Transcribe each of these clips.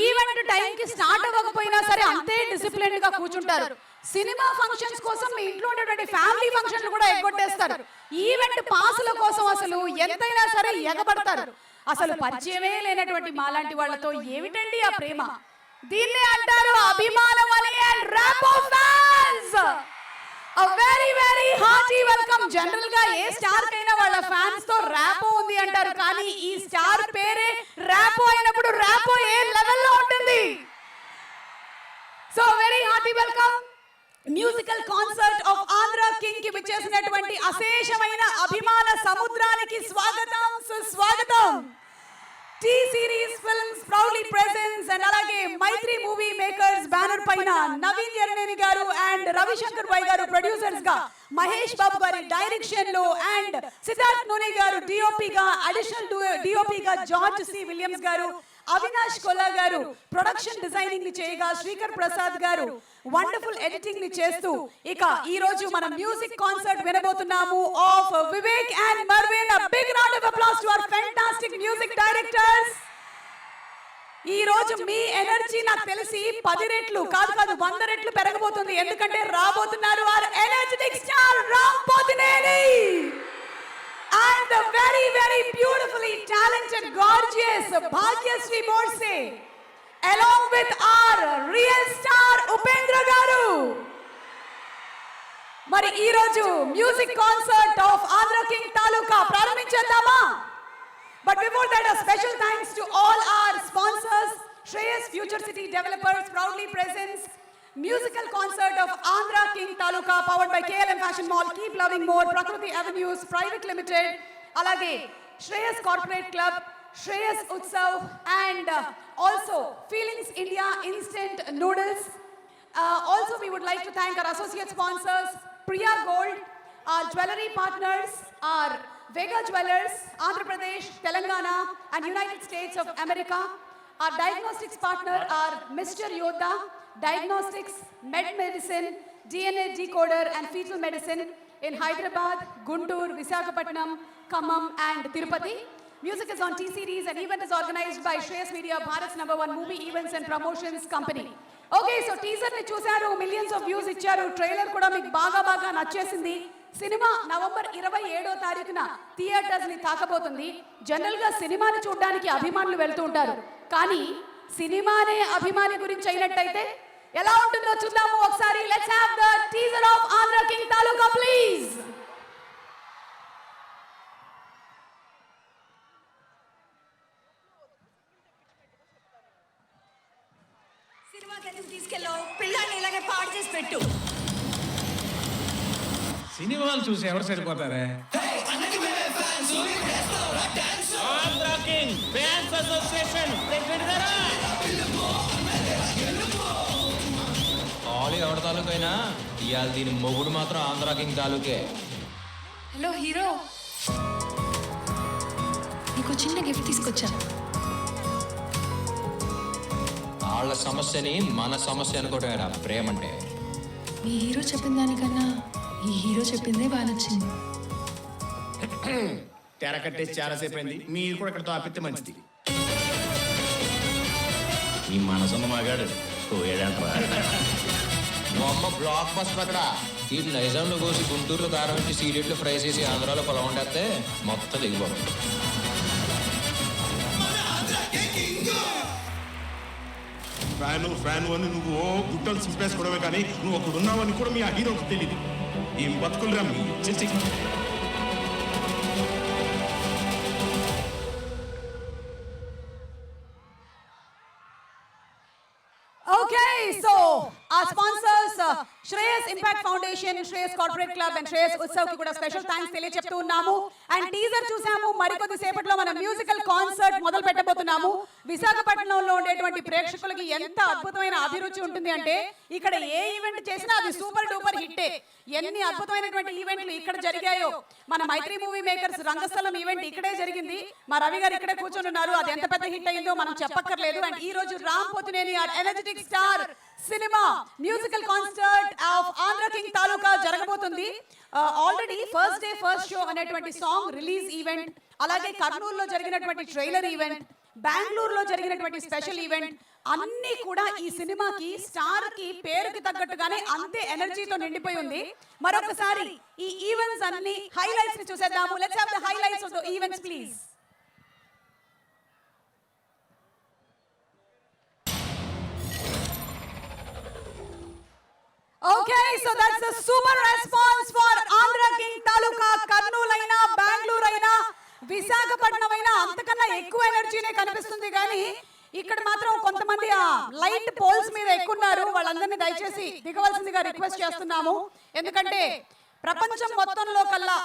Event టైంకి start అవ్వకపోయినా సరే అంతే డిసిప్లిన్ గా కూర్చుంటారు. సినిమా ఫంక్షన్స్ కోసం మీ ఇంట్లో ఉండేటువంటి ఫ్యామిలీ ఫంక్షన్లు కూడా ఎగ్గొట్టేస్తారు. ఈవెంట్ పాసుల కోసం అసలు ఎంతైనా సరే ఎగబడతారు. అసలు పరిచయమే లేనటువంటి మాలాంటి వాళ్ళతో ఏమిటండి ఆ ప్రేమ? దీన్నే అంటారు అభిమానం అని. And Rapo fans, a very very hearty welcome. General గా ఏ స్టార్ కైనా వాళ్ళ ఫ్యాన్స్ తో ర్యాపో ఉంది అంటారు, కానీ ఈ స్టార్ పేరే ర్యాపో అయినప్పుడు ర్యాపో ఏ లెవెల్లో ఉంటుంది? So very hearty welcome. Musical concert of Andhra king కి విచ్చేసినటువంటి అశేషమైన అభిమాన సముద్రానికి స్వాగతం, సుస్వాగతం. T series films proudly presents and అలాగే మైత్రి మూవీ మేకర్స్ బ్యానర్ పైన నవీన్ ఎర్నేని గారు అండ్ రవిశంకర్ భాయ్ గారు ప్రొడ్యూసర్స్ గా, మహేష్ బాబు గారి డైరెక్షన్ లో అండ్ సిద్ధార్థ్ నూనే గారు డిఓపి గా, అడిషనల్ డిఓపి గా జార్జ్ సి విలియమ్స్ గారు, అవినాష్ కొల్లా గారు ప్రొడక్షన్ డిజైనింగ్ ని చేయగా, శ్రీకర్ ప్రసాద్ గారు వండర్ఫుల్ ఎడిటింగ్ ని చేస్తూ ఇక ఈ రోజు మనం మ్యూజిక్ కాన్సర్ట్ వినబోతున్నాము of Vivek and Mervin. A big round of applause to our fantastic music directors. ఈ రోజు మీ ఎనర్జీ నాకు తెలిసి 10 రెట్లు కాదు 100 రెట్లు పెరగబోతుంది. ఎందుకంటే రాబోతున్నారు our energetic star Ram Pothineni and the very very beautifully talented gorgeous Bhagyashree Borse along with our real star Upendra garu. మరి ఈ రోజు music concert of Andhra king Taluka ప్రారంభించేద్దామా? But before that, a special thanks to all our sponsors. Shreyas Future City Developers proudly presents musical concert of Andhra King Taluka powered by KLM Fashion Mall, Keep Loving More, Prakriti Avenues Private Limited, alage Shreyas Corporate Club, Shreyas Utsav and also Feelings India Instant Noodles. Also we would like to thank our associate sponsors Priya Gold, our jewelry partners are Vega Jewelers, Andhra Pradesh, Telangana and United States of America. Our diagnostics partner are Mr. Yodha Diagnostics, Med Medicine, DNA Decoder and Fetal Medicine in Hyderabad, Guntur, Visakhapatnam, Khammam and Tirupati. Music is on T-Series and event is organized by Shreyas Media, Bharat's #1 movie events and promotions company. Okay, so teaser ni chusaru, millions of views icharu, trailer kuda meeku baga nachesindi. Cinema November 27వ తారీఖున theatres ని తాకబోతుంది. General గా సినిమాని చూడడానికి అభిమానులు వెళ్తూ ఉంటారు, కానీ సినిమానే అభిమాని గురించి అయినట్టయితే ఎలా ఉంటుందో చూద్దాము ఒకసారి. Let's have the teaser of Andhra king taluka please. సినిమాకి ఎందుకు తీసుకెళ్ళావు? పిల్లాన్ని ఇలాగే పాడు చేసి పెట్టు. సినిమాలు చూసి ఎవరు సరిపోతారే? Andhra king fans association president గారా, ఆలి ఎవరి తాలూకైనా ఇవాళ దీని మొగుడు మాత్రం ఆంధ్ర కింగ్ తాలూకే. హలో హీరో, నీకు చిన్న గిఫ్ట్ తీసుకొచ్చా. వాళ్ళ సమస్యని మన సమస్య అనుకోవటమేరా ప్రేమ అంటే. మీ హీరో చెప్పిన దానికన్నా ఈ హీరో చెప్పిందే బాగా నచ్చింది. తెర కట్టేసి చాలాసేపు అయింది, మీరు కూడా ఇక్కడ ఆపితే మంచిది. ఈ మనసున్న మగాడు పోయాడంటరా. బొమ్మ బ్లాక్ బస్టర్ అక్కడ. ఈ నైజాంలో కోసి గుంటూరులో దారం ఇచ్చి సీరియట్లో ఫ్రై చేసి ఆంధ్రాలో పొలం వండేస్తే మొత్తం దిగిపోవడం. ఫ్యాను అని నువ్వు గుట్టలు చింపేసుకోవడమే కానీ నువ్వు ఒకడు ఉన్నావని కూడా మీ ఆ హీరోకి తెలియదు. ఏం బతుకులరా మీ చేసి. Okay, so our sponsors Shreyas Impact Foundation, Shreyas Corporate Club and Shreyas Utsav ki kuda special thanks తెలియచెప్తూ ఉన్నాము. అండ్ టీజర్ చూసాము, మరికొద్ది సేపట్లో మనం మ్యూజికల్ కాన్సర్ట్ మొదలు పెట్టబోతున్నాము. విశాఖపట్నంలో ఉండేటువంటి ప్రేక్షకులకి ఎంత అద్భుతమైన అభిరుచి ఉంటుంది అంటే ఇక్కడ ఏ ఈవెంట్ చేసినా అది సూపర్ డూపర్ హిట్టే. ఎన్ని అద్భుతమైనటువంటి ఈవెంట్లు ఇక్కడ జరిగాయో. మన మైత్రి మూవీ మేకర్స్ రంగస్థలం ఈవెంట్ ఇక్కడే జరిగింది. మా రవి గారు ఇక్కడే కూర్చొని ఉన్నారు. అది ఎంత పెద్ద హిట్ అయిందో మనం చెప్పక్కర్లేదు. అండ్ ఈ రోజు Ram Pothineni or energetic star cinema musical concert of Andhra king Taluka జరగబోతుంది. Already first day first show అనేటువంటి సాంగ్ రిలీజ్ ఈవెంట్, అలాగే కర్నూలులో జరిగినటువంటి ట్రైలర్ ఈవెంట్, బెంగళూరులో జరిగినటువంటి స్పెషల్ ఈవెంట్ అన్నీ కూడా ఈ సినిమాకి స్టార్ కి పేరుకి తగ్గట్టుగానే అంతే ఎనర్జీతో నిండిపోయి ఉంది. మరొకసారి ఈ ఈవెంట్స్ అన్ని హైలైట్స్ ని చూసేద్దాము. Let's have the highlights of the events please. Okay, so that's a super response for Andhra King Taluka. Kurnool అయినా బెంగళూరు అయినా విశాఖపట్నం అయినా అంతకన్నా ఎక్కువ ఎనర్జీనే కనిపిస్తుంది. కానీ ఇక్కడ మాత్రం కొంతమంది ఆ లైట్ పోల్స్ మీద ఎక్కున్నారు. వాళ్ళందరినీ దయచేసి దిగవలసిందిగా రిక్వెస్ట్ చేస్తున్నాము. ఎందుకంటే ప్రపంచం మొత్తంలో కల్లా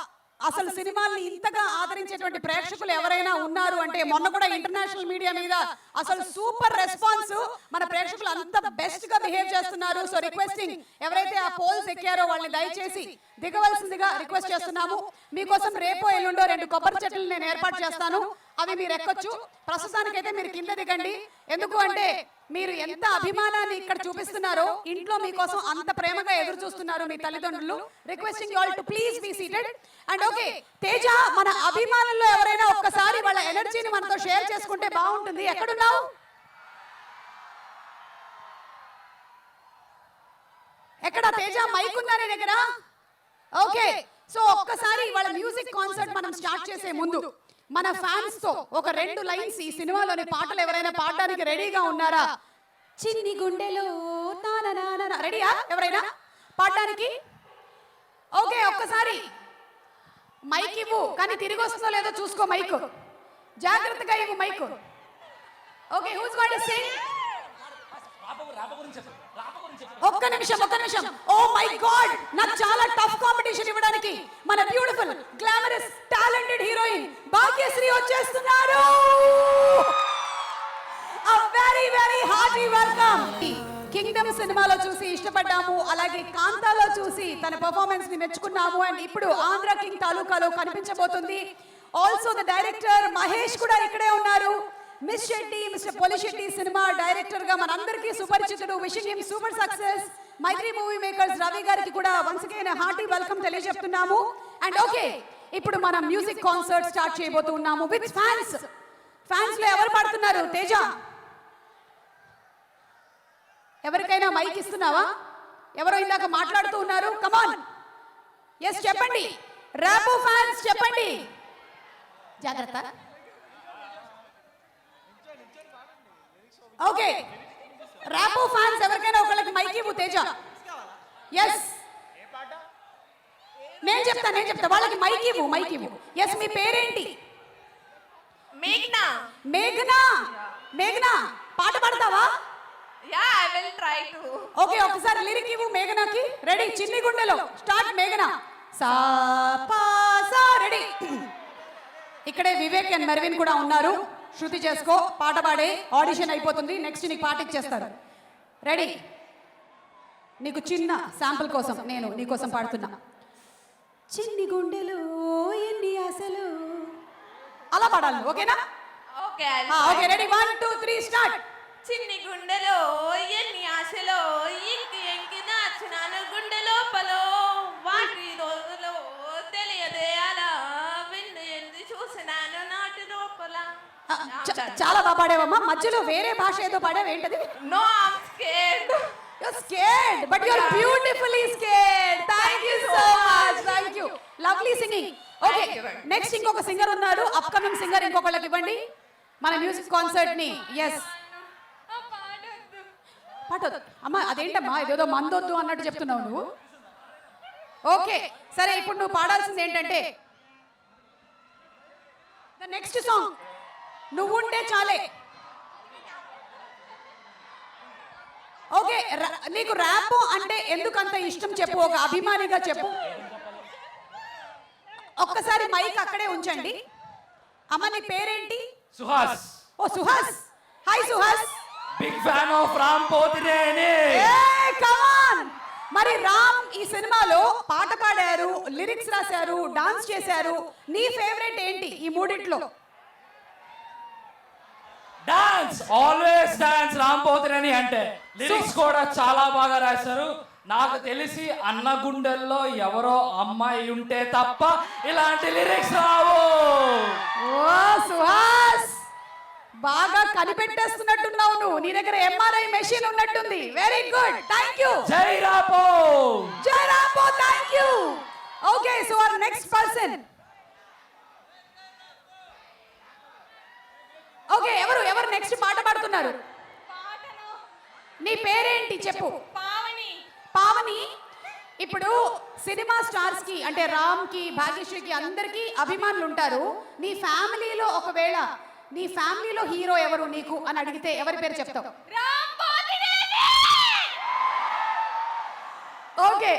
అసలు సినిమాల్ని ఇంతగా ఆదరించేటువంటి ప్రేక్షకులు ఎవరైనా ఉన్నారు అంటే మొన్న కూడా ఇంటర్నేషనల్ మీడియా మీద అసలు సూపర్ రెస్పాన్స్. మన ప్రేక్షకులు అంత బెస్ట్ గా బిహేవ్ చేస్తున్నారు. సో రిక్వెస్టింగ్ ఎవరైతే ఆ పోల్స్ ఎక్కారో వాళ్ళని దయచేసి దిగవలసిందిగా రిక్వెస్ట్ చేస్తున్నాము. మీకోసం రేపో ఎల్లుండో 2 కొబ్బరి చెట్లు నేను ఏర్పాటు చేస్తాను. అవి మీరు ఎక్కొచ్చు. ప్రస్తుతానికైతే మీరు కింద దిగండి. ఎందుకు అంటే మీరు ఎంత అభిమానాన్ని ఇక్కడ చూపిస్తున్నారో, ఇంట్లో మీకోసం అంత ప్రేమగా ఎదురు చూస్తున్నారు మీ తల్లిదండ్రులు. Requesting you all to please be seated. And okay Teja, మన అభిమానుల్లో ఎవరైనా ఒక్కసారి వాళ్ళ ఎనర్జీని మనతో షేర్ చేసుకుంటే బాగుంటుంది. ఎక్కడున్నావు? ఎక్కడ తేజ? మైక్ ఉందా నీ దగ్గర? ఓకే, సో ఒక్కసారి వాళ్ళ మ్యూజిక్ కాన్సర్ట్ మనం స్టార్ట్ చేసే ముందు మన ఫ్యాన్స్ తో ఒక 2 లైన్స్ ఈ సినిమాలోని పాటలు ఎవరైనా పాడడానికి రెడీగా ఉన్నారా? చిన్ని గుండెలో రెడీయా ఎవరైనా పాడడానికి? ఓకే, ఒక్కసారి మైక్ ఇవ్వు. కానీ తిరిగి వస్తుందో లేదో చూసుకో. మైక్ జాగ్రత్తగా ఇవ్వు mike. Okay, who's going to sing? ఒక్క నిమిషం. ఓ మై గాడ్, నాకు చాలా టఫ్ కాంపిటీషన్ ఇవ్వడానికి మన beautiful glamorous talented heroine Bhagyashree వచ్చేస్తున్నారు. A very very hearty welcome. Kingdom సినిమాలో చూసి ఇష్టపడ్డాము, అలాగే కాంతాలో చూసి తన పర్ఫార్మెన్స్ ని మెచ్చుకున్నాము. అండ్ ఇప్పుడు ఆంధ్ర కింగ్ తాలూకాలో కనిపించబోతుంది. ఆల్సో ద డైరెక్టర్ మహేష్ కూడా ఇక్కడే ఉన్నారు. Miss Shetty, mister Polishetty cinema director గా మనందరికీ సుపరిచితుడు. Wishing him super success. Mythri movie makers Ravi గారికి కూడా వన్స్ అగైన్ హార్టీ వెల్కమ్ తెలియజేస్తున్నాము. అండ్ ఓకే, ఇప్పుడు మనం మ్యూజిక్ కాన్సర్ట్ స్టార్ట్ చేయబోతున్నాము విత్ ఫ్యాన్స్. ఫ్యాన్స్ లో ఎవరు పాడుతున్నారు? తేజ, ఎవరికైనా మైక్ ఇస్తున్నావా? ఎవరో ఇందాక మాట్లాడుతూ ఉన్నారు. కమాన్, ఎస్ చెప్పండి. ర్యాపో ఫ్యాన్స్ చెప్పండి. జాగ్రత్త. ఓకే, ర్యాపో ఫ్యాన్స్ ఎవరికైనా ఒకళ్ళకి మైక్ ఇవ్వు తేజ. ఎస్, నేను చెప్తా వాళ్ళకి మైక్ ఇవ్వు. ఎస్, మీ పేరేంటి? మేఘనా, పాట పాడతావా? I will try to. Okay, ఒకసారి లిరిక్ ఇవ్వు మేఘనాకి. రెడీ? చిన్ని గుండెలో స్టార్ట్. మేఘనా సా పా సా. రెడీ? ఇక్కడే వివేక్ అండ్ మెర్విన్ కూడా ఉన్నారు. శృతి చేసుకో, పాట పాడే. ఆడిషన్ అయిపోతుంది, నెక్స్ట్ నీకు పాట ఇచ్చేస్తారు. రెడీ? నీకు చిన్న శాంపుల్ కోసం నేను నీకోసం పాడుతున్నా. చిన్ని గుండెలో ఎన్ని ఆశలు, అలా పాడాలి. ఓకేనా? Okay, okay, ready? 1 2 3 స్టార్ట్. చిన్ని గుండెలో ఎన్ని ఆశలో ఇంకి నాచినాను గుండె లోపలో వాటి రోజులో తెలియదే అలా విన్ను ఎందు చూసినాను నాటి లోపల. చాలా బాగా పాడావమ్మా. మధ్యలో వేరే భాష ఏదో పాడావు, ఏంటది? No, I'm scared. You're scared, but you're beautifully scared. Thank you so much. Thank you. Lovely singing. Okay, next ఇంకొక సింగర్ ఉన్నారు. అప్కమింగ్ సింగర్ ఇంకొకళ్ళకి ఇవ్వండి మన మ్యూజిక్ కాన్సర్ట్ ని. ఎస్, పాటొద్దు అమ్మా. అదేంటమ్మా, ఇదేదో మందొద్దు అన్నట్టు చెప్తున్నావు నువ్వు. ఓకే సరే, ఇప్పుడు నువ్వు పాడాల్సింది ఏంటంటే ద నెక్స్ట్ సాంగ్ నువ్వుంటే చాలే. ఓకే, నీకు ర్యాప్ అంటే ఎందుకంత ఇష్టం చెప్పు, ఒక అభిమానిగా చెప్పు. ఒక్కసారి మైక్ అక్కడే ఉంచండి. అమ్మ నీ పేరేంటి? Suhas. Oh Suhas, hi Suhas. Big fan of Ram Pothineni. Come on. మరి రామ్ ఈ సినిమాలో పాట పాడారు, లిరిక్స్ రాశారు, డాన్స్ చేశారు. నీ ఫేవరెట్ ఏంటి ఈ మూడిట్లో? Dance, always dance. Ram Pothineni అంటే లిరిక్స్ కూడా చాలా బాగా రాశారు. నాకు తెలిసి అన్న గుండెల్లో ఎవరో అమ్మాయి ఉంటే తప్ప ఇలాంటి లిరిక్స్ రావు. ఓ సుహాస్, బాగా కనిపెట్టేస్తున్నట్టున్నావు నువ్వు. నీ దగ్గర ఎంఆర్ఐ మెషిన్ ఉన్నట్టుంది. Very good, thank you. జై రాపో. జై Rambo, thank you. Okay, so our next person. Okay, ఎవరు నెక్స్ట్ పాట పాడుతున్నారు? నీ పేరేంటి చెప్పు. పావని. ఇప్పుడు సినిమా స్టార్స్ కి అంటే రామ్ కి, భాగ్యశ్రీకి అందరికి అభిమానులు ఉంటారు. నీ ఫ్యామిలీలో ఒకవేళ నీ ఫ్యామిలీలో హీరో ఎవరు నీకు అని అడిగితే ఎవరి పేరు చెప్తావు? ఓకే,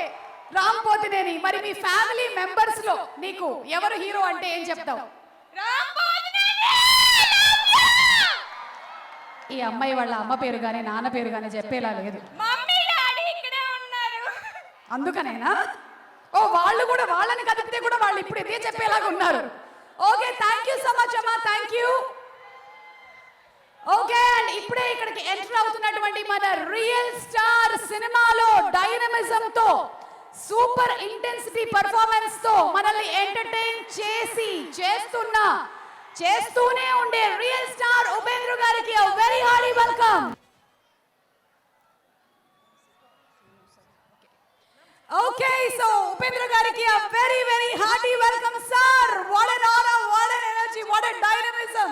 రామ్ పోతినేని. మరి మీ ఫ్యామిలీ మెంబర్స్ లో నీకు ఎవరు హీరో అంటే ఏం చెప్తావు? ఈ అమ్మాయి వాళ్ళ అమ్మ పేరు గానీ నాన్న పేరు గానీ చెప్పేలా లేదు. అందుకనేనా? ఓ, వాళ్ళు కూడా వాళ్ళని కదిపితే కూడా వాళ్ళు ఇప్పుడు ఇదే చెప్పేలాగా ఉన్నారు. Okay, thank you so much అమ్మా, థ్యాంక్ యూ. ఓకే, అండ్ ఇప్పుడే ఇక్కడికి ఎంటర్ అవుతున్నటువంటి మన రియల్ స్టార్ సినిమాలో డైనమిజం తో, సూపర్ ఇంటెన్సిటీ పర్ఫార్మెన్స్ తో మనల్ని ఎంటర్టైన్ చేస్తూనే ఉండే రియల్ స్టార్ ఉపేంద్ర గారికి a very hearty welcome. Okay, so Upendra gariki a very hearty welcome, sir. What an aura, what an energy, what a dynamism,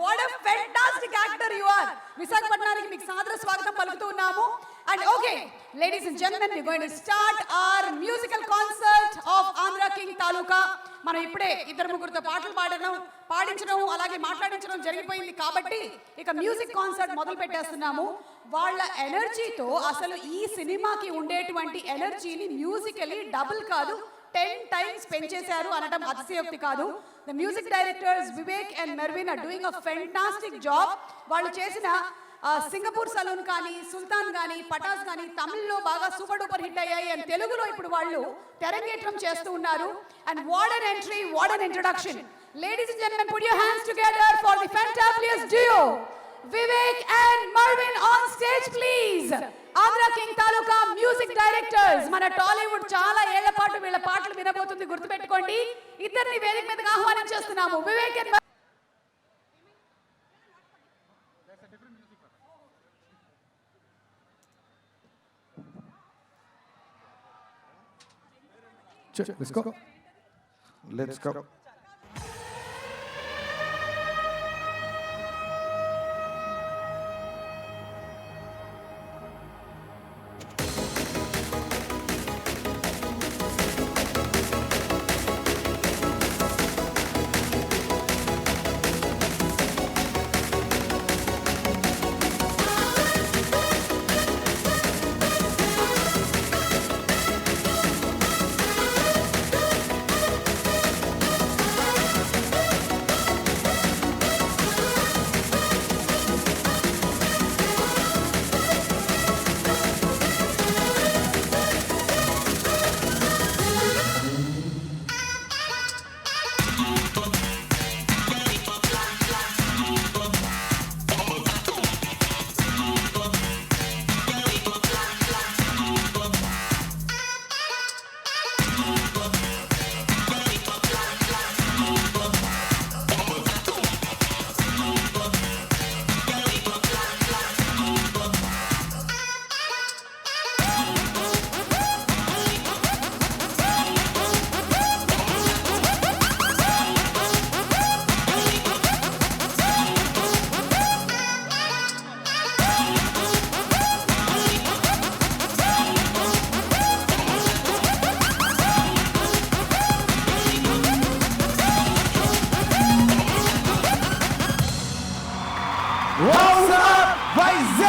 what a fantastic actor you are. Visakhapatnamiki meeku sadra swagatam palukutu unnamu. And okay, ladies and gentlemen, we're going to start our musical concert of Andhra King Taluka. మనం ఇప్పుడే ఇద్దరు ముగ్గురితో పాటలు పాడించడం అలాగే మాట్లాడించడం జరిగిపోయింది కాబట్టి ఇక music concert మొదలు పెట్టేస్తున్నాము. వాళ్ళ ఎనర్జీతో అసలు ఈ సినిమాకి ఉండేటువంటి ఎనర్జీని మ్యూజికలీ డబుల్ కాదు 10 times పెంచేశారు అనడం అతిశయోక్తి కాదు. The music directors Vivek and Mervin are doing a fantastic job. వాళ్ళు చేసిన సింగపూర్ సలూన్ కానీ, సుల్తాన్ కానీ, పటాస్ కానీ తమిళ్లో బాగా సూపర్ డూపర్ హిట్ అయ్యాయి. అండ్ తెలుగులో ఇప్పుడు వాళ్ళు తెరంగేట్రం చేస్తూ ఉన్నారు. And what an entry, what an introduction. Ladies and gentlemen, put your hands together for the fantabulous duo Vivek and Mervin on stage please. Andhra King Taluka music directors. మన టాలీవుడ్ చాలా ఏళ్ల పాటు వీళ్ళ పాటలు వినబోతుంది, గుర్తుపెట్టుకోండి. ఇద్దరిని వేదిక మీదకి ఆహ్వానించేస్తున్నాము. Vivek and Let's go. What's up, Vizag?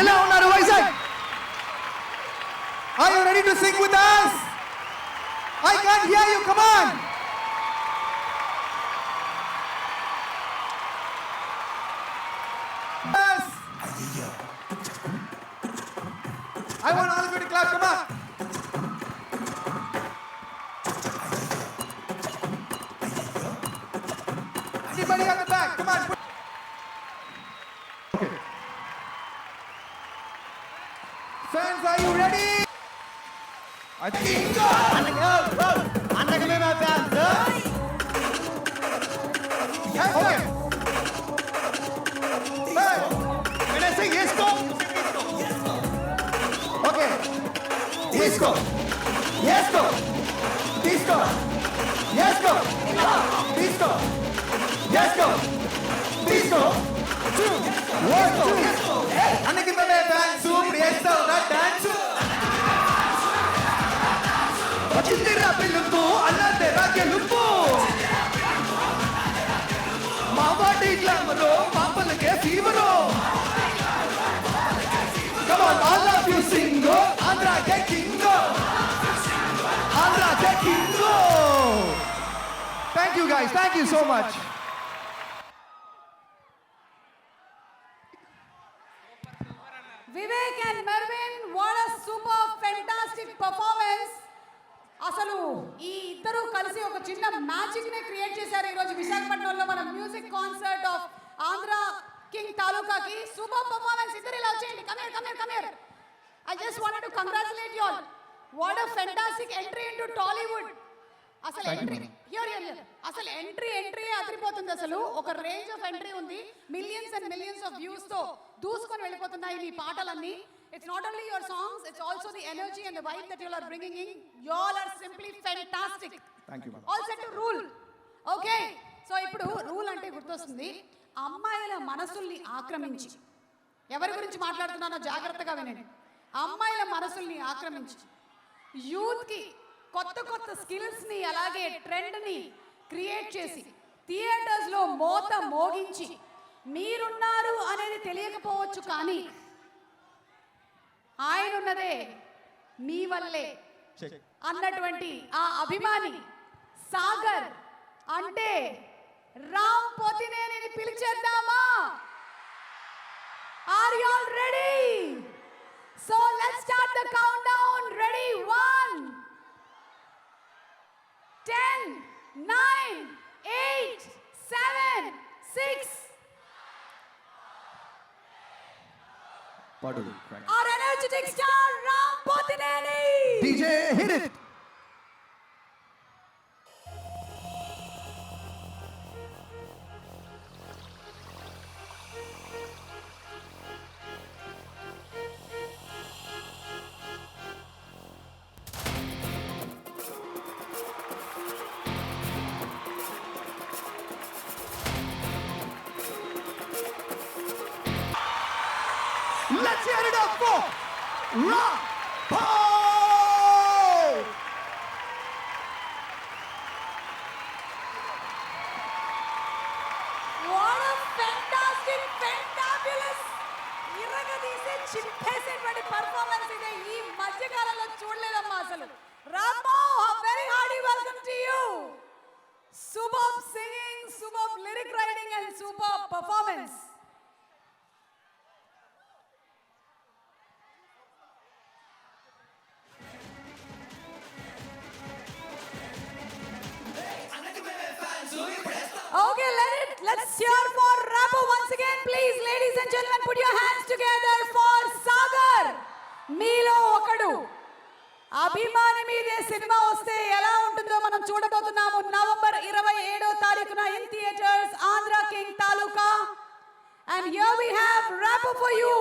ఎలా ఉన్నారు Vizag? Are you ready to sing with us? I can't hear you, come on. Yes. I want all of you to clap, come on. Anybody at the back, come on. Okay. Fans, are you ready? I think so. Okay. Hey, when I say yes, go. Okay. Disco. Yes, go. Disco. Yes, go. Disco. Yes, go. Disco. 2. 1, 2. Hey, అన్నకి మేమే fans ఇప్పుడు చేస్తావు నా dance వచ్చిందిరా పిలుపు అన్నదేరా గెలుపు మా వాటి గ్లామరు పాపలకే fever Come on, all of you sing, Andhra ke kingo. Andhra ke kingo. Thank you guys, thank you so much. Vivek and Mervin what a super fantastic performance. అసలు ఈ ఇద్దరు కలిసి ఒక చిన్న మ్యాజిక్ నే క్రియేట్ చేశారు ఈ రోజు విశాఖపట్నంలో మన music concert of Andhra king తాలూకాకి. Super performance. ఇద్దరు ఇలా వచ్చేయండి. Come here. I just wanted to congratulate you all. What a fantastic entry into Tollywood. అసలు ఎంట్రీ హియర్ అసలు ఎంట్రీ అదిరిపోతుంది. అసలు ఒక రేంజ్ ఆఫ్ ఎంట్రీ ఉంది. Millions and millions of views తో దూసుకొని వెళ్ళిపోతున్నాయి మీ పాటలన్నీ. It's not only your songs, it's also the energy and the vibe that you are bringing in. You all are simply fantastic. Thank you, ma'am. All set to rule. Okay, so ఇప్పుడు rule అంటే గుర్తొస్తుంది. అమ్మాయిల మనసుల్ని ఆక్రమించి, ఎవరి గురించి మాట్లాడుతున్నానో జాగ్రత్తగా వినండి. అమ్మాయిల మనసుల్ని ఆక్రమించి యూత్కి కొత్త కొత్త స్కిల్స్ని అలాగే ట్రెండ్ని క్రియేట్ చేసి థియేటర్స్లో మోత మోగించి మీరున్నారు అనేది తెలియకపోవచ్చు కానీ ఆయనున్నదే మీ వల్లే అన్నటువంటి ఆ అభిమాని సాగర్ అంటే రామ్ పోతినేనిని పిలిచేద్దామా? Are you all ready? So let's start the count down. Ready? 1 10 9 8 7 6. Padu. Our energetic star Ram Potineni. DJ, hit it. Let's hear it up for Rampo! What a fantastic, fantabulous, ఇరగదీసే చింపేసేటువంటి పర్ఫార్మెన్స్ ఇది ఈ మధ్యకాలంలో చూడలేదమ్మా అసలు. రామో, very hearty welcome to you. Superb singing, superb lyric writing and superb performance. Okay, let's cheer for Rapo once again, please. Ladies and gentlemen, put your hands together for Sagar. మీలో ఒకడు అభిమాని మీదే cinema వస్తే ఎలా ఉంటుందో మనం చూడబోతున్నాము. November 27వ తారీఖున in theatres Andhra king Taluka. And here we have Rapo for you.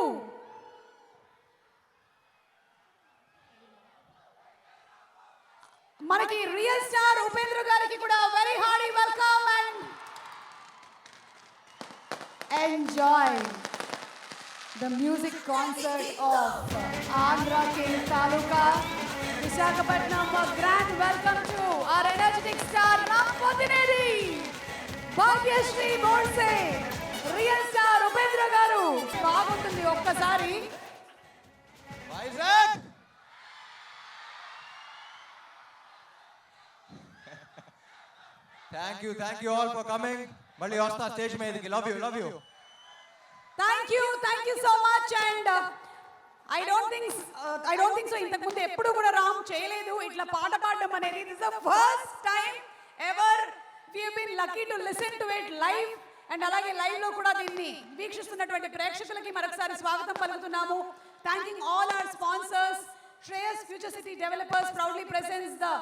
మనకి రియల్ స్టార్ ఉపేంద్ర గారికి కూడా very hearty welcome and enjoy the music concert of Andhra king Taluka Visakhapatnam. Grand welcome to our energetic star Ram Pothineni, Bhagyashri Borse, real star Upendra garu. బాగుంటుంది ఒక్కసారి. Thank you all for coming. Mali vasta stage meediki. Love you. Thank you so much. And I don't think so ఇంతకు ముందు ఎప్పుడు కూడా రామ్ చేయలేదు ఇట్లా పాట పాడడం అనేది. This is the first time ever we have been lucky to listen to it live. And అలాగే లైవ్ లో కూడా దీన్ని వీక్షిస్తున్నటువంటి ప్రేక్షకులకి మరొకసారి స్వాగతం పలుకుతున్నాము. Thanking all our sponsors. Shreyas Future City Developers proudly presents the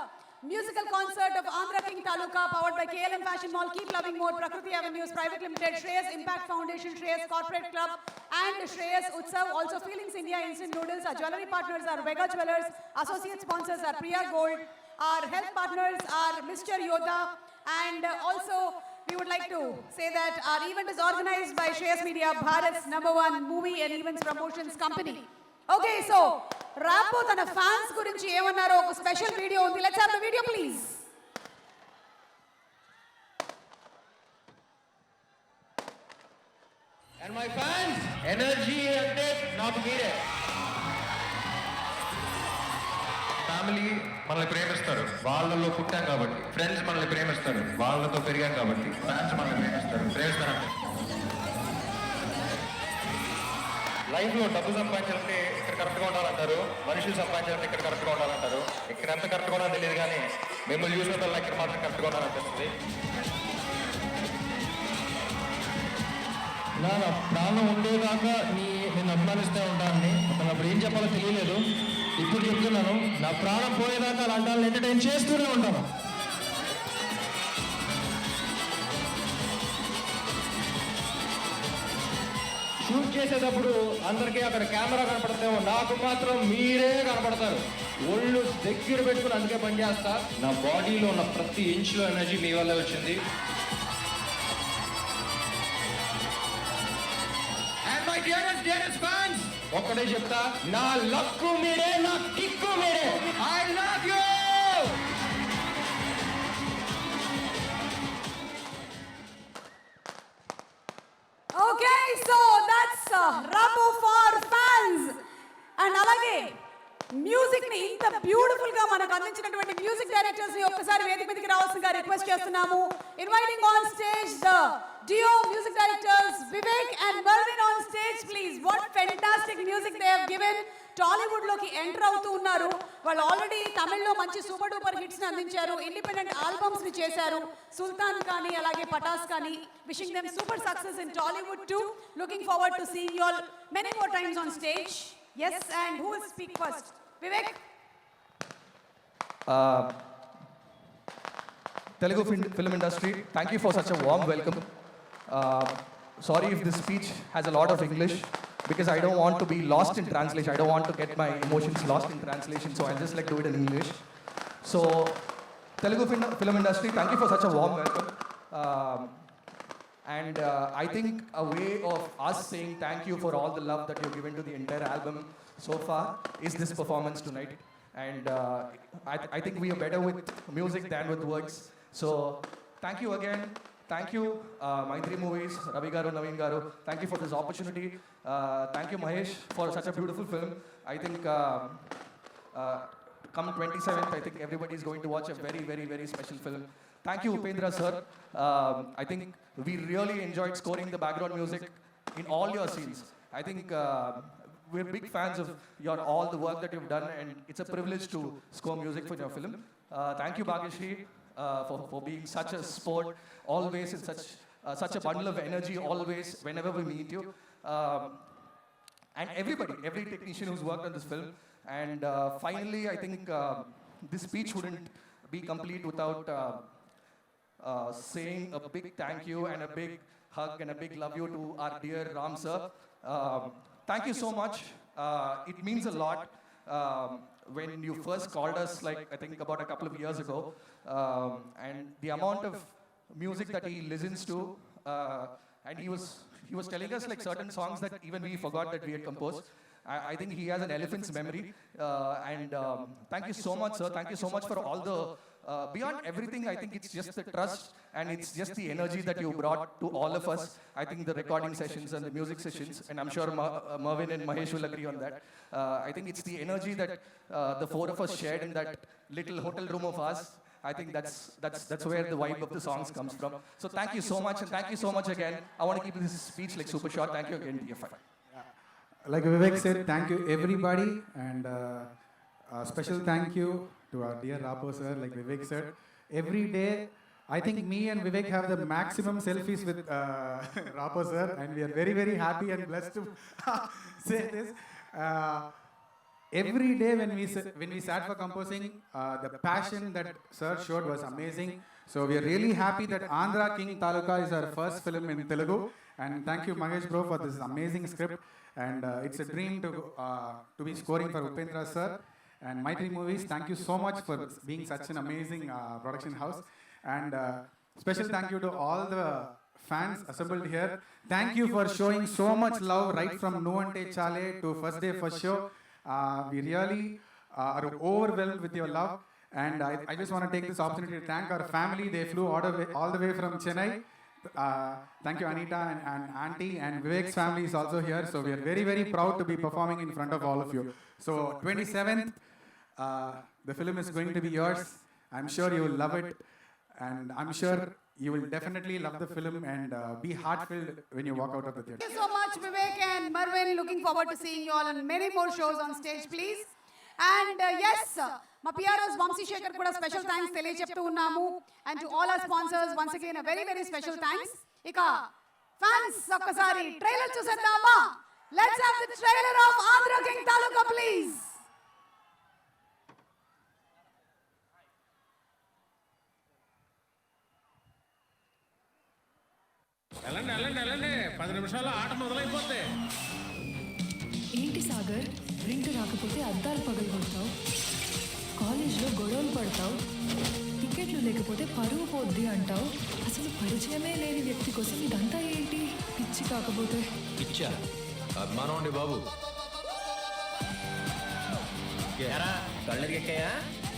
musical concert of Andhra King Taluka, powered by KLM Fashion Mall, Keep Loving More, Prakriti Avenues Private Limited, Shreyas Impact Foundation, Shreyas Corporate Club, and Shreyas Utsav. Also, Feelings India Instant Noodles. Our jewelry partners are Vega Jewelers. Associate sponsors are Priya Gold. Our health partners are Mr. Yoda. And also, we would like to say that our event is organized by Shreyas Media, Bharat's #1 movie and events promotions company. Okay, so Rapo tana fans gurinchi ఏమన్నారో ఒక special video ఉంది. Let's have the video, please. And my fans, energy అంటే నాకు మీరే. Family మనల్ని ప్రేమిస్తారు, వాళ్ళలో పుట్టాం కాబట్టి. ఫ్రెండ్స్ మనల్ని ప్రేమిస్తారు, వాళ్ళతో పెరిగాం కాబట్టి. ఫ్యాన్స్ మనల్ని ప్రేమిస్తారంటే లైఫ్లో డబ్బు సంపాదించాలంటే ఇక్కడ కరెక్ట్గా ఉండాలంటారు, మనుషులు సంపాదించాలంటే ఇక్కడ కరెక్ట్గా ఉండాలంటారు. ఇక్కడ ఎంత కరెక్ట్గా ఉండాలో తెలియదు, కానీ మిమ్మల్ని చూసినప్పుడు ఇక్కడ మాత్రం కరెక్ట్గా ఉండాలనిపిస్తుంది. నా ప్రాణం ఉండేదాకా నేను అభిమానిస్తూ ఉంటానని అప్పుడు ఏం చెప్పాలో తెలియలేదు. ఇప్పుడు చెప్తున్నాను, నా ప్రాణం పోయేదాకా అలాంటి వాళ్ళని ఎంటర్టైన్ చేస్తూనే ఉంటాను. షూట్ చేసేటప్పుడు అందరికీ అక్కడ కెమెరా కనపడతామో, నాకు మాత్రం మీరే కనపడతారు. ఒళ్ళు దగ్గర పెట్టుకుని అందుకే పనిచేస్తా. నా బాడీలో ఉన్న ప్రతి ఇంచ్లో ఎనర్జీ మీ వల్లే వచ్చింది. ఒక్కడే చెప్తా, నా లక్కు మీరే, నా కిక్కు మీరే. I love you. Okay, so that's Rapo for fans. And alage music ni inta beautiful ga manaku andinchiనటువంటి music directors ni ఒక్కసారి వేదిక మీదకి రావాల్సిందిగా రిక్వెస్ట్ చేస్తున్నాము. Inviting on stage the duo music directors Vivek and Mervin on stage, please. What fantastic music they have given. Tollywood లోకి enter అవుతూ ఉన్నారు. వాళ్ళు already తమిళ్లో మంచి సూపర్ డూపర్ హిట్స్ ని అందించారు, ఇండిపెండెంట్ ఆల్బమ్స్ ని చేశారు. సుల్తాన్ కానీ అలాగే పటాస్ కానీ. Wishing them super success in Tollywood to. Looking forward to seeing you all many more times on stage. Yes, and who will speak first? Vivek. Telugu film industry, thank you for such a warm welcome. Sorry if this speech has a lot of English, because I don't want to be lost in translation. I don't want to get my emotions lost in translation, so I'll just like do it in English. So, Telugu film industry, thank you for such a warm welcome. And I think a way of us saying thank you for all the love that you've given to the entire album so far is this performance tonight. And I think we are better with music than with words. So, thank you again. Thank you, Maitri Movies, Ravi Garu, Naveen Garu. Thank you for this opportunity. Thank you, Mahesh, for such a beautiful film. I think come 27th, I think everybody is going to watch a very, very, very special film. Thank you, Upendra sir. I think we really enjoyed scoring the background music in all your scenes. I think we're big fans of all the work that you've done, and it's a privilege to score music for your film. Thank you, Bhagyashree, for being such a sport, always in such a bundle of energy, always, whenever we meet you. And every technician who's worked on this film. And finally, I think this speech wouldn't be complete without saying a big thank you and a big hug and a big love you to our dear Ram sir. Thank you so much. It means a lot. When you first called us, like I think about a couple of years ago, and the amount of music that he listens to, and he was telling us like certain songs that even we forgot that we had composed. I think he has an elephant's memory, and thank you so much, sir. Thank you so much for all the beyond everything. I think it's just the trust and it's just the energy that you brought to all of us. I think the recording sessions and the music sessions, and I'm sure Mervin and Mahesh will agree on that. I think it's the energy that the four of us shared in that little hotel room of ours. I think that's where the vibe of the songs comes from. So thank you so much, and thank you so much again. I want to keep this speech like super short. Thank you again, DFI. Like Vivek said, thank you everybody, and a special thank you to our dear Rapo sir. Like Vivek said, every day I think me and Vivek have the maximum selfies with Rapo sir, and we are very, very happy and blessed to say this. every day when we sat for composing, the passion that sir showed was amazing. So we are really happy that Andhra King Taluka is our first film in Telugu. And thank you Mahesh bro for this amazing script. And it's a dream to be scoring for Upendra sir. And Maitri Movies, thank you so much for being such an amazing production house. And special thank you to all the fans assembled here. Thank you for showing so much love right from No Ante Chale to first day first show. We really are overwhelmed with your love. And I just want to take this opportunity to thank our family. They flew all the way from Chennai. Thank you Anita and Auntie, and Vivek's family is also here. So we are very, very proud to be performing in front of all of you. So 27th, the film is going to be yours. I'm sure you will love it. And I'm sure you will definitely love the film and be heart-filled when you walk out of the theatre. Thank you so much, Vivek and Marvin. Looking forward to seeing you all on many more shows on stage, please. And yes, ma PROs Vamsi Shekhar kuda special thanks తెలియజెప్తూ ఉన్నాము. And to all our sponsors, once again a very, very special thanks. ఇక fans ఒక్కసారి trailer చూసేద్దామా? Let's have the trailer of Andhra King Taluka, please. వెళ్ళండి 10 నిమిషాల్లో ఆట మొదలైపోతే. ఏంటి Sagar, print రాకపోతే అద్దాలు పగలగొడతావు, కాలేజ్లో గొడవలు పడతావు, టికెట్లు లేకపోతే పరువు పోద్ది అంటావు. అసలు పరిచయమే లేని వ్యక్తి కోసం ఇదంతా ఏంటి? పిచ్చి కాకపోతే పిచ్చా? అభిమానం అండి బాబు. కళ్ళకి ఎక్కాయా?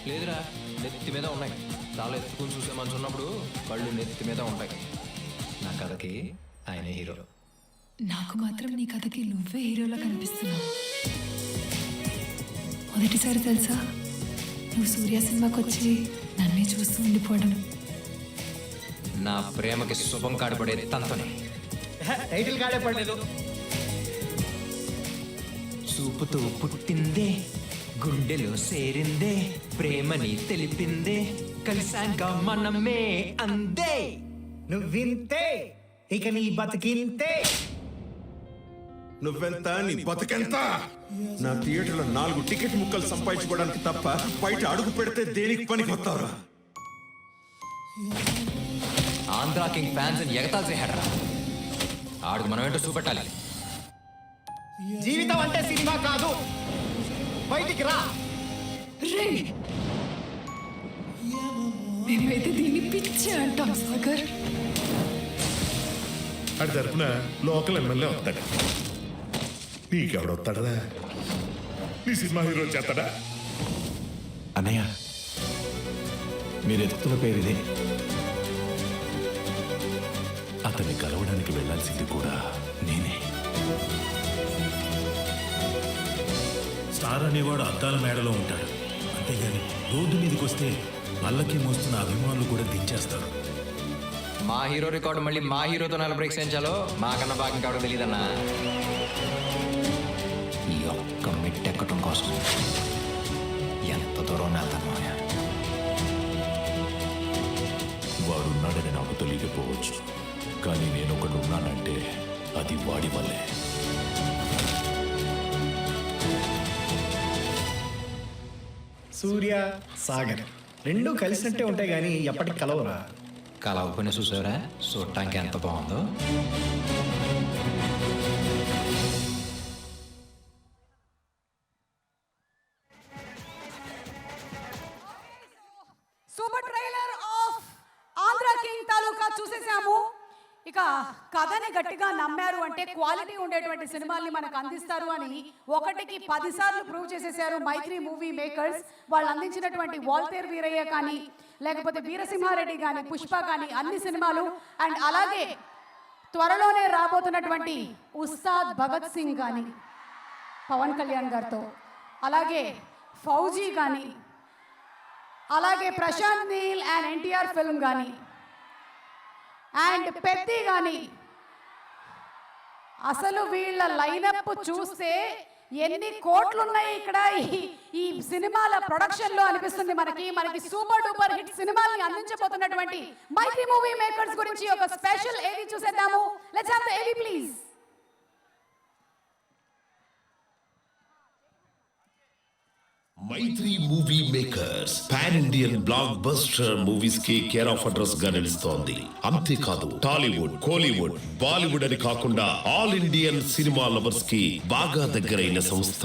లేదురా, నెత్తి మీద ఉన్నాయి. చాలా ఎత్తుకుని చూసే మనసు ఉన్నప్పుడు కళ్ళు నెత్తి మీద ఉంటాయి. నా కథకి ఆయనే హీరో. నాకు మాత్రం నీ కథకి నువ్వే హీరోలా కనిపిస్తున్నావు. మొదటిసారి తెలుసా నువ్వు సూర్య సినిమాకి వచ్చి నన్నే చూస్తూ ఉండిపోవడం. నా ప్రేమకి శుభం కాడపడే తంతనే టైటిల్ కాడే పడలేదు. చూపుతూ పుట్టిందే, గుండెలో సేరిందే, ప్రేమని తెలిపిందే, కలిసాక మనమే అందే. నువ్వింతే ఇక నీ బతికింతే. నువ్వెంత, నీ బతుకెంత? నా థియేటర్లో 4 టికెట్ ముక్కలు సంపాదించుకోవడానికి తప్ప బయట అడుగు పెడితే దేనికి పనికి వస్తావురా? ఆంధ్రా కింగ్ ఫ్యాన్స్ ఎగతాలు చేశాడరా. ఆడుకు మనం ఏంటో చూపెట్టాలి. జీవితం అంటే సినిమా కాదు, బయటికి రా. రే, మేమైతే దీన్ని పిచ్చి అంటాం సాగర్. అటు తరపున లోకల్ ఎమ్మెల్యే వస్తాడు. నీకెవడొస్తాడరా? నీ సినిమా హీరో చేస్తాడా? అన్నయ్య, మీరు ఎత్తుతున్న పేరు ఇదే. అతన్ని కలవడానికి వెళ్ళాల్సింది కూడా నేనే. స్టార్ అనేవాడు అద్దాల మేడలో ఉంటాడు, అంతేగాని రోడ్డు మీదకి వస్తే పల్లకి మోస్తున్న అభిమానులు కూడా దించేస్తారు. మా హీరో రికార్డు మళ్ళీ మా హీరోతో బ్రేక్ చేయించాలో మాకన్నా బాగా కావడం తెలియదన్నా. ఈ ఒక్క మెట్టెక్కటం కోసం ఎంత దూరం వెళ్తాను. వాడున్నాడని నాకు తెలియకపోవచ్చు, కానీ నేను ఒకడు ఉన్నానంటే అది వాడి వల్లే. సూర్య సాగర్ రెండూ కలిసినట్టే ఉంటాయి కానీ ఎప్పటికి కలవరా. కలవకపోయినా చూసారా చూడటానికి ఎంత బాగుందో. Super trailer of Andhra king Taluka చూసేసాము. ఇక కథని గట్టిగా నమ్మారు అంటే క్వాలిటీ ఉండేటువంటి సినిమాల్ని మనకు అందిస్తారు అని 1కి 10 సార్లు ప్రూవ్ చేసేసారు మైత్రి మూవీ మేకర్స్. వాళ్ళు అందించినటువంటి వాల్తేర్ వీరయ్య కానీ, లేకపోతే వీరసింహారెడ్డి కానీ, పుష్ప కానీ అన్ని సినిమాలు, అండ్ అలాగే త్వరలోనే రాబోతున్నటువంటి ఉస్తాద్ భగత్ సింగ్ కానీ పవన్ కళ్యాణ్ గారితో, అలాగే ఫౌజీ కానీ, అలాగే ప్రశాంత్ నీల్ అండ్ ఎన్టీఆర్ ఫిల్మ్ కానీ, అండ్ పెద్ది కానీ, అసలు వీళ్ళ లైనప్ చూస్తే ఎన్ని కోట్లు ఉన్నాయి ఇక్కడ ఈ సినిమాల ప్రొడక్షన్ లో అనిపిస్తుంది మనకి సూపర్ డూపర్ హిట్ సినిమాల్ని అందించబోతున్నటువంటి మైత్రి మూవీ మేకర్స్ గురించి ఒక స్పెషల్ ఏవి చూసేద్దాము. Let's have the AV please. Mythri movie Makers pan Indian blockbuster movies కి కేర్ ఆఫ్ అడ్రస్ గా నిలుస్తోంది. అంతేకాదు టాలీవుడ్, కోలీవుడ్, బాలీవుడ్ అని కాకుండా ఆల్ ఇండియన్ సినిమా లవర్స్ కి బాగా దగ్గరైన సంస్థ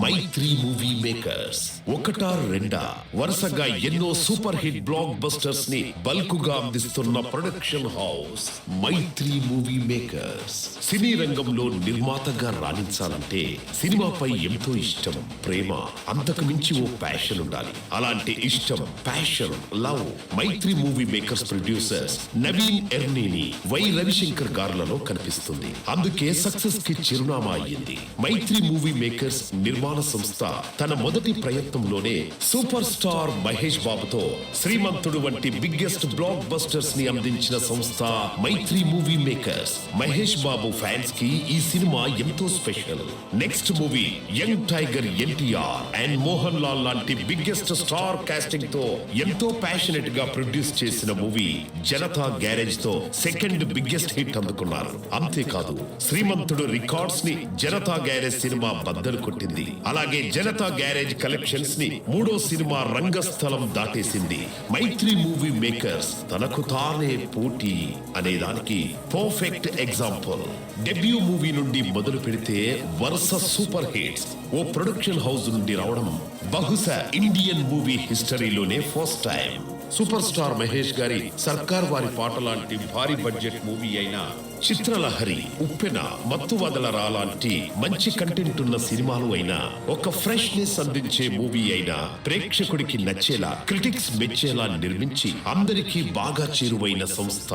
మైత్రి మూవీ మేకర్స్. ఒకటా రెండా వరుసగా ఎన్నో సూపర్ హిట్ బ్లాక్ బస్టర్స్ ని బల్కుగా అందిస్తున్న ప్రొడక్షన్ హౌస్ మైత్రి మూవీ మేకర్స్. సినీ రంగంలో నిర్మాతగా రాణించాలంటే సినిమాపై ఎంతో ఇష్టం, ప్రేమ, అంతకు మించి ఓ ప్యాషన్ ఉండాలి. అలాంటి ఇష్టం, passion, love Mythri movie makers producers Naveen Yerneni, Y Ravishankar గారులలో కనిపిస్తుంది. అందుకే సక్సెస్ కి చిరునామా అయ్యింది. మైత్రి మూవీ మేకర్స్ నిర్మాణ సంస్థ తన మొదటి ప్రయత్నంలోనే సూపర్ స్టార్ మహేష్ బాబుతో శ్రీమంతుడు వంటి బిగ్గెస్ట్ బ్లాక్ బస్టర్స్ ని అందించిన సంస్థ మైత్రి movie makers. Mahesh Babu fans కి ఈ సినిమా ఎంతో special. Next movie young tiger NTR and Mohan Lal లాంటి బిగ్గెస్ట్ స్టార్ కాస్టింగ్ తో ఎంతో ప్యాషనెట్ గా ప్రొడ్యూస్ చేసిన మూవీ జనతా గ్యారేజ్ తో సెకండ్ బిగ్గెస్ట్ హిట్ అందుకున్నారు. అంతేకాదు శ్రీమంతుడు రికార్డ్స్ ని జనతా గ్యారేజ్ సినిమా బద్దలు కొట్టింది. అలాగే జనతా గ్యారేజ్ కలెక్షన్స్ ని మూడో సినిమా రంగస్థలం దాటేసింది. మైత్రి మూవీ మేకర్స్ తనకు తానే పోటీ అనే దానికి పర్ఫెక్ట్ ఎగ్జాంపుల్. డెబ్యూ మూవీ నుండి మొదలు పెడితే వరుస సూపర్ హిట్స్ ఓ ప్రొడక్షన్ హౌస్ నుండి రావడం బహుశా ఇండియన్ మూవీ హిస్టరీలోనే first time. Super star Mahesh గారి సర్కార్ వారి పాట లాంటి భారీ బడ్జెట్ మూవీ అయినా, చిత్రలహరి, ఉప్పెన, మత్తువదలరా లాంటి మంచి కంటెంట్ ఉన్న సినిమాలు అయినా, ఒక ఫ్రెష్నెస్ అందించే మూవీ అయినా ప్రేక్షకుడికి నచ్చేలా, క్రిటిక్స్ మెచ్చేలా నిర్మించి అందరికీ బాగా చేరువైన సంస్థ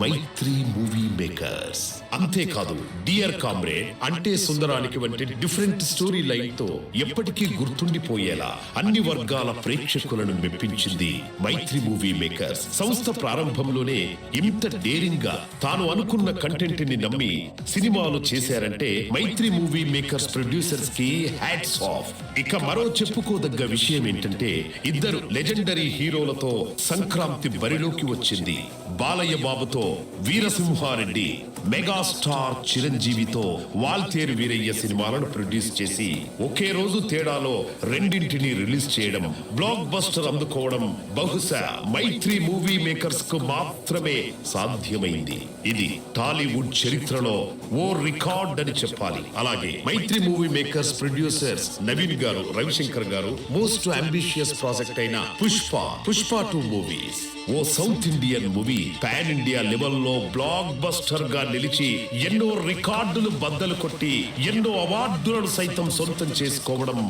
మైత్రి మూవీ మేకర్స్. అంతేకాదు డియర్ కామ్రేడ్, అంటే సుందరానికి వంటి డిఫరెంట్ స్టోరీ లైన్ తో ఎప్పటికీ గుర్తుండిపోయేలా అన్ని వర్గాల ప్రేక్షకులను మెప్పించింది మైత్రి మూవీ మేకర్స్. సంస్థ ప్రారంభంలోనే ఇంత డేరింగ్ గా తాను అనుకున్న కంటెంట్ ని నమ్మి సినిమాలు చేశారంటే మైత్రి మూవీ మేకర్స్ ప్రొడ్యూసర్స్ కి హ్యాట్స్ ఆఫ్. ఇక మరో చెప్పుకోదగ్గ విషయం ఏంటంటే ఇద్దరు లెజెండరీ హీరోలతో సంక్రాంతి బరిలోకి వచ్చింది. బాలయ్య బాబుతో వీరసింహారెడ్డి, మెగాస్టార్ చిరంజీవితో వాల్తేరు వీరయ్య సినిమాలను ప్రొడ్యూస్ చేసి ఒకే రోజు తేడాలో రెండింటిని రిలీజ్ చేయడం, బ్లాక్ బస్టర్ అందుకోవడం బహుశా మైత్రి మూవీ మేకర్స్ కు మాత్రమే సాధ్యమైంది. ఇది టాలీవుడ్ చరిత్రలో ఓ రికార్డ్ అని చెప్పాలి. అలాగే Mythri movie makers producers Naveen గారు, రవిశంకర్ గారు మోస్ట్ అంబిషియస్ ప్రాజెక్ట్ అయిన పుష్ప 2 మూవీస్ ఓ south Indian movie pan India లెవెల్లో బ్లాక్ బస్టర్ గా నిలిచి ఎన్నో రికార్డులు బద్దలు కొట్టి ఎన్నో అవార్డులను సైతం సొంతం చేసుకోవడం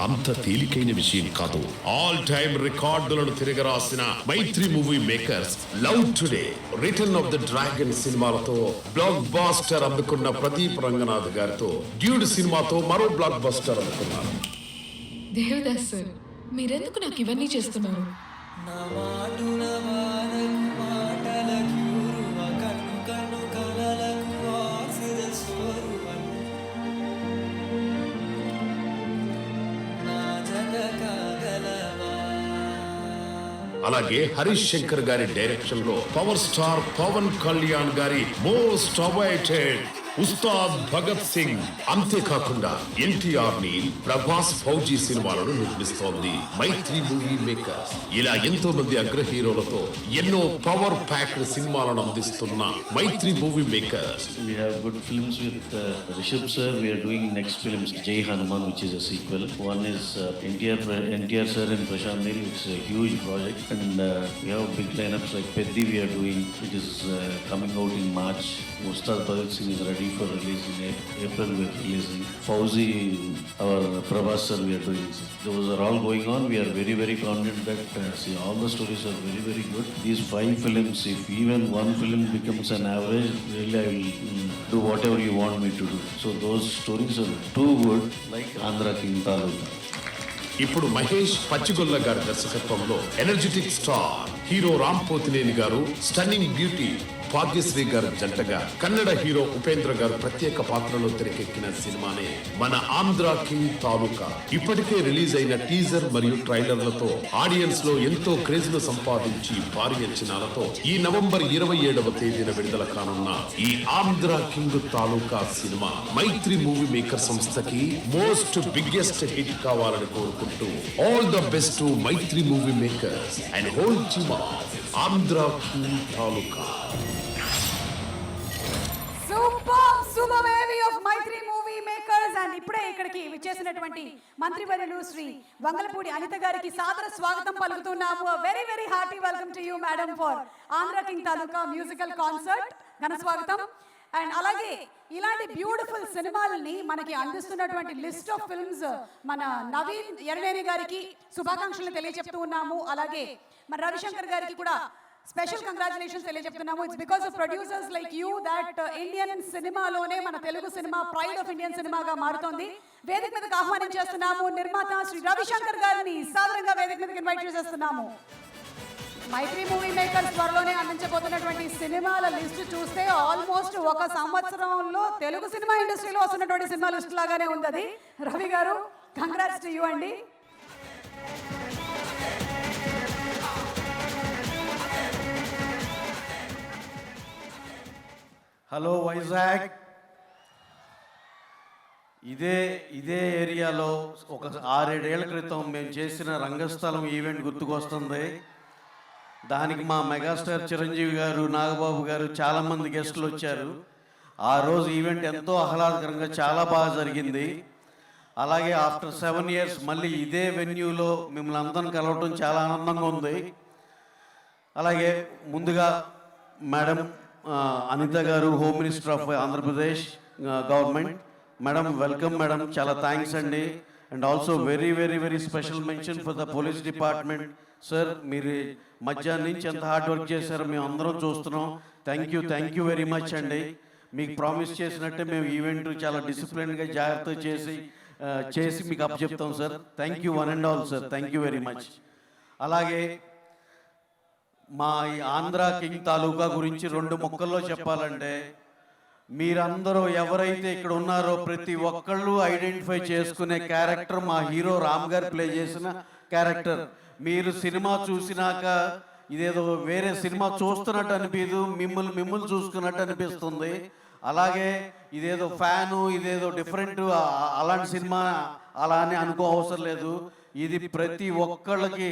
అంత తేలికైన విషయం కాదు. ఆల్ టైమ్ రికార్డులను తిరగరాసిన Mythri movie makers love today, return of the dragon సినిమాలతో బ్లాక్ బస్టర్ అందుకున్న ప్రదీప్ రంగనాథ్ గారితో డ్యూడ్ సినిమాతో మరో బ్లాక్ బస్టర్ అందుకున్నారు. దేవదాస్ సార్, మీరెందుకు నాకు ఇవన్నీ చేస్తున్నారు? అలాగే హరీష్ శంకర్ గారి డైరెక్షన్ లో పవర్ స్టార్ పవన్ కళ్యాణ్ గారి మోస్ట్ అవైటెడ్ ఉస్తాద్ భగత్ సింగ్, అంతేకాకుండా ఎన్టీఆర్ ని ప్రభాస్, ఫౌజీ సినిమాలను నిర్మిస్తోంది మైత్రి మూవీ మేకర్స్. ఇలా ఎంతో మంది అగ్ర హీరోలతో ఎన్నో పవర్ ప్యాక్డ్ సినిమాలను అందిస్తున్న Mythri movie makers. We have good films with Rishabh sir. We are doing next films Jai Hanuman, which is a sequel. One is NTR sir and Prashant Neel. It's a huge project, and we have big lineups like Peddi. We are doing, it is coming out in March. Ustad Bhagat Singh is ready for release in April. We are releasing Fauzi, our Prabhas sir. We are doing. Those are all going on. We are very, very confident that see, all the stories are very, very good. These 5 films, if even one film becomes an average, really I will do whatever you want me to do. So those stories are too good, like Andhra King Taluka. ఇప్పుడు మహేష్ పచ్చిగొల్ల గారి దర్శకత్వంలో energetic star hero Ram Pothineni garu, stunning beauty Bhagyashree గారు జంటగా Kannada hero Upendra గారు ప్రత్యేక పాత్రలో తెరకెక్కిన సినిమానే మన ఆంధ్ర కింగ్ తాలూకా. ఇప్పటికే రిలీజ్ అయిన టీజర్ మరియు ట్రైలర్లతో ఆడియన్స్ లో ఎంతో క్రేజ్ ను సంపాదించి భారీ అంచనాలతో ఈ నవంబర్ 27వ తేదీన విడుదల కానున్న ఈ ఆంధ్ర కింగ్ తాలూకా సినిమా మైత్రి మూవీ మేకర్ సంస్థకి మోస్ట్ బిగ్గెస్ట్ హిట్ కావాలని కోరుకుంటూ all the best to Mythri movie Makers and whole team of Andhra king Taluka. Super wave of Mythri movie Makers. And ఇప్పుడే ఇక్కడికి విచ్చేసినటువంటి మంత్రివర్యులు శ్రీ వంగలపూడి అనిత గారికి సాదర స్వాగతం పలుకుతున్నాము. Very very hearty welcome to you madam for Andhra king Taluka musical concert. ఘన స్వాగతం. అండ్ అలాగే ఇలాంటి బ్యూటిఫుల్ సినిమాలని మనకి అందిస్తున్నటువంటి లిస్ట్ ఆఫ్ ఫిల్మ్స్ మన నవీన్ ఎర్నేని గారికి శుభాకాంక్షలు తెలియజెప్తూ ఉన్నాము. అలాగే మన రవిశంకర్ గారికి కూడా స్పెషల్ కంగ్రాచులేషన్స్ తెలియజెప్తున్నాము. It's because of producers like you that Indian సినిమాలోనే మన Telugu cinema pride of Indian సినిమాగా మారుతోంది. వేదిక మీదకి ఆహ్వానం చేస్తున్నాము నిర్మాత శ్రీ రవిశంకర్ గారిని సాదరంగా వేదిక మీదకి ఇన్వైట్ చేసేస్తున్నాము. మైత్రి మూవీ మేకర్స్ త్వరలోనే అందించబోతున్నటువంటి సినిమాల లిస్టు చూస్తే ఆల్మోస్ట్ ఒక సంవత్సరంలో తెలుగు సినిమా ఇండస్ట్రీలో వస్తున్నటువంటి సినిమా లిస్ట్ లాగానే ఉంది అది. రవి గారు కంగ్రాట్స్ టు యూ అండి. హలో వైజాగ్. ఇదే ఏరియాలో ఒక 6-7 ఏళ్ల క్రితం మేము చేసిన రంగస్థలం ఈవెంట్ గుర్తుకొస్తుంది. దానికి మా మెగాస్టార్ చిరంజీవి గారు, నాగబాబు గారు చాలామంది గెస్టులు వచ్చారు. ఆ రోజు ఈవెంట్ ఎంతో ఆహ్లాదకరంగా చాలా బాగా జరిగింది. అలాగే ఆఫ్టర్ 7 years మళ్ళీ ఇదే వెన్యూలో మిమ్మల్ని అందరం కలవటం చాలా ఆనందంగా ఉంది. అలాగే ముందుగా మేడం అనిత గారు, home minister of Andhra Pradesh government. Madam welcome madam, చాలా థ్యాంక్స్ అండి. And also very very very special mention for the police department. Sir మీరు మధ్యాహ్నం నుంచి ఎంత హార్డ్ వర్క్ చేశారో మేము అందరం చూస్తున్నాం. థ్యాంక్ యూ వెరీ మచ్ అండి. మీకు ప్రామిస్ చేసినట్టే మేము ఈవెంట్ చాలా డిసిప్లిన్గా జాగ్రత్త చేసి మీకు అప్పచెప్తాం sir. Thank you one and all sir, thank you very much. అలాగే మా ఈ ఆంధ్ర కింగ్ తాలూకా గురించి 2 ముక్కల్లో చెప్పాలంటే, మీరందరూ ఎవరైతే ఇక్కడ ఉన్నారో ప్రతి ఒక్కళ్ళు ఐడెంటిఫై చేసుకునే క్యారెక్టర్ మా హీరో రామ్ గారు ప్లే చేసిన క్యారెక్టర్. మీరు సినిమా చూసినాక ఇదేదో వేరే సినిమా చూస్తున్నట్టు అనిపించదు, మిమ్మల్ని చూసుకున్నట్టు అనిపిస్తుంది. అలాగే ఇదేదో ఫ్యాను, ఇదేదో డిఫరెంట్ అలాంటి సినిమా అలా అని అనుకో అవసరం లేదు. ఇది ప్రతి ఒక్కళ్ళకి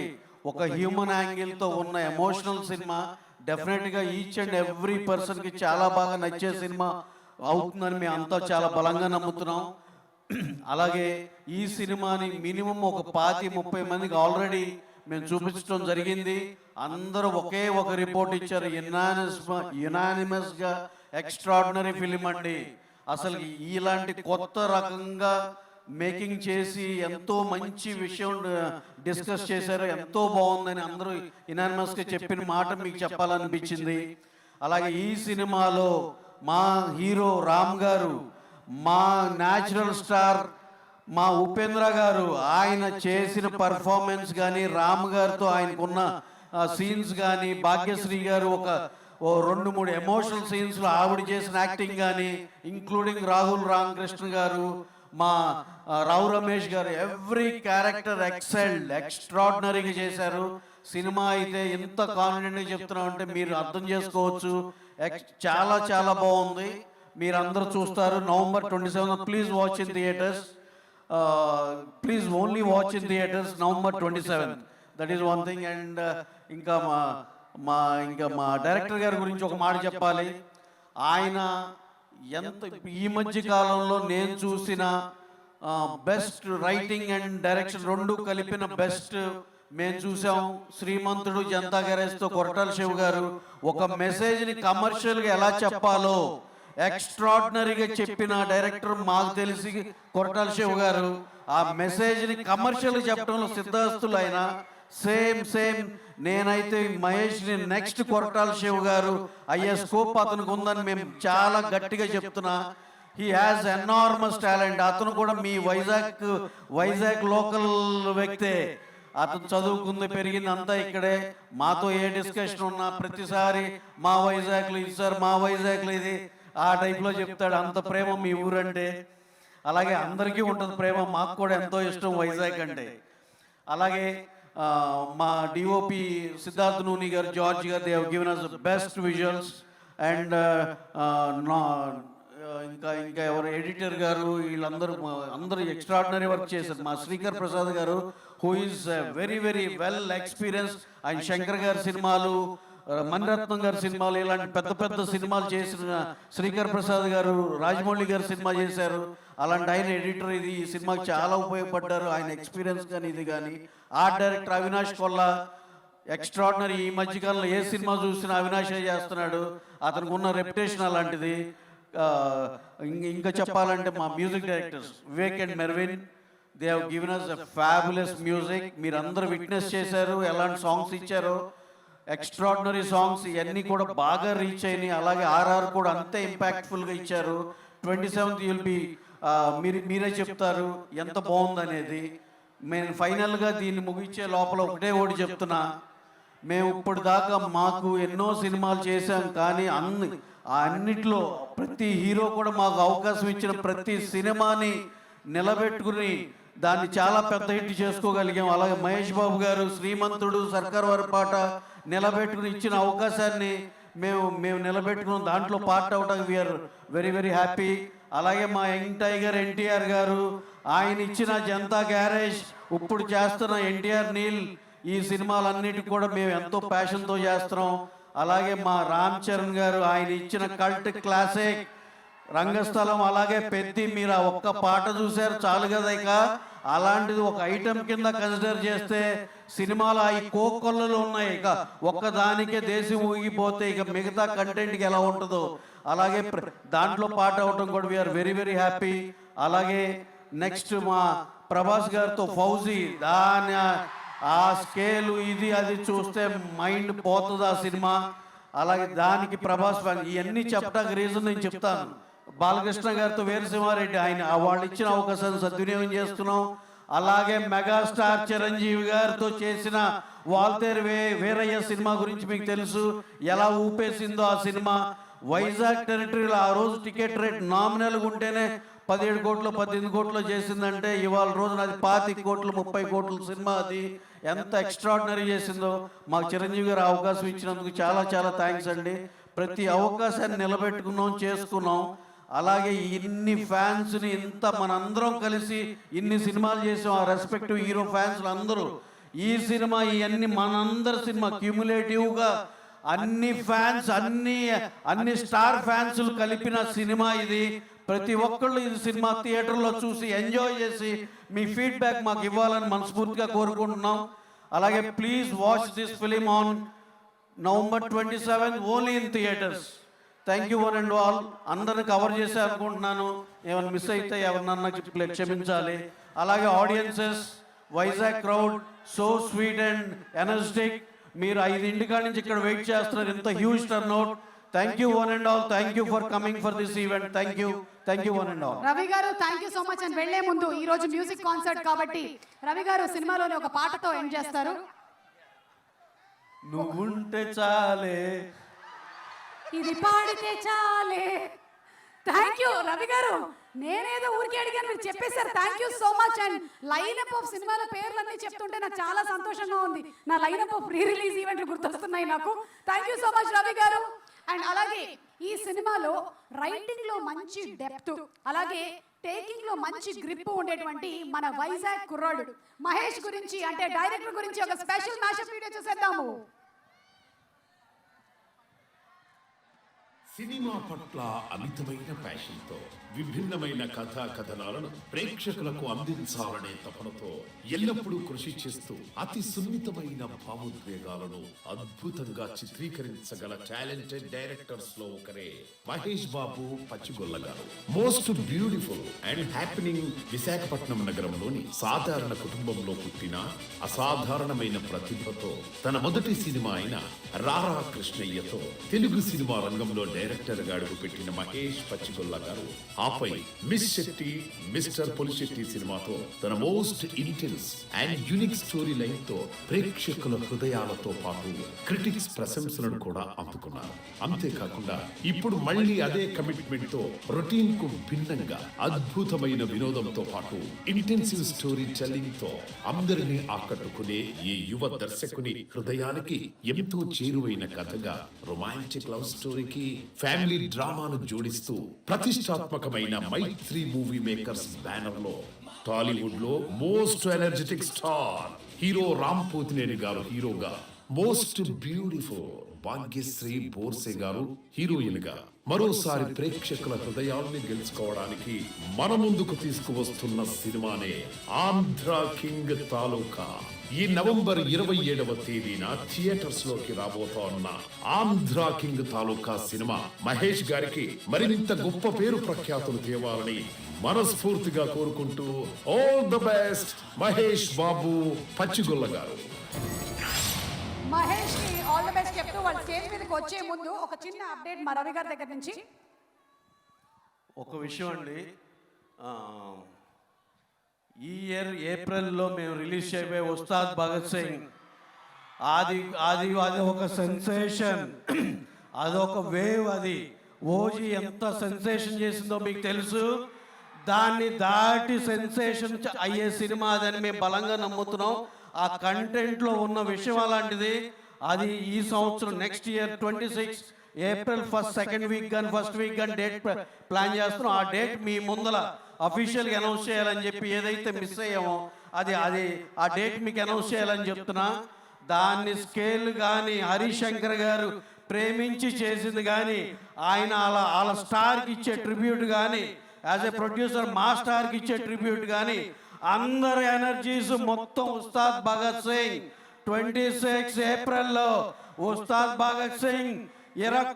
ఒక హ్యూమన్ యాంగిల్తో ఉన్న ఎమోషనల్ సినిమా. డెఫినెట్గా ఈచ్ అండ్ ఎవ్రీ పర్సన్కి చాలా బాగా నచ్చే సినిమా అవుతుందని మేము అంతా చాలా బలంగా నమ్ముతున్నాం. అలాగే ఈ సినిమాని మినిమం ఒక 25-30 మందికి ఆల్రెడీ మేము చూపించడం జరిగింది. అందరూ ఒకే ఒక రిపోర్ట్ ఇచ్చారు, యునానిమస్గా ఎక్స్ట్రాడినరీ ఫిలిం అండి. అసలు ఇలాంటి కొత్త రకంగా మేకింగ్ చేసి ఎంతో మంచి విషయం డిస్కస్ చేశారు, ఎంతో బాగుందని అందరూ యునానిమస్గా చెప్పిన మాట మీకు చెప్పాలనిపించింది. అలాగే ఈ సినిమాలో మా హీరో రామ్ గారు, మా న్యాచురల్ స్టార్ మా ఉపేంద్ర గారు, ఆయన చేసిన పర్ఫార్మెన్స్ కానీ, రామ్ గారితో ఆయనకున్న సీన్స్ కానీ, భాగ్యశ్రీ గారు ఒక 2-3 ఎమోషనల్ సీన్స్లో ఆవిడ చేసిన యాక్టింగ్ కానీ, ఇంక్లూడింగ్ రాహుల్ రామకృష్ణ గారు, మా రావు రమేష్ గారు, ఎవ్రీ క్యారెక్టర్ ఎక్స్ట్రాడినరీగా చేశారు. సినిమా అయితే ఎంత కాన్ఫిడెంట్గా చెప్తున్నామంటే మీరు అర్థం చేసుకోవచ్చు. చాలా చాలా బాగుంది. మీరు అందరూ చూస్తారు. November 27 please watch in theatres. Please only watch in theatres November 27. That is one thing. And ఇంకా మా డైరెక్టర్ గారి గురించి ఒక మాట చెప్పాలి. ఆయన ఈ మధ్య కాలంలో నేను చూసిన బెస్ట్ రైటింగ్ అండ్ డైరెక్షన్ 2 కలిపిన బెస్ట్ మేము చూసాం. శ్రీమంతుడు, జనతా గ్యారేజ్తో కొరటాల శివ గారు ఒక మెసేజ్ని కమర్షియల్గా ఎలా చెప్పాలో ఎక్స్ట్రాడినరీగా చెప్పిన డైరెక్టర్ మాకు తెలిసి కొరటాల శివ గారు. ఆ మెసేజ్ని కమర్షియల్గా చెప్పడంలో సిద్ధాస్తులు ఆయన. సేమ్ నేనైతే మహేష్ని నెక్స్ట్ కొరటాల శివ గారు అయ్యే స్కోప్ అతనికి ఉందని మేము చాలా గట్టిగా చెప్తున్నా. He has enormous talent. అతను కూడా మీ వైజాగ్ లోకల్ వ్యక్తే. అతను చదువుకుంది పెరిగింది అంతా ఇక్కడే. మాతో ఏ డిస్కషన్ ఉన్నా ప్రతిసారి మా వైజాగ్లో ఇది సార్, మా వైజాగ్లో ఇది, ఆ టైప్లో చెప్తాడు. అంత ప్రేమ మీ ఊరంటే. అలాగే అందరికీ ఉంటుంది ప్రేమ, మాకు కూడా ఎంతో ఇష్టం వైజాగ్ అంటే. అలాగే మా డిఓపి సిద్ధార్థ్ నూని గారు, జార్జ్ గారు, they have given us best visuals. And ఇంకా ఎవరు ఎడిటర్ గారు, వీళ్ళందరూ అందరూ ఎక్స్ట్రాడినరీ వర్క్ చేశారు. మా శ్రీకర్ ప్రసాద్ గారు, who is very very well experience. ఆయన శంకర్ గారి సినిమాలు, మణిరత్నం గారి సినిమాలు, ఇలాంటి పెద్ద పెద్ద సినిమాలు చేసిన శ్రీకర్ ప్రసాద్ గారు, రాజమౌళి గారు సినిమా చేశారు. అలాంటి ఆయన ఎడిటర్ ఇది ఈ సినిమాకి చాలా ఉపయోగపడ్డారు. ఆయన ఎక్స్పీరియన్స్ కానీ ఇది కానీ. Art director Avinash Kolla extraordinary. ఈ మధ్యకాలంలో ఏ సినిమా చూసినా అవినాషే చేస్తున్నాడు. అతనికి ఉన్న రెప్యుటేషన్ అలాంటిది. ఇంకా చెప్పాలంటే మా music directors Vivek and Mervin, they have given us a fabulous music. మీరందరూ విట్నెస్ చేశారు ఎలాంటి సాంగ్స్ ఇచ్చారో. ఎక్స్ట్రాడినరీ సాంగ్స్ ఇవన్నీ కూడా బాగా రీచ్ అయినాయి. అలాగే ఆర్ఆర్ కూడా అంతే ఇంపాక్ట్ఫుల్గా ఇచ్చారు. 27th విల్ బి, మీరే చెప్తారు ఎంత బాగుందనేది. మేము ఫైనల్గా దీన్ని ముగించే లోపల ఒకటి చెప్తున్నా, మేము ఇప్పుడు దాకా మాకు ఎన్నో సినిమాలు చేశాం, కానీ అన్నిట్లో ప్రతి హీరో కూడా మాకు అవకాశం ఇచ్చిన ప్రతి సినిమాని నిలబెట్టుకుని దాన్ని చాలా పెద్ద హిట్ చేసుకోగలిగాం. అలాగే మహేష్ బాబు గారు శ్రీమంతుడు, సర్కార్ వారి పాట నిలబెట్టుకుని ఇచ్చిన అవకాశాన్ని మేము నిలబెట్టుకున్నాం. దాంట్లో పార్ట్ అవడానికి వీఆర్ వెరీ వెరీ హ్యాపీ. అలాగే మా యంగ్ టైగర్ ఎన్టీఆర్ గారు, ఆయన ఇచ్చిన జనతా గ్యారేజ్, ఇప్పుడు చేస్తున్న ఎన్టీఆర్ నీల్, ఈ సినిమాలన్నిటికి కూడా మేము ఎంతో ప్యాషన్తో చేస్తున్నాం. అలాగే మా రామ్ చరణ్ గారు, ఆయన ఇచ్చిన కల్ట్ క్లాసిక్ రంగస్థలం, అలాగే పెద్ది. మీరు ఆ ఒక్క పాట చూశారు చాలు కదా. ఇక అలాంటిది ఒక ఐటెం కింద కన్సిడర్ చేస్తే సినిమాలు ఈ కోకొల్లలు ఉన్నాయి. ఇక ఒక్కదానికే దేశం ఊగిపోతే ఇక మిగతా కంటెంట్కి ఎలా ఉంటుందో అలాగే దాంట్లో పాట అవటం కూడా వీఆర్ వెరీ వెరీ హ్యాపీ. అలాగే నెక్స్ట్ మా ప్రభాస్ గారితో ఫౌజీ, దాని ఆ స్కేలు ఇది అది చూస్తే మైండ్ పోతుంది ఆ సినిమా. అలాగే దానికి ప్రభాస్ ఇవన్నీ చెప్పడానికి రీజన్ నేను చెప్తాను. బాలకృష్ణ గారితో వీరసింహారెడ్డి, ఆయన వాళ్ళు ఇచ్చిన అవకాశాన్ని సద్వినియోగం చేస్తున్నాం. అలాగే మెగాస్టార్ చిరంజీవి గారితో చేసిన వాల్తేరు వీరయ్య సినిమా గురించి మీకు తెలుసు, ఎలా ఊపేసిందో ఆ సినిమా. వైజాగ్ టెరిటరీలో ఆ రోజు టికెట్ రేట్ నామినల్గా ఉంటేనే 17 కోట్లు 18 కోట్లు చేసిందంటే, ఇవాళ రోజున అది 25 కోట్లు 30 కోట్ల సినిమా. అది ఎంత ఎక్స్ట్రాడినరీ చేసిందో. మాకు చిరంజీవి గారు అవకాశం ఇచ్చినందుకు చాలా చాలా థ్యాంక్స్ అండి. ప్రతి అవకాశాన్ని నిలబెట్టుకున్నాం, చేసుకున్నాం. అలాగే ఇన్ని ఫ్యాన్స్ని మనందరం కలిసి ఇన్ని సినిమాలు చేసాం. ఆ రెస్పెక్టివ్ హీరో ఫ్యాన్స్లు అందరూ ఈ సినిమా ఇవన్నీ మనందరి సినిమా క్యూములేటివ్గా అన్ని ఫ్యాన్స్ అన్ని స్టార్ ఫ్యాన్స్లు కలిపిన సినిమా ఇది. ప్రతి ఒక్కళ్ళు ఇది సినిమా థియేటర్లో చూసి ఎంజాయ్ చేసి మీ ఫీడ్బ్యాక్ మాకు ఇవ్వాలని మనస్ఫూర్తిగా కోరుకుంటున్నాం. అలాగే please watch this film on November 27 only in theatres. Thank you one and all. అందరిని కవర్ చేసే అనుకుంటున్నాను. ఏమైనా మిస్ అయితే ఎవరినన్నా క్షమించాలి. అలాగే audiences, Vizag crowd so sweet and energetic. మీరు 5 కాడి నుంచి ఇక్కడ వెయిట్ చేస్తున్నారు, ఇంత huge turnout. Thank you one and all. Thank you for coming for this event. Thank you one and all. Ravi garu thank you so much. అని వెళ్లే ముందు ఈ రోజు మ్యూజిక్ కాన్సర్ట్ కాబట్టి రవి గారు సినిమాలోని ఒక పాటతో ఎండ్ చేస్తారు. నువ్వుంటే చాలే, ఇది పాడితే చాలే. థ్యాంక్ యూ రవి గారు. నేనేదో ఊరికే అడిగాను, మీరు చెప్పేశారు. Thank you so much. And lineup of సినిమాల పేర్లన్నీ చెప్తుంటే నాకు చాలా సంతోషంగా ఉంది. నా లైనప్ ఆఫ్ ప్రీ రిలీజ్ ఈవెంట్లు గుర్తొస్తున్నాయి నాకు. Thank you so much Ravi గారు. అండ్ అలాగే ఈ సినిమాలో రైటింగ్ లో మంచి డెప్త్, అలాగే టేకింగ్ లో మంచి గ్రిప్ ఉండేటువంటి మన వైజాగ్ కుర్రాడు మహేష్ గురించి, అంటే డైరెక్టర్ గురించి ఒక స్పెషల్ మ్యాషప్ వీడియో చూసేద్దాము. సినిమా పట్ల అమితమైన ప్యాషన్తో విభిన్నమైన కథా కథనాలను ప్రేక్షకులకు అందించాలనే తపనతో ఎల్లప్పుడూ కృషి చేస్తూ అతి సున్నితమైన భావోద్వేగాలను అద్భుతంగా చిత్రీకరించగల టాలెంటెడ్ డైరెక్టర్స్ లో ఒకరే మహేష్ బాబు పచ్చిగొల్ల గారు. Most beautiful and happening Visakhapatnam నగరంలోని సాధారణ కుటుంబంలో పుట్టిన అసాధారణమైన ప్రతిభతో తన మొదటి సినిమా అయిన రారా కృష్ణయ్యతో తెలుగు సినిమా రంగంలో డైరెక్టర్ గా అడుగుపెట్టిన మహేష్ పచ్చిగొల్ల గారు ఆపై మిస్ శెట్టి మిస్టర్ పులిశెట్టి సినిమాతో తన most intense and unique story line తో ప్రేక్షకుల హృదయాలతో పాటు క్రిటిక్స్ ప్రశంసలను కూడా అందుకున్నారు. అంతేకాకుండా ఇప్పుడు మళ్ళీ అదే కమిట్మెంట్ తో రొటీన్ కు భిన్నంగా అద్భుతమైన వినోదంతో పాటు ఇంటెన్సివ్ స్టోరీ టెల్లింగ్ తో అందరినీ ఆకట్టుకునే ఈ యువ దర్శకుని హృదయానికి ఎంతో చేరువైన కథగా రొమాంటిక్ లవ్ స్టోరీకి ఫ్యామిలీ డ్రామాను జోడిస్తూ ప్రతిష్టాత్మకమైన మైత్రి మూవీ మేకర్స్ బ్యానర్ లో టాలీవుడ్ లో most energetic star hero Ram Pothineni garu హీరోగా, మోస్ట్ బ్యూటిఫుల్ భాగ్యశ్రీ బోర్సే గారు హీరోయిన్ గా మరోసారి ప్రేక్షకుల హృదయాల్ని గెలుచుకోవడానికి మన ముందుకు తీసుకువస్తున్న సినిమానే ఆంధ్ర కింగ్ తాలూకా. ఈ నవంబర్ 27వ తేదీన థియేటర్స్ లోకి రాబోతోన్న ఆంధ్ర కింగ్ తాలూకా సినిమా మహేష్ గారికి మరింత గొప్ప పేరు ప్రఖ్యాతులు తేవాలని మనస్ఫూర్తిగా కోరుకుంటూ all the best Mahesh Babu Pachigolla గారు. మహేష్ కి ఆల్ ది బెస్ట్ చెప్తూ వాళ్ళ స్టేజ్ మీదకి వచ్చే ముందు ఒక చిన్న అప్డేట్ మా రవి గారి దగ్గర నుంచి. ఒక విషయం అండి, ఈ ఇయర్ ఏప్రిల్లో మేము రిలీజ్ చేయబోయే ఉస్తాద్ భగత్ సింగ్ అది ఒక సెన్సేషన్, అదొక వేవ్. అది ఓజీ ఎంత సెన్సేషన్ చేసిందో మీకు తెలుసు. దాన్ని దాటి సెన్సేషన్ అయ్యే సినిమా అదని మేము బలంగా నమ్ముతున్నాం. ఆ కంటెంట్లో ఉన్న విషయం అలాంటిది. అది ఈ సంవత్సరం next year 26 April second week కానీ ఫస్ట్ వీక్ కానీ డేట్ ప్లాన్ చేస్తున్నాం. ఆ డేట్ మీ ముందర అఫీషియల్గా అనౌన్స్ చేయాలని చెప్పి ఏదైతే మిస్ అయ్యామో అది ఆ డేట్ మీకు అనౌన్స్ చేయాలని చెప్తున్నా. దాన్ని స్కేల్ కానీ హరిశంకర్ గారు ప్రేమించి చేసింది కానీ, ఆయన వాళ్ళ స్టార్కి ఇచ్చే ట్రిబ్యూట్ కానీ, యాజ్ ఎ ప్రొడ్యూసర్ మా స్టార్కి ఇచ్చే ట్రిబ్యూట్ కానీ, అందరి ఎనర్జీస్ మొత్తం ఉస్తాద్ భగత్ సింగ్ 26 ఏప్రిల్లో ఉస్తాద్ భగత్ సింగ్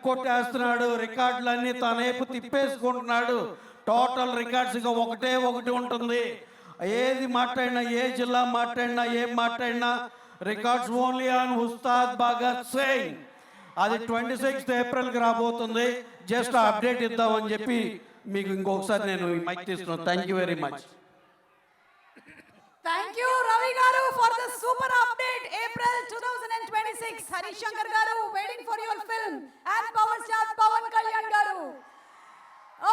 కొట్టేస్తున్నాడు. రికార్డులన్నీ తన వైపు తిప్పేసుకుంటున్నాడు. టోటల్ రికార్డ్స్ ఇక ఒకటి ఉంటుంది. ఏది మాట్లాడినా, ఏ జిల్లా మాట్లాడినా, ఏం మాట్లాడినా records only on Ustaad Bhagat Singh. అది 26 ఏప్రిల్కి రాబోతుంది. జస్ట్ అప్డేట్ ఇద్దామని చెప్పి మీకు ఇంకొకసారి నేను మైక్ తీసుకున్నాను. Thank you very much. Thank you Ravi గారు for the super update. April 2026 Harishankar గారు waiting for your film and power star Pawan Kalyan గారు.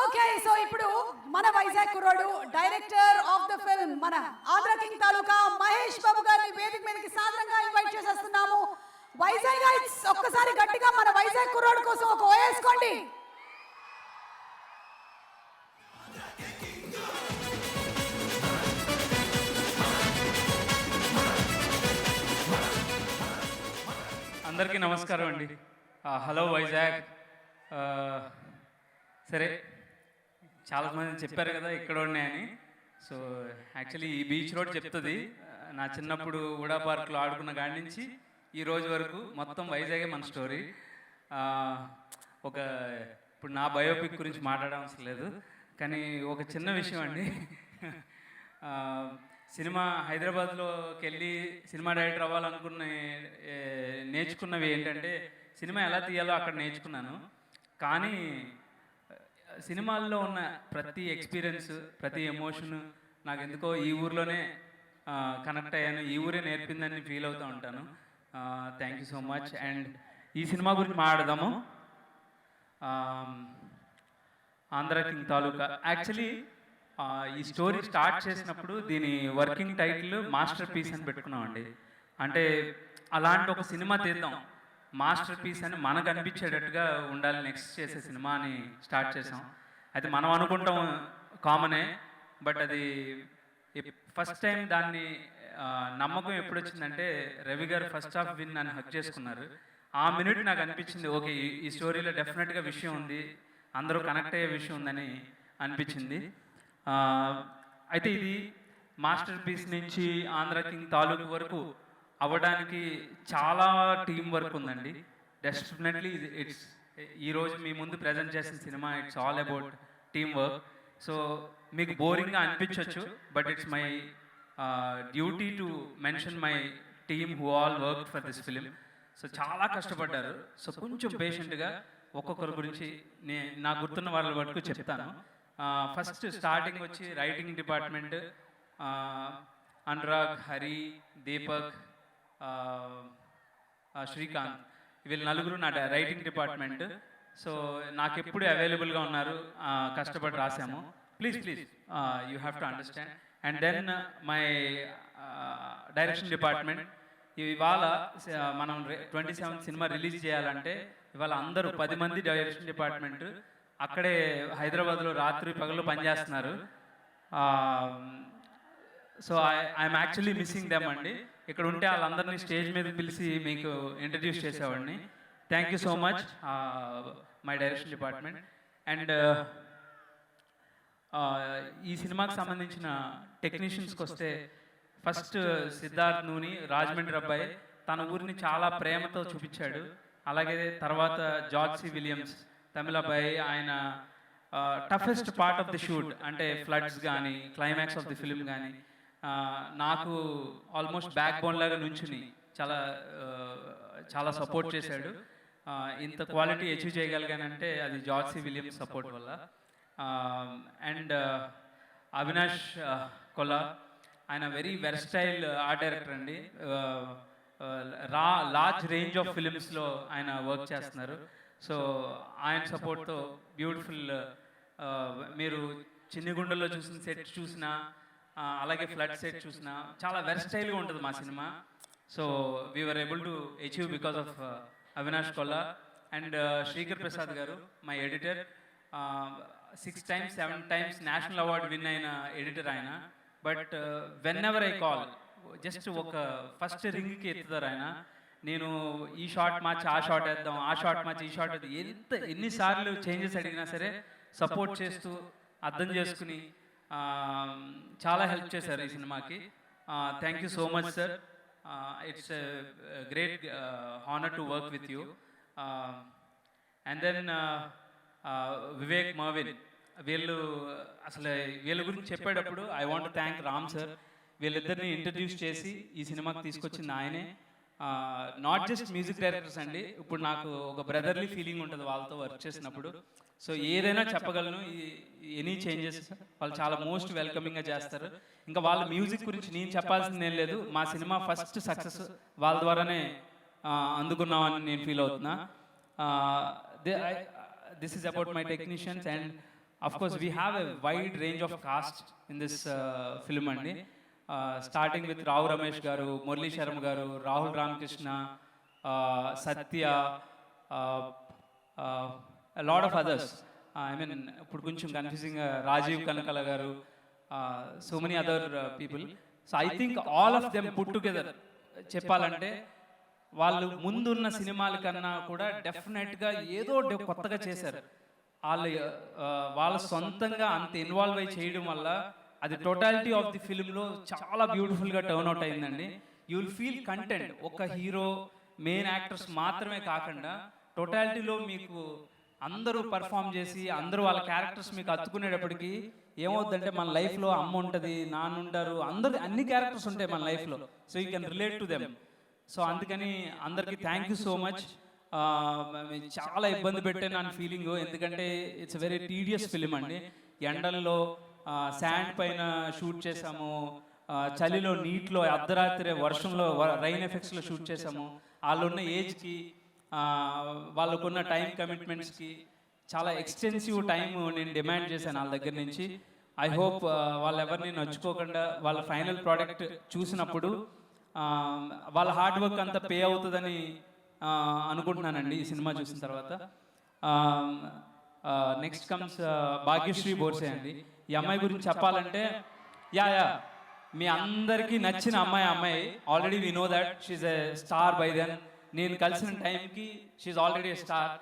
ఓకే, సో ఇప్పుడు మన వైజాగ్ కుర్రోడు డైరెక్టర్ ఆఫ్ ద ఫిల్మ్ మన ఆంధ్ర కింగ్ తాలూకా మహేష్ బాబు గారిని వేదిక మీదకి సాదరంగా ఇన్వైట్ చేసేస్తున్నాము. వైజాగ్ గైడ్స్ ఒక్కసారి గట్టిగా మన వైజాగ్ కుర్రోడు కోసం ఒక ఓయేసుకోండి. అందరికీ నమస్కారం అండి. హలో వైజాగ్. సరే, చాలామంది చెప్పారు కదా ఇక్కడ ఉన్నాయని. సో యాక్చువల్లీ ఈ బీచ్ రోడ్ చెప్తుంది. నా చిన్నప్పుడు ఉడా పార్క్లో ఆడుకున్న కాడి నుంచి ఈ రోజు వరకు మొత్తం వైజాగే మన స్టోరీ. ఇప్పుడు నా బయోపిక్ గురించి మాట్లాడవలసిన లేదు, కానీ ఒక చిన్న విషయం అండి. సినిమా హైదరాబాద్లోకి వెళ్ళి సినిమా డైరెక్టర్ అవ్వాలనుకున్న నేర్చుకున్నవి ఏంటంటే, సినిమా ఎలా తీయాలో అక్కడ నేర్చుకున్నాను. కానీ సినిమాల్లో ఉన్న ప్రతి ఎక్స్పీరియన్స్, ప్రతి ఎమోషన్ నాకు ఎందుకో ఈ ఊర్లోనే కనెక్ట్ అయ్యాను, ఈ ఊరే నేర్పిందని ఫీల్ అవుతూ ఉంటాను. Thank you so much. And ఈ సినిమా గురించి మాట్లాడదాము. ఆంధ్ర కింగ్ తాలూకా. యాక్చువల్లీ ఈ స్టోరీ స్టార్ట్ చేసినప్పుడు దీని వర్కింగ్ టైటిల్ మాస్టర్ పీస్ అని పెట్టుకున్నామండి. అంటే అలాంటి ఒక సినిమా తీద్దాం, మాస్టర్ పీస్ అని మనకు అనిపించేటట్టుగా ఉండాలి నెక్స్ట్ చేసే సినిమా అని స్టార్ట్ చేసాం. అయితే మనం అనుకుంటాం కామనే, బట్ అది ఫస్ట్ టైం దాన్ని నమ్మకం ఎప్పుడు వచ్చిందంటే రవి గారు ఫస్ట్ హాఫ్ విన్ అని హక్ చేసుకున్నారు. ఆ మినిట్ నాకు అనిపించింది, ఓకే ఈ స్టోరీలో డెఫినెట్గా విషయం ఉంది, అందరూ కనెక్ట్ అయ్యే విషయం ఉందని అనిపించింది. అయితే ఇది మాస్టర్ పీస్ నుంచి ఆంధ్ర కింగ్ తాలూకు వరకు అవ్వడానికి చాలా టీం వర్క్ ఉందండి. డెఫినెట్లీ ఇట్స్ ఈరోజు మీ ముందు ప్రజెంట్ చేసిన cinema it's all about team work. So మీకు బోరింగ్గా అనిపించవచ్చు, but it's my duty to mention my team who all work for this film. So చాలా కష్టపడ్డారు. సో కొంచెం పేషెంట్గా ఒక్కొక్కరి గురించి నాకు గుర్తున్న వాళ్ళ వరకు చెప్తాను. ఫస్ట్ స్టార్టింగ్ వచ్చి రైటింగ్ డిపార్ట్మెంట్, అనురాగ్, హరి, దీపక్, శ్రీకాంత్, వీళ్ళు నలుగురు నా రైటింగ్ డిపార్ట్మెంట్. సో నాకు ఎప్పుడు అవైలబుల్గా ఉన్నారు, కష్టపడి రాసాము. Please you have to understand. And then my direction department. ఇవాళ మనం 27 సినిమా రిలీజ్ చేయాలంటే ఇవాళ అందరూ 10 మంది డైరెక్షన్ డిపార్ట్మెంట్ అక్కడే హైదరాబాద్లో రాత్రి పగలు పనిచేస్తున్నారు. So I'm actually missing them అండి. ఇక్కడ ఉంటే వాళ్ళందరినీ స్టేజ్ మీద పిలిచి మీకు ఇంట్రడ్యూస్ చేసేవాడిని. Thank you so much my direction department. And ఈ సినిమాకి సంబంధించిన టెక్నీషియన్స్కి వస్తే ఫస్ట్ సిద్ధార్థ్ నూని, రాజమండ్రి అబ్బాయి, తన ఊరిని చాలా ప్రేమతో చూపించాడు. అలాగే తర్వాత జార్జ్ సి విలియమ్స్, తమిళ అబ్బాయి, ఆయన toughest part of the shoot అంటే ఫ్లడ్స్ కానీ క్లైమాక్స్ ఆఫ్ ది ఫిల్మ్ కానీ నాకు ఆల్మోస్ట్ బ్యాక్ బోన్ లాగా నుంచుని చాలా సపోర్ట్ చేశాడు. ఇంత క్వాలిటీ అచీవ్ చేయగలిగానంటే అది జార్జ్ సి విలియమ్స్ సపోర్ట్ వల్ల. అండ్ అవినాష్ కొల్లా, ఆయన వెరీ వెర్స్టైల్ ఆర్ట్ డైరెక్టర్ అండి. లార్జ్ రేంజ్ ఆఫ్ ఫిలిమ్స్లో ఆయన వర్క్ చేస్తున్నారు. సో ఆయన సపోర్ట్తో బ్యూటిఫుల్, మీరు చిన్నగుండలో చూసిన సెట్ చూసినా అలాగే ఫ్లడ్ సెట్ చూసినా చాలా వెర్స్టైల్గా ఉంటుంది మా సినిమా. So we are able to achieve because of Avinash Kolla. And Srikar Prasad గారు, my editor, 6 times 7 times national award win అయిన ఎడిటర్ ఆయన. But whenever I call, just ఒక ఫస్ట్ రింగ్కి ఎత్తుతారు ఆయన. నేను ఈ షార్ట్ మార్చి ఆ షార్ట్ వేద్దాం, ఆ షార్ట్ మార్చి ఈ షార్ట్ వేద్దాం, ఎన్నిసార్లు చేంజెస్ అడిగినా సరే సపోర్ట్ చేస్తూ అర్థం చేసుకుని చాలా హెల్ప్ చేశారు ఈ సినిమాకి. Thank you so much sir. It's great honour to work with you. And then Vivek, Marvin, వీళ్ళ గురించి చెప్పేటప్పుడు I want thank Ram sir. వీళ్ళిద్దరిని ఇంట్రడ్యూస్ చేసి ఈ సినిమాకి తీసుకొచ్చింది ఆయనే. నాట్ జస్ట్ మ్యూజిక్ డైరెక్టర్స్ అండి, ఇప్పుడు నాకు ఒక బ్రదర్లీ ఫీలింగ్ ఉంటుంది వాళ్ళతో వర్క్ చేసినప్పుడు. సో ఏదైనా చెప్పగలను, ఎనీ చేంజెస్ వాళ్ళు చాలా మోస్ట్ వెల్కమింగ్గా చేస్తారు. ఇంకా వాళ్ళ మ్యూజిక్ గురించి నేను చెప్పాల్సింది ఏం లేదు. మా సినిమా ఫస్ట్ సక్సెస్ వాళ్ళ ద్వారానే అందుకున్నామని నేను ఫీల్ అవుతున్నా. This is about my technicians, and of course we have a wide range of cast in this film andi, starting with Rao Ramesh garu, Murli Sharam garu, Rahul Ramakrishna, Satya, a lot of others. I mean ippudu koncham confusing, Rajiv Kanakala garu, so many other people. So I think all of them put together చెప్పాలంటే వాళ్ళు ముందున్న సినిమాల కన్నా కూడా డెఫినెట్గా ఏదో కొత్తగా చేశారు. వాళ్ళ సొంతంగా అంత ఇన్వాల్వ్ అయి చేయడం వల్ల అది టోటాలిటీ ఆఫ్ ది ఫిల్మ్లో చాలా బ్యూటిఫుల్గా టర్న్అవుట్ అయిందండి. You will feel content. ఒక హీరో, మెయిన్ యాక్టర్స్ మాత్రమే కాకుండా టోటాలిటీలో మీకు అందరూ పర్ఫామ్ చేసి అందరూ వాళ్ళ క్యారెక్టర్స్ మీకు అత్తుకునేటప్పటికి ఏమవుతుందంటే మన లైఫ్లో అమ్మ ఉంటుంది, నాన్న ఉంటారు, అన్ని క్యారెక్టర్స్ ఉంటాయి మన లైఫ్లో. So you can relate to them. So అందుకని అందరికీ థ్యాంక్ యూ సో మచ్. చాలా ఇబ్బంది పెట్టాను అని ఫీలింగ్, ఎందుకంటే ఇట్స్ వెరీ టీడియస్ ఫిలిం అండి. ఎండల్లో శాండ్ పైన షూట్ చేసాము, చలిలో నీటిలో అర్ధరాత్రి వర్షంలో రైన్ ఎఫెక్ట్స్లో షూట్ చేసాము. వాళ్ళున్న ఏజ్కి వాళ్ళకున్న టైం కమిట్మెంట్స్కి చాలా ఎక్స్టెన్సివ్ టైం నేను డిమాండ్ చేశాను వాళ్ళ దగ్గర నుంచి. ఐ హోప్ వాళ్ళు ఎవరిని నచ్చుకోకుండా వాళ్ళ ఫైనల్ ప్రోడక్ట్ చూసినప్పుడు వాళ్ళ హార్డ్ వర్క్ అంతా పే అవుతుందని అనుకుంటున్నానండి ఈ సినిమా చూసిన తర్వాత. నెక్స్ట్ కమ్స్ భాగ్యశ్రీ బోర్సే అండి. ఈ అమ్మాయి గురించి చెప్పాలంటే మీ అందరికీ నచ్చిన అమ్మాయి. Already we know that she's a star by then. నేను కలిసిన టైంకి షీఈ్ ఆల్రెడీ ఎ స్టార్.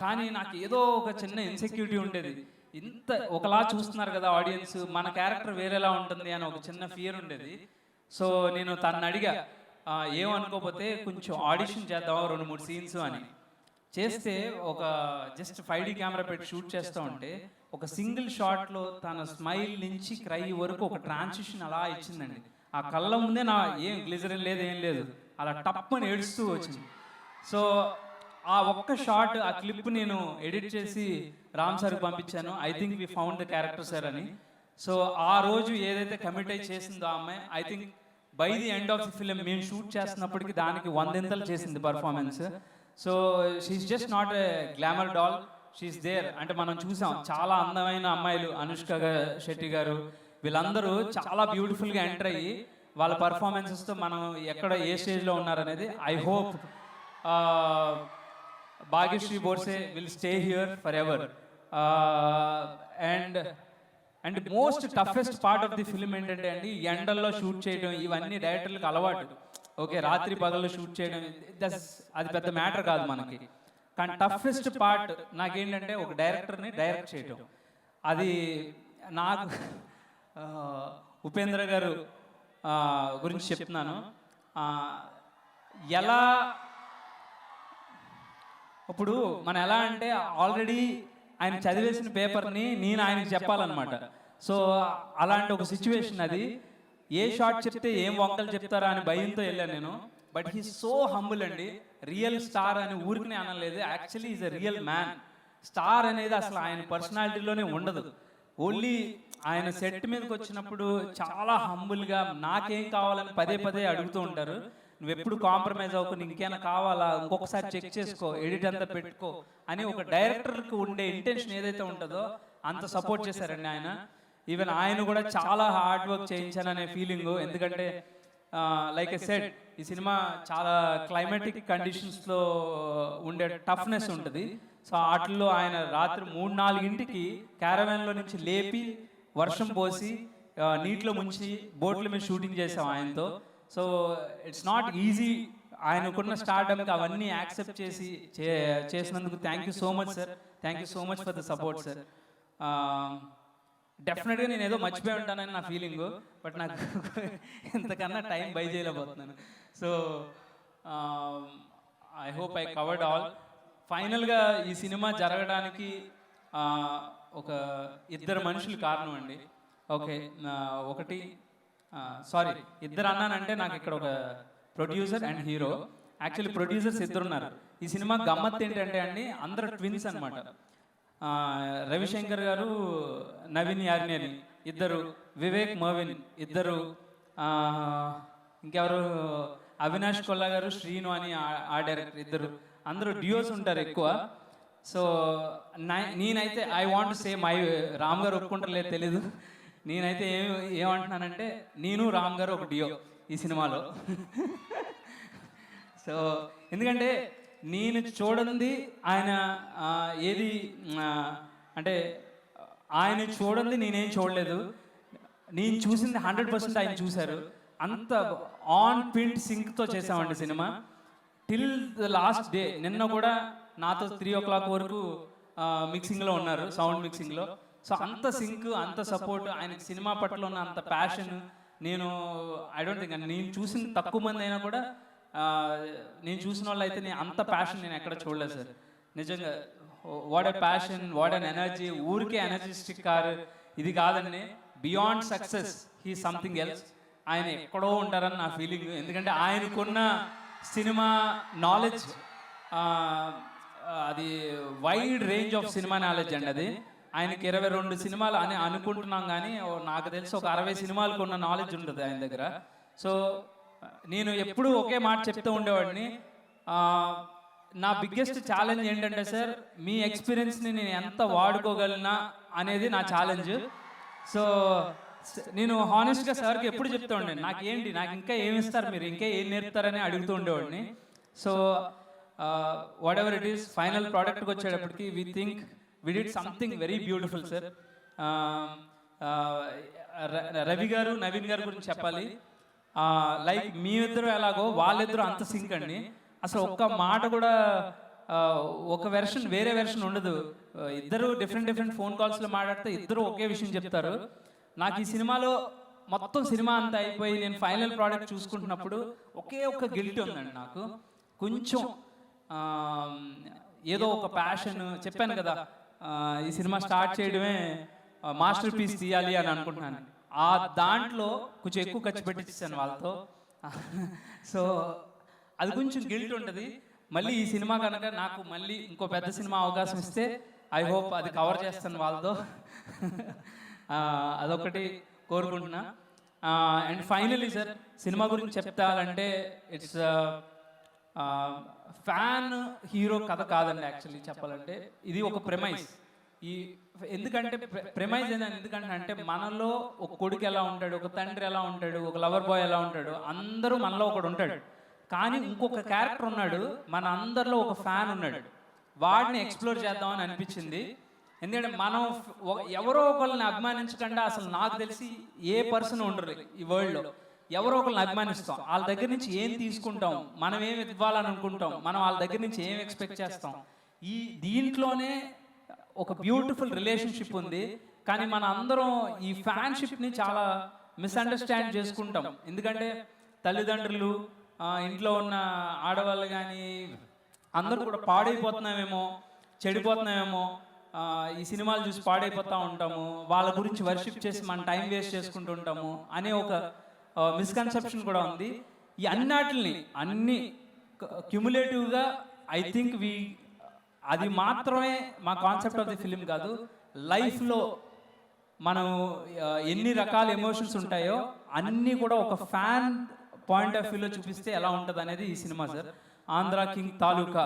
కానీ నాకు ఏదో ఒక చిన్న ఇన్సెక్యూరిటీ ఉండేది. ఇంత ఒకలా చూస్తున్నారు కదా ఆడియన్స్, మన క్యారెక్టర్ వేరేలా ఉంటుంది అని ఒక చిన్న ఫియర్ ఉండేది. సో నేను తనని అడిగా, ఏమనుకోకపోతే కొంచెం ఆడిషన్ చేద్దాం 2-3 సీన్స్ అని. చేస్తే ఒక జస్ట్ 5D కెమెరా పెట్టి షూట్ చేస్తూ ఉంటే ఒక సింగిల్ షాట్లో తన స్మైల్ నుంచి క్రై వరకు ఒక ట్రాన్సిషన్ అలా ఇచ్చిందండి. ఆ కళ్ళ ముందే ఏం గ్లిజరిన్ లేదు, ఏం లేదు, అలా టప్పని ఏడుస్తూ వచ్చింది. సో ఆ ఒక్క షాట్, ఆ క్లిప్ నేను ఎడిట్ చేసి రామ్ సార్కి పంపించాను. I think we found the character sir అని. సో ఆ రోజు ఏదైతే కమిట్ అయి చేసిందో ఆ అమ్మాయి, I think by the end of the film మేము షూట్ చేస్తున్నప్పటికీ దానికి 100 చేసింది performance. So she's just not a glamour doll, she's there. అంటే మనం చూసాం చాలా అందమైన అమ్మాయిలు, అనుష్క శెట్టి గారు, వీళ్ళందరూ చాలా బ్యూటిఫుల్గా ఎంటర్ అయ్యి వాళ్ళ పర్ఫార్మెన్సెస్తో మనం ఎక్కడ ఏ స్టేజ్లో ఉన్నారనేది. I hope Bhagyashri Borse will stay here forever. And most toughest part of the film ఏంటంటే అండి, ఎండల్లో షూట్ చేయడం ఇవన్నీ డైరెక్టర్లకు అలవాటు. ఓకే, రాత్రి పగళ్ళు షూట్ చేయడం అది పెద్ద మ్యాటర్ కాదు మనకి. కానీ టఫెస్ట్ పార్ట్ నాకేంటంటే ఒక డైరెక్టర్ని డైరెక్ట్ చేయడం. అది నాకు ఉపేంద్ర గారు గురించి చెప్తున్నాను. ఎలా ఇప్పుడు మనం ఎలా అంటే ఆల్రెడీ ఆయన చదివేసిన పేపర్ని నేను ఆయనకి చెప్పాలన్నమాట. సో అలాంటి ఒక సిచ్యువేషన్ అది. ఏ షార్ట్ చెప్తే ఏం వంకలు చెప్తారా అని భయంతో వెళ్ళాను నేను. బట్ హీ సో హంబుల్ అండి. రియల్ స్టార్ అని ఊరికనే అనలేదు, actually is a real man. Star అనేది అసలు ఆయన పర్సనాలిటీలోనే ఉండదు. ఓన్లీ ఆయన సెట్ మీదకి వచ్చినప్పుడు చాలా హంబుల్గా నాకేం కావాలని పదే పదే అడుగుతూ ఉంటారు. నువ్వు ఎప్పుడు కాంప్రమైజ్ అవ్వకు, నీకు ఇంకేమైనా కావాలా, ఇంకొకసారి చెక్ చేసుకో, ఎడిట్ అంతా పెట్టుకో అని ఒక డైరెక్టర్కి ఉండే ఇంటెన్షన్ ఏదైతే ఉంటుందో అంత సపోర్ట్ చేశారండి ఆయన. ఈవెన్ ఆయన కూడా చాలా హార్డ్ వర్క్ చేయించాననే ఫీలింగ్. ఎందుకంటే లైక్ ఎ సెడ్, ఈ సినిమా చాలా క్లైమాటిక్ కండిషన్స్లో ఉండే టఫ్నెస్ ఉంటుంది. సో వాటిల్లో ఆయన రాత్రి 3-4 క్యారవాన్లో నుంచి లేపి వర్షం పోసి నీటిలో ముంచి బోట్ల మీద షూటింగ్ చేసాం ఆయనతో. So it's not easy. ఆయనకున్న స్టార్డమ్కి అవన్నీ యాక్సెప్ట్ చేసినందుకు thank you so much sir. Thank you so much for the support sir. డెఫినెట్గా నేను ఏదో మర్చిపోయి ఉంటానని నా ఫీలింగు, బట్ నాకు ఇంతకన్నా టైం బై చేయలేకపోతున్నాను. So I hope I covered all. ఫైనల్గా ఈ సినిమా జరగడానికి ఒక 2 మనుషులు కారణం అండి. ఓకే, ఒకటి సారీ 2 అన్నానంటే నాకు ఇక్కడ ఒక producer and hero. Actually producers 2 ఉన్నారు. ఈ సినిమా గమ్మత్ ఏంటంటే అండి, అందరు ట్విన్స్ అనమాట. రవిశంకర్ గారు, నవీన్ యాజ్ఞని 2, వివేక్ మర్విన్ 2, ఇంకెవరు అవినాష్ కొల్లా గారు, శ్రీను అని ఆ డైరెక్టర్ 2. అందరూ డ్యూయోస్ ఉంటారు ఎక్కువ. సో నేనైతే I want say my Ram గారు ఒప్పుకుంటారలేదు తెలీదు, నేనైతే ఏమంటున్నానంటే నేను రామ్ గారు ఒక డ్యూయో ఈ సినిమాలో. సో ఎందుకంటే నేను చూడండి ఆయన ఏది అంటే ఆయన చూడండి నేనేం చూడలేదు, నేను చూసింది 100% ఆయన చూశారు. అంత ఆన్ పిన్ సింక్తో చేసామండి cinema till the last day. నిన్న కూడా నాతో 3 o'clock వరకు మిక్సింగ్లో ఉన్నారు, సౌండ్ మిక్సింగ్లో. సో అంత సింక్, అంత సపోర్ట్, ఆయనకి సినిమా పట్ల ఉన్న అంత ప్యాషన్ నేను ఐ డోంట్ థింక్ నేను చూసిన తక్కువ మంది అయినా కూడా నేను చూసిన వాళ్ళు అయితే అంత ప్యాషన్ నేను ఎక్కడ చూడలేదు సార్. నిజంగా what a passion, what an energy. ఊరికే ఎనర్జిస్టిక్ కారు ఇది కాదండి, beyond success he something else. ఆయన ఎక్కడో ఉంటారని నా ఫీలింగ్. ఎందుకంటే ఆయనకున్న సినిమా నాలెడ్జ్, అది wide range of cinema knowledge అండి. అది ఆయనకి 22 సినిమాలు అని అనుకుంటున్నాం, కానీ నాకు తెలిసి ఒక 60 సినిమాలకు ఉన్న నాలెడ్జ్ ఉంటుంది ఆయన దగ్గర. సో నేను ఎప్పుడూ ఒకే మాట చెప్తూ ఉండేవాడిని, నా బిగ్గెస్ట్ ఛాలెంజ్ ఏంటంటే సార్, మీ ఎక్స్పీరియన్స్ని నేను ఎంత వాడుకోగలనా అనేది నా ఛాలెంజ్. సో నేను హానెస్ట్గా సార్కి ఎప్పుడు చెప్తూ ఉండే, నాకు ఇంకా ఏమి ఇస్తారు మీరు, ఇంకా ఏం నేర్పుతారని అడుగుతూ ఉండేవాడిని. So whatever it is, final ప్రోడక్ట్కి వచ్చేటప్పటికి we think we did something very beautiful sir. Ravi garu, Naveen గారి గురించి చెప్పాలి. లైక్ మీ ఇద్దరు ఎలాగో వాళ్ళిద్దరూ అంత సింక్ అండి. అసలు ఒక్క మాట కూడా ఒక వెర్షన్ వేరే వెర్షన్ ఉండదు. ఇద్దరు డిఫరెంట్ ఫోన్ కాల్స్లో మాట్లాడితే ఇద్దరు ఒకే విషయం చెప్తారు. నాకు ఈ సినిమాలో మొత్తం సినిమా అంతా అయిపోయి నేను ఫైనల్ ప్రోడక్ట్ చూసుకుంటున్నప్పుడు ఒకే ఒక్క గిల్టీ ఉందండి నాకు. కొంచెం ఏదో ఒక ప్యాషన్, చెప్పాను కదా ఈ సినిమా స్టార్ట్ చేయడమే మాస్టర్ పీస్ తీయాలి అని అనుకుంటున్నాను. ఆ దాంట్లో కొంచెం ఎక్కువ ఖర్చు పెట్టించాను వాళ్ళతో. సో అది కొంచెం గిల్ట్ ఉంటుంది. మళ్ళీ ఈ సినిమా కనుక నాకు మళ్ళీ ఇంకో పెద్ద సినిమా అవకాశం ఇస్తే ఐ హోప్ అది కవర్ చేస్తాను వాళ్ళతో. అదొకటి కోరుకుంటున్నా. అండ్ ఫైనలీ సార్, సినిమా గురించి చెప్తానంటే ఇట్స్ ఫ్యాన్ హీరో కథ కాదండి. యాక్చువల్లీ చెప్పాలంటే ఇది ఒక ప్రెమైజ్. ఎందుకంటే ప్రెమైజ్ ఎందుకంటే అంటే మనలో ఒక కొడుకు ఎలా ఉంటాడు, ఒక తండ్రి ఎలా ఉంటాడు, ఒక లవర్ బాయ్ ఎలా ఉంటాడు, అందరూ మనలో ఒకడు ఉంటాడు. కానీ ఇంకొక క్యారెక్టర్ ఉన్నాడు, మన అందరిలో ఒక ఫ్యాన్ ఉన్నాడు. వాడిని ఎక్స్ప్లోర్ చేద్దామని అనిపించింది. ఎందుకంటే మనం ఎవరో ఒకళ్ళని అభిమానించకుండా అసలు నాకు తెలిసి ఏ పర్సన్ ఉండరు ఈ వరల్డ్లో. ఎవరో ఒకళ్ళని అభిమానిస్తాం, వాళ్ళ దగ్గర నుంచి ఏం తీసుకుంటాం, మనం ఏం ఇవ్వాలని అనుకుంటాం, మనం వాళ్ళ దగ్గర నుంచి ఏం ఎక్స్పెక్ట్ చేస్తాం. దీంట్లోనే ఒక బ్యూటిఫుల్ రిలేషన్షిప్ ఉంది. కానీ మన అందరం ఈ ఫ్యాన్షిప్ని చాలా మిస్అండర్స్టాండ్ చేసుకుంటాం. ఎందుకంటే తల్లిదండ్రులు, ఇంట్లో ఉన్న ఆడవాళ్ళు కానీ అందరూ కూడా పాడైపోతున్నామేమో, చెడిపోతున్నామేమో, ఈ సినిమాలు చూసి పాడైపోతూ ఉంటాము, వాళ్ళ గురించి వర్షిప్ చేసి మన టైం వేస్ట్ చేసుకుంటూ ఉంటాము అనే ఒక మిస్కన్సెప్షన్ కూడా ఉంది. ఈ అన్ని క్యుములేటివ్గా ఐ థింక్ అది మాత్రమే మా కాన్సెప్ట్ ఆఫ్ ది ఫిలిం కాదు. లైఫ్లో మనం ఎన్ని రకాల ఎమోషన్స్ ఉంటాయో అన్నీ కూడా ఒక ఫ్యాన్ పాయింట్ ఆఫ్ వ్యూలో చూపిస్తే ఎలా ఉంటుంది అనేది ఈ సినిమా సార్. ఆంధ్ర కింగ్ తాలూకా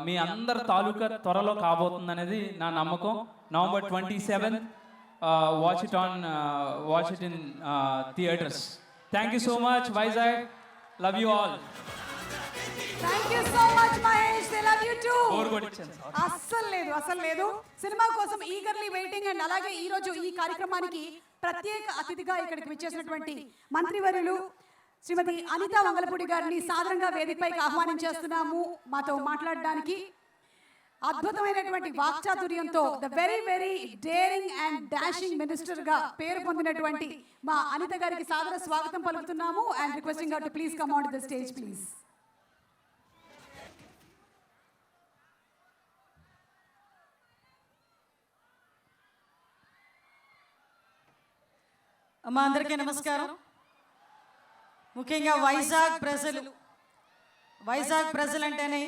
మీ అందరి తాలూకా త్వరలో కాబోతుంది అనేది నా నమ్మకం. November 27th, watch it in theaters. Thank you so much, Vizag. Love you all. Thank you so much, Mahesh. They love you too. అస్సలు లేదు. సినిమా కోసం ఈగర్లీ వెయిటింగ్. అండ్ అలాగే ఈ రోజు ఈ కార్యక్రమానికి ప్రత్యేక అతిథిగా ఇక్కడికి విచ్చేసినటువంటి మంత్రివర్యులు శ్రీమతి అనిత వంగలపూడి గారిని సాదరంగా వేదికపైకి ఆహ్వానించేస్తున్నాము మాతో మాట్లాడడానికి. అద్భుతమైనటువంటి వాక్చాతుర్యంతో the very daring and dashing minister గా పేరు పొందినటువంటి మా అనిత గారికి సాదర స్వాగతం పలుకుతున్నాము. And requesting her to please come on to the stage please. అమ్మా, అందరికీ నమస్కారం. ముఖ్యంగా వైజాగ్ ప్రజలు అంటేనే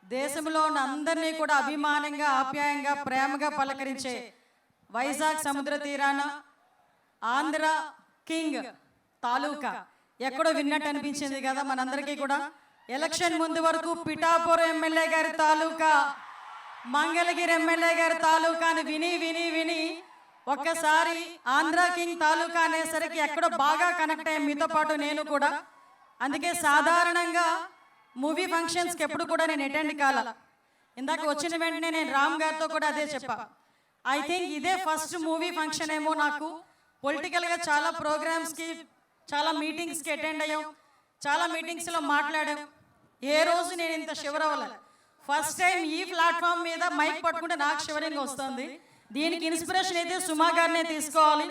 దేశంలో ఉన్న అందరినీ కూడా అభిమానంగా, ఆప్యాయంగా, ప్రేమగా పలకరించే వైజాగ్ సముద్ర తీరాన ఆంధ్ర కింగ్ తాలూకా ఎక్కడో విన్నట్టు అనిపించింది కదా మనందరికీ కూడా. ఎలక్షన్ ముందు వరకు పిఠాపురం ఎమ్మెల్యే గారి తాలూకా, మంగళగిరి ఎమ్మెల్యే గారి తాలూకా అని విని ఒక్కసారి ఆంధ్ర కింగ్ తాలూకా అనేసరికి ఎక్కడో బాగా కనెక్ట్ అయ్యాం మీతో పాటు నేను కూడా. అందుకే సాధారణంగా మూవీ ఫంక్షన్స్కి ఎప్పుడు కూడా నేను అటెండ్ కాల. ఇందాక వచ్చిన వెంటనే నేను రామ్ గారితో కూడా అదే చెప్పా. ఐ థింక్ ఇదే ఫస్ట్ మూవీ ఫంక్షన్ ఏమో నాకు. పొలిటికల్గా చాలా ప్రోగ్రామ్స్కి, చాలా మీటింగ్స్కి అటెండ్ అయ్యాం, చాలా మీటింగ్స్లో మాట్లాడాం. ఏ రోజు నేను ఇంత షివర్ అవ్వలే. ఫస్ట్ టైం ఈ ప్లాట్ఫామ్ మీద మైక్ పట్టుకుంటే నాకు షివరింగ్ వస్తుంది. దీనికి ఇన్స్పిరేషన్ అయితే సుమా గారినే తీసుకోవాలి.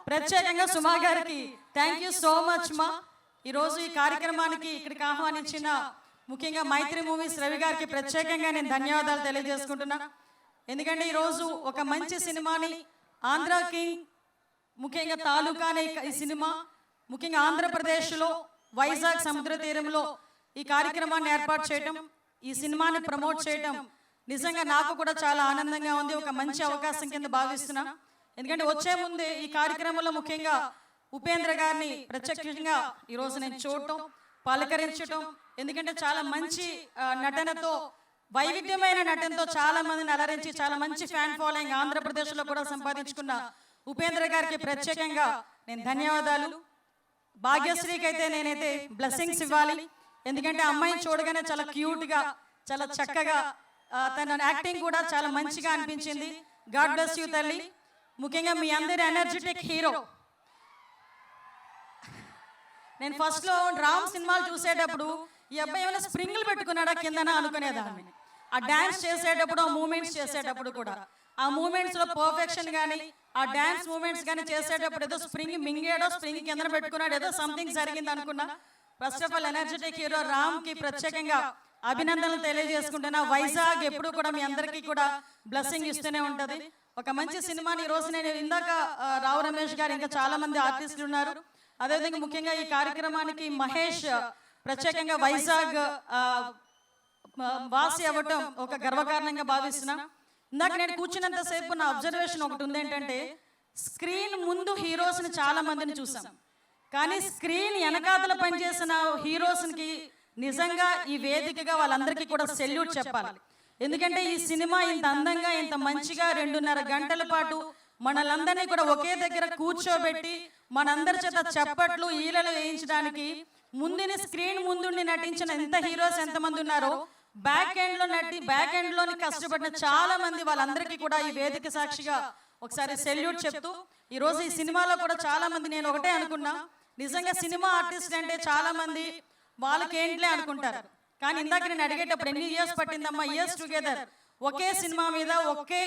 ప్రత్యేకంగా సుమా గారికి థ్యాంక్ యూ సో మచ్ మా. ఈరోజు ఈ కార్యక్రమానికి ఇక్కడికి ఆహ్వానించిన ముఖ్యంగా మైత్రి మూవీస్ రవి గారికి ప్రత్యేకంగా నేను ధన్యవాదాలు తెలియజేసుకుంటున్నా. ఎందుకంటే ఈరోజు ఒక మంచి సినిమాని ఆంధ్ర కింగ్ ముఖ్యంగా తాలూకా అనే ఈ సినిమా ముఖ్యంగా ఆంధ్రప్రదేశ్లో వైజాగ్ సముద్ర తీరంలో ఈ కార్యక్రమాన్ని ఏర్పాటు చేయటం, ఈ సినిమాని ప్రమోట్ చేయటం నిజంగా నాకు కూడా చాలా ఆనందంగా ఉంది. ఒక మంచి అవకాశం కింద భావిస్తున్నా. ఎందుకంటే వచ్చే ముందే ఈ కార్యక్రమంలో ముఖ్యంగా ఉపేంద్ర గారిని ప్రత్యక్షంగా ఈరోజు నేను చూడటం, పలకరించటం. ఎందుకంటే చాలా మంచి నటనతో, వైవిధ్యమైన నటనతో చాలా మందిని అలరించి చాలా మంచి ఫ్యాన్ ఫాలోయింగ్ ఆంధ్రప్రదేశ్లో కూడా సంపాదించుకున్న ఉపేంద్ర గారికి ప్రత్యేకంగా నేను ధన్యవాదాలు. భాగ్యశ్రీకి అయితే నేనైతే బ్లెస్సింగ్స్ ఇవ్వాలి. ఎందుకంటే అమ్మాయిని చూడగానే చాలా క్యూట్గా, చాలా చక్కగా, తన యాక్టింగ్ కూడా చాలా మంచిగా అనిపించింది. గాడ్ బ్లెస్ యూ తల్లి. ముఖ్యంగా మీ అందరి ఎనర్జెటిక్ హీరో. నేను ఫస్ట్లో రామ్ సినిమాలు చూసేటప్పుడు ఈ అబ్బాయి ఏమైనా స్ప్రింగ్లు పెట్టుకున్నాడా కిందన అనుకునేదాన్ని. ఆ డ్యాన్స్ చేసేటప్పుడు, ఆ మూమెంట్స్ చేసేటప్పుడు కూడా, ఆ మూమెంట్స్లో పర్ఫెక్షన్ కానీ, ఆ డ్యాన్స్ మూమెంట్స్ కానీ చేసేటప్పుడు ఏదో స్ప్రింగ్ మింగాడో, స్ప్రింగ్ కింద పెట్టుకున్నాడు, ఏదో సంథింగ్ జరిగింది అనుకున్నా. First of all energetic hero రామ్కి ప్రత్యేకంగా అభినందనలు తెలియజేసుకుంటున్నా. వైజాగ్ ఎప్పుడు కూడా మీ అందరికీ కూడా బ్లెస్సింగ్ ఇస్తూనే ఉంటుంది. ఒక మంచి సినిమాని ఈరోజు నేను ఇందాక రావు రమేష్ గారు, ఇంకా చాలా మంది ఆర్టిస్టులు ఉన్నారు. అదేవిధంగా ముఖ్యంగా ఈ కార్యక్రమానికి మహేష్ ప్రత్యేకంగా వైజాగ్ వాసి అవ్వటం ఒక గర్వకారణంగా భావిస్తున్నా. ఇందాక నేను కూర్చున్నంతసేపు నా అబ్జర్వేషన్ ఒకటి ఉంది ఏంటంటే, స్క్రీన్ ముందు హీరోస్ని చాలా మందిని చూసాం, కానీ స్క్రీన్ వెనకాతల పనిచేసిన హీరోస్కి నిజంగా ఈ వేదికగా వాళ్ళందరికీ కూడా సెల్యూట్ చెప్పాలి. ఎందుకంటే ఈ సినిమా ఇంత అందంగా ఇంత మంచిగా 2.5 గంటల పాటు మనలందరినీ కూడా ఒకే దగ్గర కూర్చోబెట్టి మనందరి చేత చప్పట్లు ఈలలు వేయించడానికి ముందుని స్క్రీన్ ముందుండి నటించిన ఎంత హీరోస్ ఎంతమంది ఉన్నారో బ్యాక్ ఎండ్లోని కష్టపడిన చాలా మంది వాళ్ళందరికీ కూడా ఈ వేదిక సాక్షిగా ఒకసారి సెల్యూట్ చెప్తూ, ఈరోజు ఈ సినిమాలో కూడా చాలా మంది, నేను ఒకటే అనుకున్నా, నిజంగా సినిమా ఆర్టిస్ట్ అంటే చాలా మంది వాళ్ళకేంట్లే అనుకుంటారు. కానీ ఇందాక నేను అడిగేటప్పుడు ఎన్ని ఇయర్స్ పట్టిందమ్మా, ఇయర్స్ టుగెదర్ ఒకే సినిమా మీద ఒకే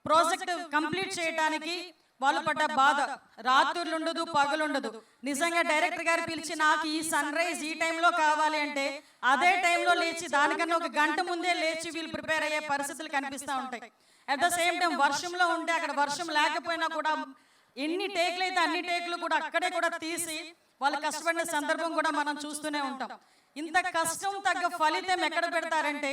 ప్రాజెక్ట్ కంప్లీట్ చేయడానికి వాళ్ళు పడ్డ బాధ, రాత్రులు ఉండదు పగలుండదు. నిజంగా డైరెక్టర్ గారు పిలిచి నాకు ఈ సన్ రైజ్ ఈ టైంలో కావాలి అంటే అదే టైంలో లేచి దానికన్నా 1 గంట ముందే లేచి వీళ్ళు ప్రిపేర్ అయ్యే పరిస్థితులు కనిపిస్తూ ఉంటాయి. అట్ ద సేమ్ టైం వర్షంలో ఉంటే అక్కడ వర్షం లేకపోయినా కూడా ఎన్ని టేకులు అయితే అన్ని టేకులు కూడా అక్కడే కూడా తీసి వాళ్ళు కష్టపడిన సందర్భం కూడా మనం చూస్తూనే ఉంటాం. ఇంత కష్టం తగ్గ ఫలితం ఎక్కడ పెడతారంటే,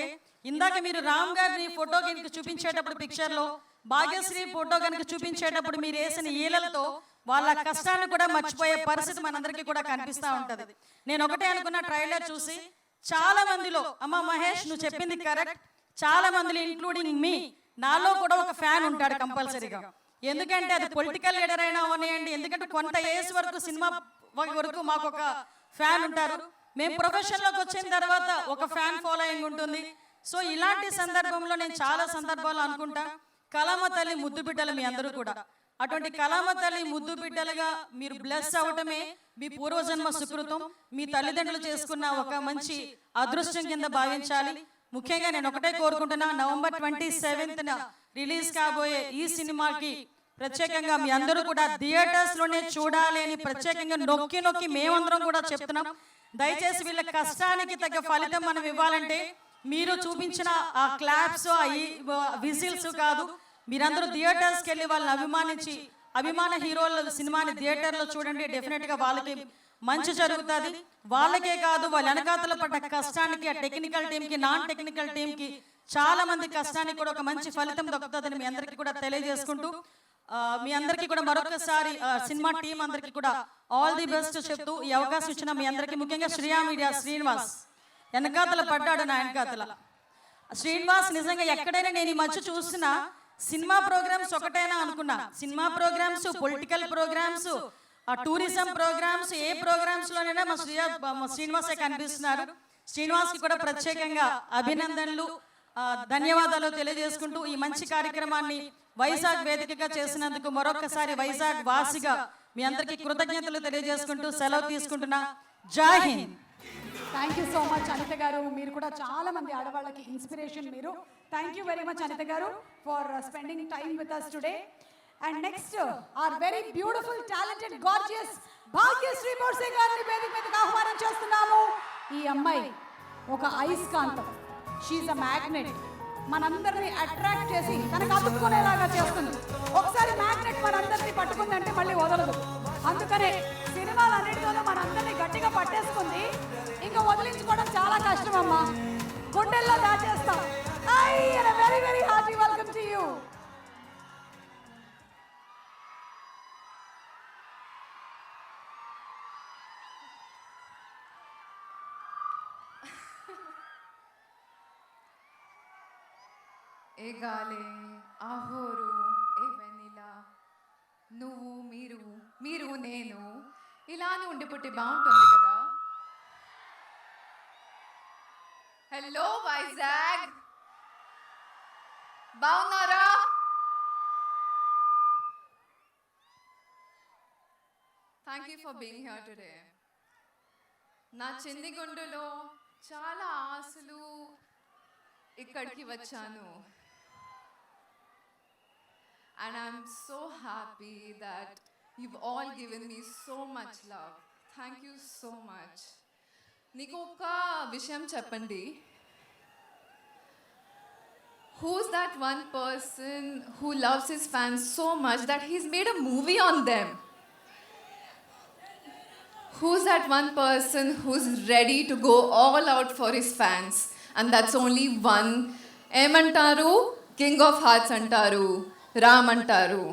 ఇందాక మీరు రామ్ గారిని ఫోటో కనుక చూపించేటప్పుడు పిక్చర్లో, భాగ్యశ్రీ ఫోటో కనుక చూపించేటప్పుడు మీరు వేసిన ఈలలతో వాళ్ళ కష్టాన్ని కూడా మర్చిపోయే పరిస్థితి మనందరికీ కూడా కనిపిస్తూ ఉంటుంది. నేను ఒకటే అనుకున్న ట్రైలర్ చూసి, చాలా మందిలో అమ్మ మహేష్ నువ్వు చెప్పింది కరెక్ట్, చాలా మందిలో ఇంక్లూడింగ్ మీ, నాలో కూడా ఒక ఫ్యాన్ ఉంటాడు కంపల్సరీగా. ఎందుకంటే అది పొలిటికల్ లీడర్ అయినా అవనివ్వండి, ఎందుకంటే కొంత ఏజ్ వరకు సినిమా వరకు మాకు ఒక ఫ్యాన్ ఉంటారు. మేము ప్రొఫెషన్లోకి వచ్చిన తర్వాత ఒక ఫ్యాన్ ఫాలోయింగ్ ఉంటుంది. సో ఇలాంటి సందర్భంలో నేను చాలా సందర్భాలు అనుకుంటా, కళామ తల్లి ముద్దు బిడ్డలు మీ అందరూ కూడా, అటువంటి కళామ తల్లి ముద్దు బిడ్డలుగా మీరు బ్లెస్ అవటమే మీ పూర్వజన్మ సుకృతం, మీ తల్లిదండ్రులు చేసుకున్న ఒక మంచి అదృష్టం కింద భావించాలి. ముఖ్యంగా నేను ఒకటే కోరుకుంటున్నా, నవంబర్ 27న రిలీజ్ కాబోయే ఈ సినిమాకి ప్రత్యేకంగా మీ అందరూ కూడా థియేటర్స్లోనే చూడాలి అని ప్రత్యేకంగా నొక్కి నొక్కి మేమందరం కూడా చెప్తున్నాం. దయచేసి వీళ్ళ కష్టానికి తగ్గ ఫలితం మనం ఇవ్వాలంటే మీరు చూపించిన ఆ క్లాప్స్, ఆ విజిల్స్ కాదు, మీరందరూ థియేటర్స్కి వెళ్ళి వాళ్ళని అభిమానించి అభిమాన హీరోల సినిమాని థియేటర్లో చూడండి. డెఫినెట్గా వాళ్ళకి మంచి జరుగుతుంది. వాళ్ళకే కాదు, వాళ్ళ వెనకాతల పడ్డ కష్టానికి, ఆ టెక్నికల్ టీంకి, నాన్ టెక్నికల్ టీంకి, చాలా మంది కష్టానికి కూడా ఒక మంచి ఫలితం దొరుకుతుందని మీ అందరికీ కూడా తెలియజేసుకుంటూ, మీ అందరికీ కూడా మరొకసారి సినిమా టీం అందరికీ కూడా ఆల్ ది బెస్ట్ చెప్తూ ఈ అవకాశం ఇచ్చిన మీ అందరికీ, ముఖ్యంగా శ్రియా మీడియా శ్రీనివాస్ వెనకాతల పడ్డాడు, నా వెనకాతల శ్రీనివాస్. నిజంగా ఎక్కడైనా నేను ఈ మధ్య చూసిన సినిమా ప్రోగ్రామ్స్ ఒకటైనా అనుకున్నా, cinema programs, political programs, tourism programs, ఏ ప్రోగ్రామ్స్లోనైనా మా శ్రీనివాసే కనిపిస్తున్నారు. శ్రీనివాస్కి కూడా ప్రత్యేకంగా అభినందనలు, ధన్యవాదాలు తెలియజేసుకుంటూ ఈ మంచి కార్యక్రమాన్ని వైజాగ్ వేదికగా చేసినందుకు మరొకసారి వైజాగ్ వాసిగా మీ అందరికీ కృతజ్ఞతలు తెలియజేసుకుంటూ సెలవు తీసుకుంటున్నా. జై హింద్. Thank you so much Anitha గారు. మీరు కూడా చాలా మంది ఆడవాళ్ళకి ఇన్స్పిరేషన్ మీరు. Thank you very much Anitha గారు for spending time with us today. And next are very beautiful talented gorgeous Bhagyashri Borse గారిని వేదిక మీదకి ఆహ్వానం చేస్తున్నాము. ఈ అమ్మాయి ఒక అయస్కాంతం, షీఈ్ అ మ్యాగ్నెట్, మనందరినీ అట్రాక్ట్ చేసి తనకు అతుక్కునేలాగా చేస్తుంది. ఒకసారి మ్యాగ్నెట్ మనందరినీ పట్టుకుందంటే మళ్ళీ వదలదు. అందుకనే సినిమాలన్నిటితోనూ మనందరినీ గట్టిగా పట్టేసుకుంది, ఇంకా వదిలించుకోవడం చాలా కష్టం అమ్మా, గుండెల్లో దాచేస్తాం. Very very hearty welcome to you. ఏ గాలే ఆహోరు, ఏ వెనిలా, నువ్వు మీరు, మీరు నేను, ఇలానే ఉండిపుట్టి బాగుంటుంది కదా. హలో వైజాగ్, బాగున్నారా? Thank you for being here today. నా చిన్ని గుండెలో చాలా ఆశలు ఇక్కడికి వచ్చాను. And I'm so happy that you've all given me so much love. Thank you so much. Niku oka vishayam cheppandi. Who's that one person who loves his fans so much that he's made a movie on them? Who's that one person who's ready to go all out for his fans? and that's only one. ఏమంటారు? King of Hearts అంటారు, రామ్ అంటారు.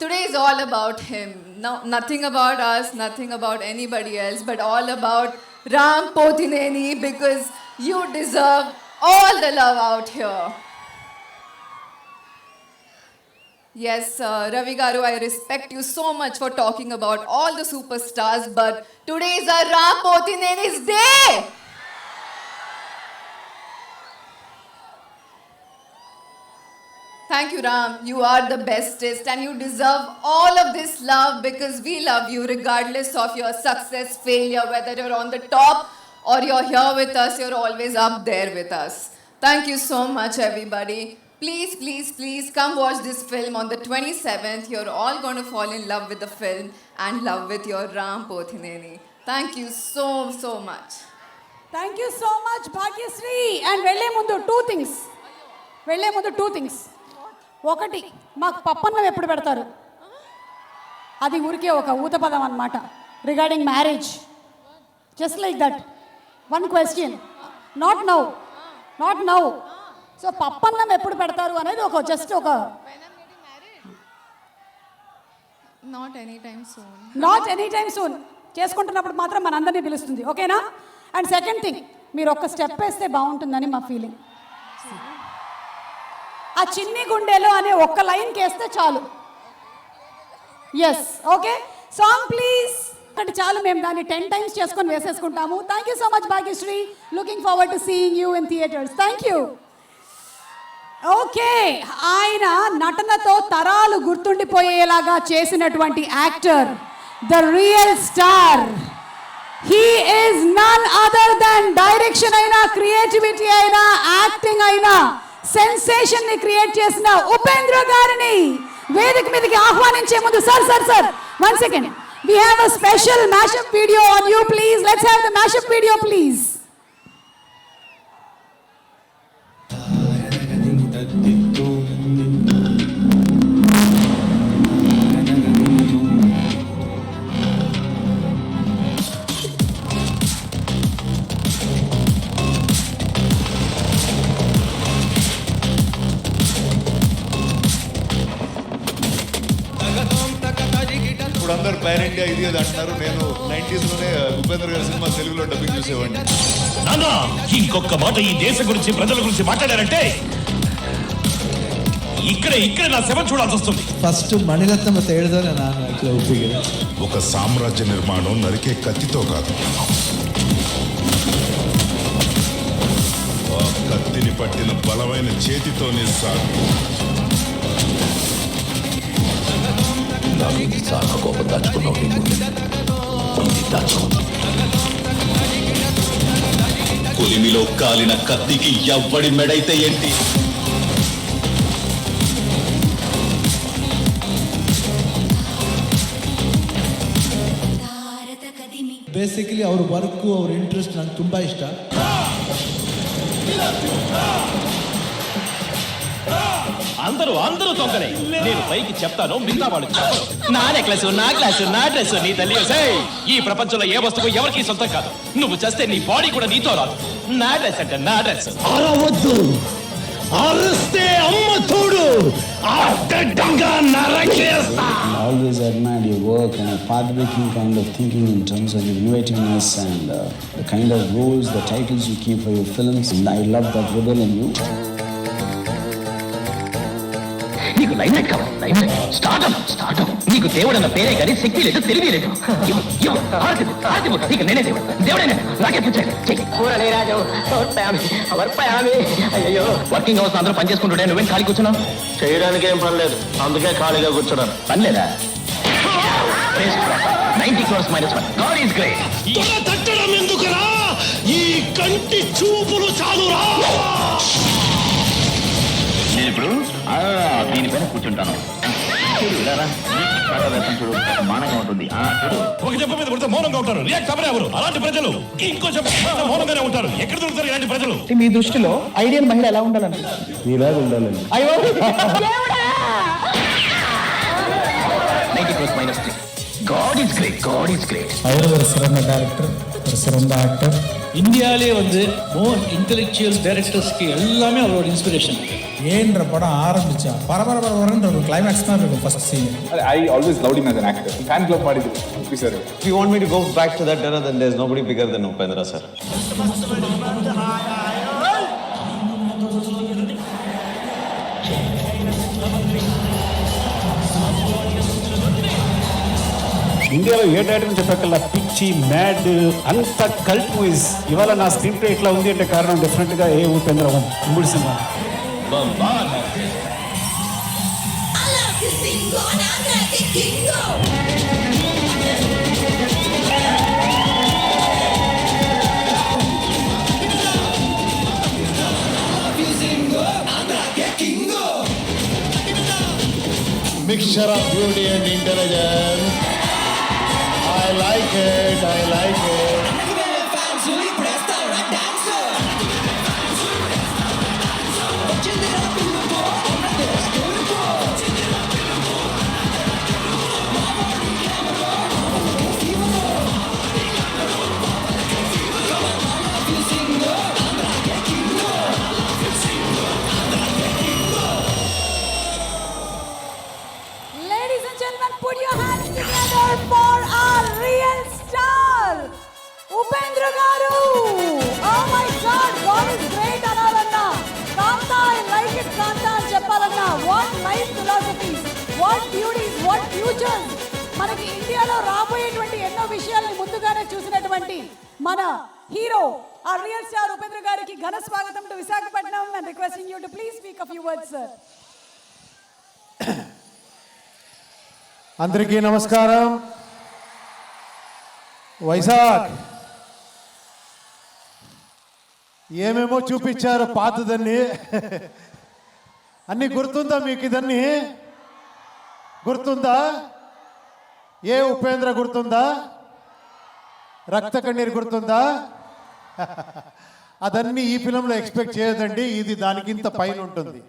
Today is all about him. No, nothing about us, nothing about anybody else, but all about Ram Pothineni, because you deserve all the love out here. Yes, Ravi Garu, I respect you so much for talking about all the superstars, but today is a Ram Pothineni's day. Thank you, Ram. You are the bestest and you deserve all of this love because we love you regardless of your success, failure, whether you're on the top or you're here with us, you're always up there with us. Thank you so much, everybody. Please, please, please come watch this film on the 27th. You're all going to fall in love with the film and love with your Ram Pothineni. Thank you so, so much. Thank you so much, Bhagyashree. And వెళ్ళే ముందు two things. ఒకటి, మాకు పప్పన్నం ఎప్పుడు పెడతారు? అది ఊరికే ఒక ఊత పదం అన్నమాట. Regarding marriage, just like that. One question, not now. So పప్పన్నం ఎప్పుడు పెడతారు అనేది ఒక జస్ట్ ఒక Not anytime soon. Not anytime soon. చేసుకుంటున్నప్పుడు మాత్రం మనందరినీ పిలుస్తుంది, ఓకేనా? అండ్ సెకండ్ థింగ్, మీరు ఒక స్టెప్ వేస్తే బాగుంటుందని మా ఫీలింగ్. ఆ చిన్ని గుండెలో అనే ఒక్క లైన్ కేస్తే చాలు. Yes, okay. Song please. ఒకటి చాలు, మేము దాన్ని 10 times చేసుకొని వేసేసుకుంటాము. Thank you so much Bhagyashri. Looking forward to seeing you in theatres. Thank you. Okay, ఆయన నటనతో తరాలు గుర్తుండిపోయేలాగా చేసినటువంటి actor, the real star. He is none other than direction అయినా, క్రియేటివిటీ అయినా, యాక్టింగ్ అయినా సెన్సేషన్ ని క్రియేట్ చేసిన ఉపేంద్ర గారిని వేదిక మీదకి ఆహ్వానించే ముందు sir 1 second, we have a special mashup video on you, please. Let's have the mashup video, please. ఇప్పుడు అందరు పాన్ ఇండియా ఇది అది అంటున్నారు. నేను 90s లోనే ఉపేంద్ర గారి సినిమా తెలుగులో డబ్బింగ్ చూసేవాడిని. నానా, ఇంకొక మాట ఈ దేశం గురించి, ప్రజల గురించి మాట్లాడారంటే ఇక్కడ నా శవం చూడాల్సి వస్తుంది. ఫస్ట్ మణిరత్నం తేడదని నాకు ఒప్పిక. ఒక సామ్రాజ్య నిర్మాణం నరికే కత్తితో కాదు, ఆ కత్తిని పట్టిన బలమైన చేతితోనే సాగు. చాలా కోపం దాచుకున్నావు. కొలిమిలో కాలిన కత్తికి ఎవ్వడి మెడైతే ఏంటి? ಬೇಸಿಕಲಿ ಅವ್ರ ವರ್ಕು, ಅವ್ರ ಇಂಟ್ರೆಸ್ಟ್ ನಂಗೆ ತುಂಬ ಇಷ್ಟ. అందరూ తొక్కలే. నేను పైకి చెప్తాను, మిగతా వాళ్ళు చెప్పరు. నా నెక్లెస్, నా గ్లాసు, నా డ్రెస్, నీ తల్లి. ఈ ప్రపంచంలో ఏ వస్తువు ఎవరికి సొంతం కాదు. నువ్వు చేస్తే నీ బాడీ కూడా నీతో రాదు. నా డ్రెస్ అంటే నా డ్రెస్. అరవద్దు, అరిస్తే అమ్మ తోడు అడ్డంగా నరకేస్తా. Always admired your work and a path-breaking kind of thinking in terms of your innovativeness and the kind of roles, the titles you keep for your films. And I love that rebel in you. నీకు line light కావాలి. Line light start. నీకు దేవుడు అన్న పేరే కానీ శక్తి లేదు, తెలివి లేదు. నీకు నేనే దేవుడైనా నాకే పుచ్చాడు. అయ్యో, వర్కింగ్ అవర్స్ అందరూ పని చేసుకుంటుంటే నువ్వేం ఖాళీ కూర్చున్నావు? చేయడానికి ఏం పని లేదు, అందుకే ఖాళీగా కూర్చున్నాను. పని లేదా? 90 crores -1. God is great. తట్టడం ఎందుకురా? ఈ కంటి చూపులు చాలురా. నేను ఇప్పుడు దీనిపైన కూర్చుంటాను. చూడు, మానంగా ఉంటుంది. ఒక చెప్ప మీద కొడితే మౌనంగా ఉంటారు. రియాక్ట్ అవ్వరు ఎవరు. అలాంటి ప్రజలు ఇంకో చెప్ప మౌనంగానే ఉంటారు. ఎక్కడ దొరుకుతారు ఇలాంటి ప్రజలు? మీ దృష్టిలో ఐడియల్ మహిళ ఎలా ఉండాలని? ఇలాగ ఉండాలని. 90 crores -3. God is great. ಅವರು ಸರ್ ಡೈರೆಕ್ಟರ್ ஒரு சிறந்த ஆக்டர். இந்தியாவிலே வந்து மோர் இன்டெலெக்சுவல் டைரக்டர்ஸ்க்கு எல்லாமே அவரோட இன்ஸ்பிரேஷன். ஏன்ற படம் ஆரம்பிச்சா பரபரன்ற ஒரு கிளைமேக்ஸ் தான் இருக்கும் first scene. I always loved him as an actor. Fan club ಮಾಡಿದ್ರು sir. If you want me to go back to that era, then there's nobody bigger than Upendra sir. ఇండియాలో ఏ director చెప్పక్కల్లా పిచ్చి mad అంత cult movies ఇవాళ నా screen play ఇట్లా ఉంది అంటే కారణం డెఫినెట్గా ఏ ఉపేంద్ర ఉమ్మడి cinema. Mixture of beauty and intelligence. I like it. I like it. Ladies and gentlemen, put your hands together for our real star, Upendra Garu. Oh my God, God is great analanna. Kanta, I like it Kanta అని చెప్పాలన్నా. What life philosophies, what beauties, what futures. మనకి ఇండియాలో రాబోయేటువంటి ఎన్నో విషయాలను ముందుగానే చూసినటువంటి మన హీరో ఆ రియల్ స్టార్ ఉపేంద్ర గారికి ఘన స్వాగతం to Visakhapatnam and requesting you to please speak a few words, sir. అందరికీ నమస్కారం. వైజాగ్ ఏమేమో చూపించారు పాతదన్ని. అన్నీ గుర్తుందా మీకు? ఇదన్నీ గుర్తుందా? ఏ ఉపేంద్ర గుర్తుందా? రక్త కన్నీరు గుర్తుందా? అదన్నీ ఈ ఫిలంలో ఎక్స్పెక్ట్ చేయదండి. ఇది దానికింత పైన ఉంటుంది.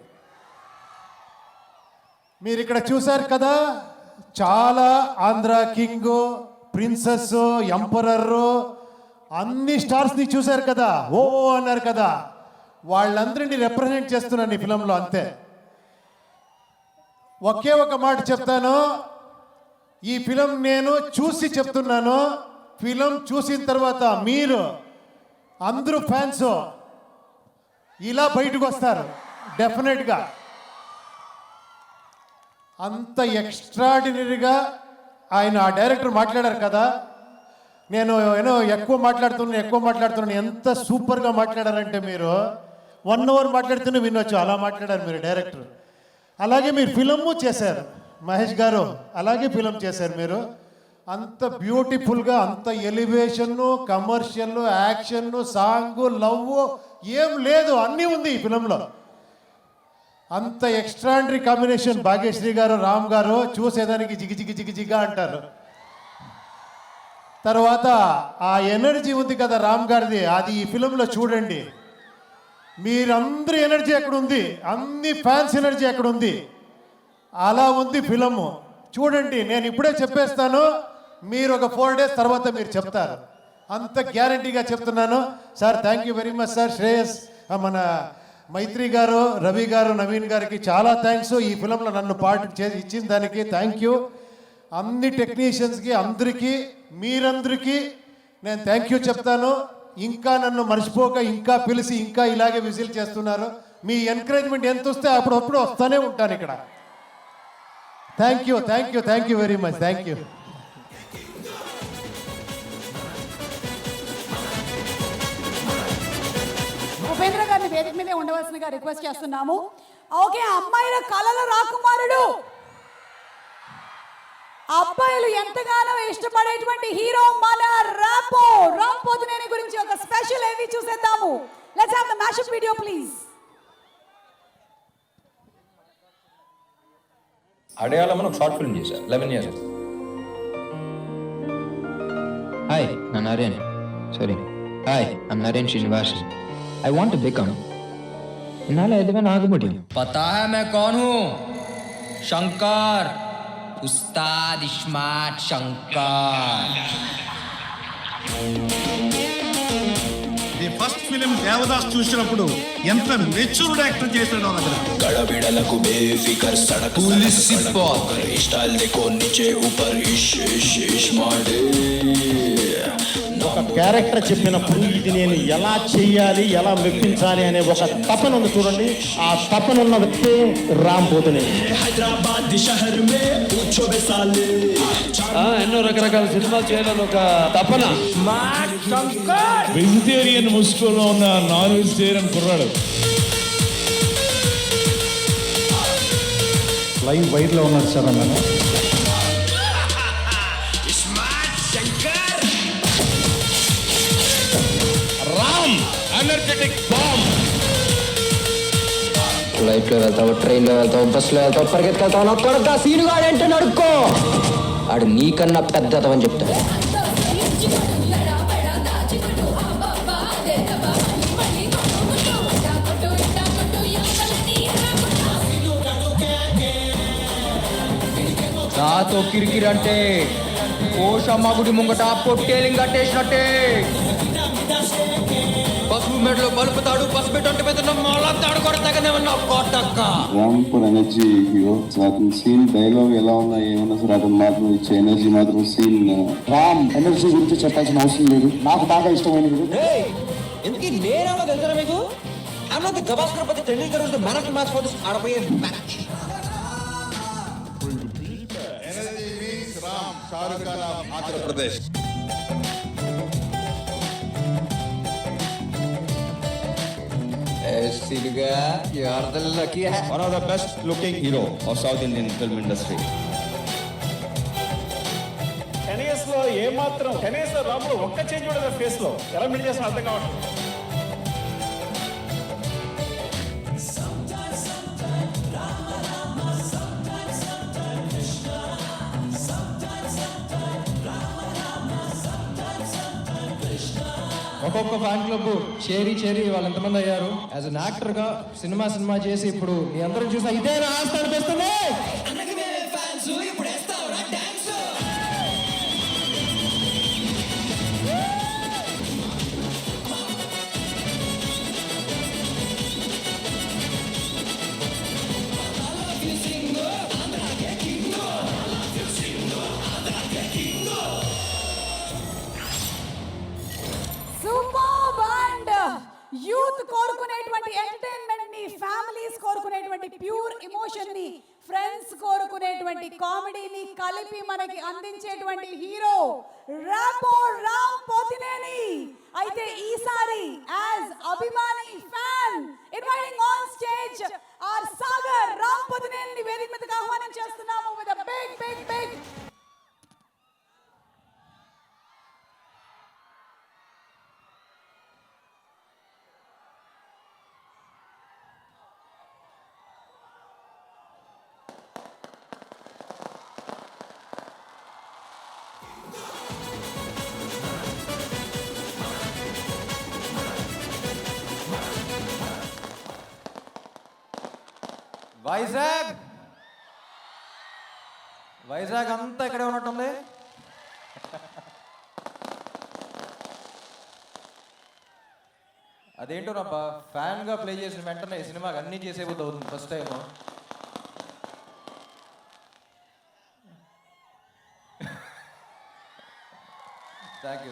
మీరు ఇక్కడ చూశారు కదా, చాలా ఆంధ్ర కింగ్, ప్రిన్సెస్, ఎంపరర్ అన్ని స్టార్స్ని చూశారు కదా, ఓ అన్నారు కదా. వాళ్ళందరినీ రిప్రజెంట్ చేస్తున్నాను ఈ ఫిలంలో, అంతే. ఒకే ఒక మాట చెప్తాను, ఈ ఫిలం నేను చూసి చెప్తున్నాను. ఫిలం చూసిన తర్వాత మీరు అందరూ ఫ్యాన్స్ ఇలా బయటకు వస్తారు డెఫినెట్గా. అంత ఎక్స్ట్రాడినరీగా ఆయన ఆ డైరెక్టర్ మాట్లాడారు కదా. నేను ఎక్కువ మాట్లాడుతున్నాను. ఎంత సూపర్గా మాట్లాడారంటే మీరు 1 hour మాట్లాడుతూనే వినొచ్చు, అలా మాట్లాడారు మీరు డైరెక్టర్. అలాగే మీరు ఫిలము చేశారు మహేష్ గారు, అలాగే ఫిలం చేశారు మీరు. అంత బ్యూటిఫుల్గా, అంత ఎలివేషన్ను, కమర్షియల్, యాక్షన్, సాంగ్, లవ్ ఏం లేదు, అన్నీ ఉంది ఈ ఫిలంలో. అంత ఎక్స్ట్రాడినరీ కాంబినేషన్. భాగ్యశ్రీ గారు, రామ్ గారు చూసేదానికి జిగిజిగా అంటారు. తర్వాత ఆ ఎనర్జీ ఉంది కదా రామ్ గారిది, అది ఈ ఫిలంలో చూడండి. మీరందరి ఎనర్జీ ఎక్కడుంది, అన్ని ఫ్యాన్స్ ఎనర్జీ ఎక్కడుంది, అలా ఉంది ఫిలము. చూడండి, నేను ఇప్పుడే చెప్పేస్తాను, మీరు ఒక 4 days తర్వాత మీరు చెప్తారు. అంత గ్యారంటీగా చెప్తున్నాను. Sir thank you very much sir. Shreyas, మన మైత్రి గారు, రవి గారు, నవీన్ గారికి చాలా థ్యాంక్స్. ఈ ఫిలంలో నన్ను పార్ట్ ఇచ్చిన దానికి థ్యాంక్ యూ. అన్ని టెక్నీషియన్స్కి, అందరికీ, మీరందరికీ నేను థ్యాంక్ యూ చెప్తాను. ఇంకా నన్ను మర్చిపోక ఇంకా పిలిచి ఇంకా ఇలాగే విజిల్ చేస్తున్నారు. మీ ఎంకరేజ్మెంట్ ఎంత వస్తే అప్పుడప్పుడు వస్తూనే ఉంటాను ఇక్కడ. Thank you very much. Thank you. Upendra గారిని వేదిక మీదే ఉండవలసిందిగా రిక్వెస్ట్ చేస్తున్నాము. ఓకే, అమ్మాయిల కళల రాకుమారుడు, అబ్బాయిలు ఎంతగానో ఇష్టపడేటువంటి హీరో మన రామ్ పోతినేని గురించి ఒక స్పెషల్ ఏవి చూసేద్దాము. Let's have the mashup video please. అడయాళం ఒక షార్ట్ ఫిల్మ్ చేశారు 11 years. Hi, I'm Naren. Sorry. Hi, I'm Naren Srinivasan. I want to become. इन्हाले ऐसे नाग मुड़ियो. पता है मैं कौन हूँ? Shankar, Ustaad smart Shankar. First film Devdas చూసినప్పుడు ఎంత మెచ్యూర్డ్ యాక్టర్ చేశాడో దగ్గర गड़बिड़లకు बेफिकर सड़क पुलिस सिपात स्टाइल देखो नीचे ऊपर इश इश इश माडे ఒక క్యారెక్టర్ చెప్పినప్పుడు ఇది నేను ఎలా చెయ్యాలి, ఎలా మెప్పించాలి అనే ఒక తపన ఉంది చూడండి. ఆ తపన ఉన్న వ్యక్తి రామ్ పోతినేని. హైదరాబాద్ షహర్ మే పూछो बेसाले ఎన్నో రకరకాల సినిమాలు చేయాలని ఒక తపన. వెజిటేరియన్ ముసుగులో ఉన్న నాన్ వెజిటేరియన్ కుర్రాడు. లైవ్ వైర్లో ఉన్నాడు సార్ అన్న. Ram energetic bomb. ఫ్లైట్లో వెళ్తావు, ట్రైన్లో వెళ్తావు, బస్సులో వెళ్తావు, పరిగెత్తుకెళ్తావు, నా కొడుకు సీనుగాడు అంటే నడుక్కో. ఆడు నీకన్నా పెద్దతమని చెప్తాడు. నాతో కిరికిరి అంటే కోశమ్మ గుడి ముంగట పొట్టేలింగ్ కట్టేసినట్టే. పసుపు మెడలో బలుపుతాడు, పసుపు పెట్టంటే పెద్ద మొలతాడు కొడతాగనేమన్నా కొట్టక్క. Ram for energy hero. అతని సీన్ డైలాగ్ ఎలా ఉన్నా ఏమన్నా సరే అతను మాత్రం ఇచ్చే ఎనర్జీ మాత్రం సీన్. రామ్ ఎనర్జీ గురించి చెప్పాల్సిన అవసరం లేదు, నాకు బాగా ఇష్టమైనది. ఎందుకు నేనేమో తెలుసా మీకు? I'm not the Gavaskar, but the Tendulkar was the man of the match for this RBI match. Energy means Ram Shahrukh Khan of Andhra Pradesh. You are the lucky. One of the best looking hero of South Indian film industry. టెనీస్ లో ఏమాత్రం టెనీస్ లో రాముడు ఒక్క change ఉండదు face లో. ఎలా mid చేసిన అర్థం కావట్లేదు. ఒక్కొక్క ఫ్యాన్ క్లబ్ చేరి వాళ్ళు ఎంతమంది అయ్యారు. యాజ్ అన్ యాక్టర్ గా సినిమా చేసి ఇప్పుడు మీ అందరం చూసా ఇదే నా ఆస్తి అనిపిస్తుంది. యూత్ కోరుకునేటువంటి ఎంటర్టైన్మెంట్ ని, ఫ్యామిలీస్ కోరుకునేటువంటి ప్యూర్ ఎమోషన్ ని, ఫ్రెండ్స్ కోరుకునేటువంటి కామెడీని కలిపి మనకి అందించేటువంటి హీరో రాపో రామ్ పోతినేని. అయితే ఈసారి యాజ్ అభిమాని fan inviting on stage R Sagar Ram Pothineni వేదిక మీదకి ఆహ్వానం చేస్తున్నాము with a big big big Vizag అంతా ఇక్కడే ఉన్నట్టుంది. అదేంటో నబ్బా, ఫ్యాన్ గా ప్లే చేసిన వెంటనే ఈ సినిమాకి అన్ని చేసేబుద్ధి అవుతుంది ఫస్ట్ టైం. Thank you.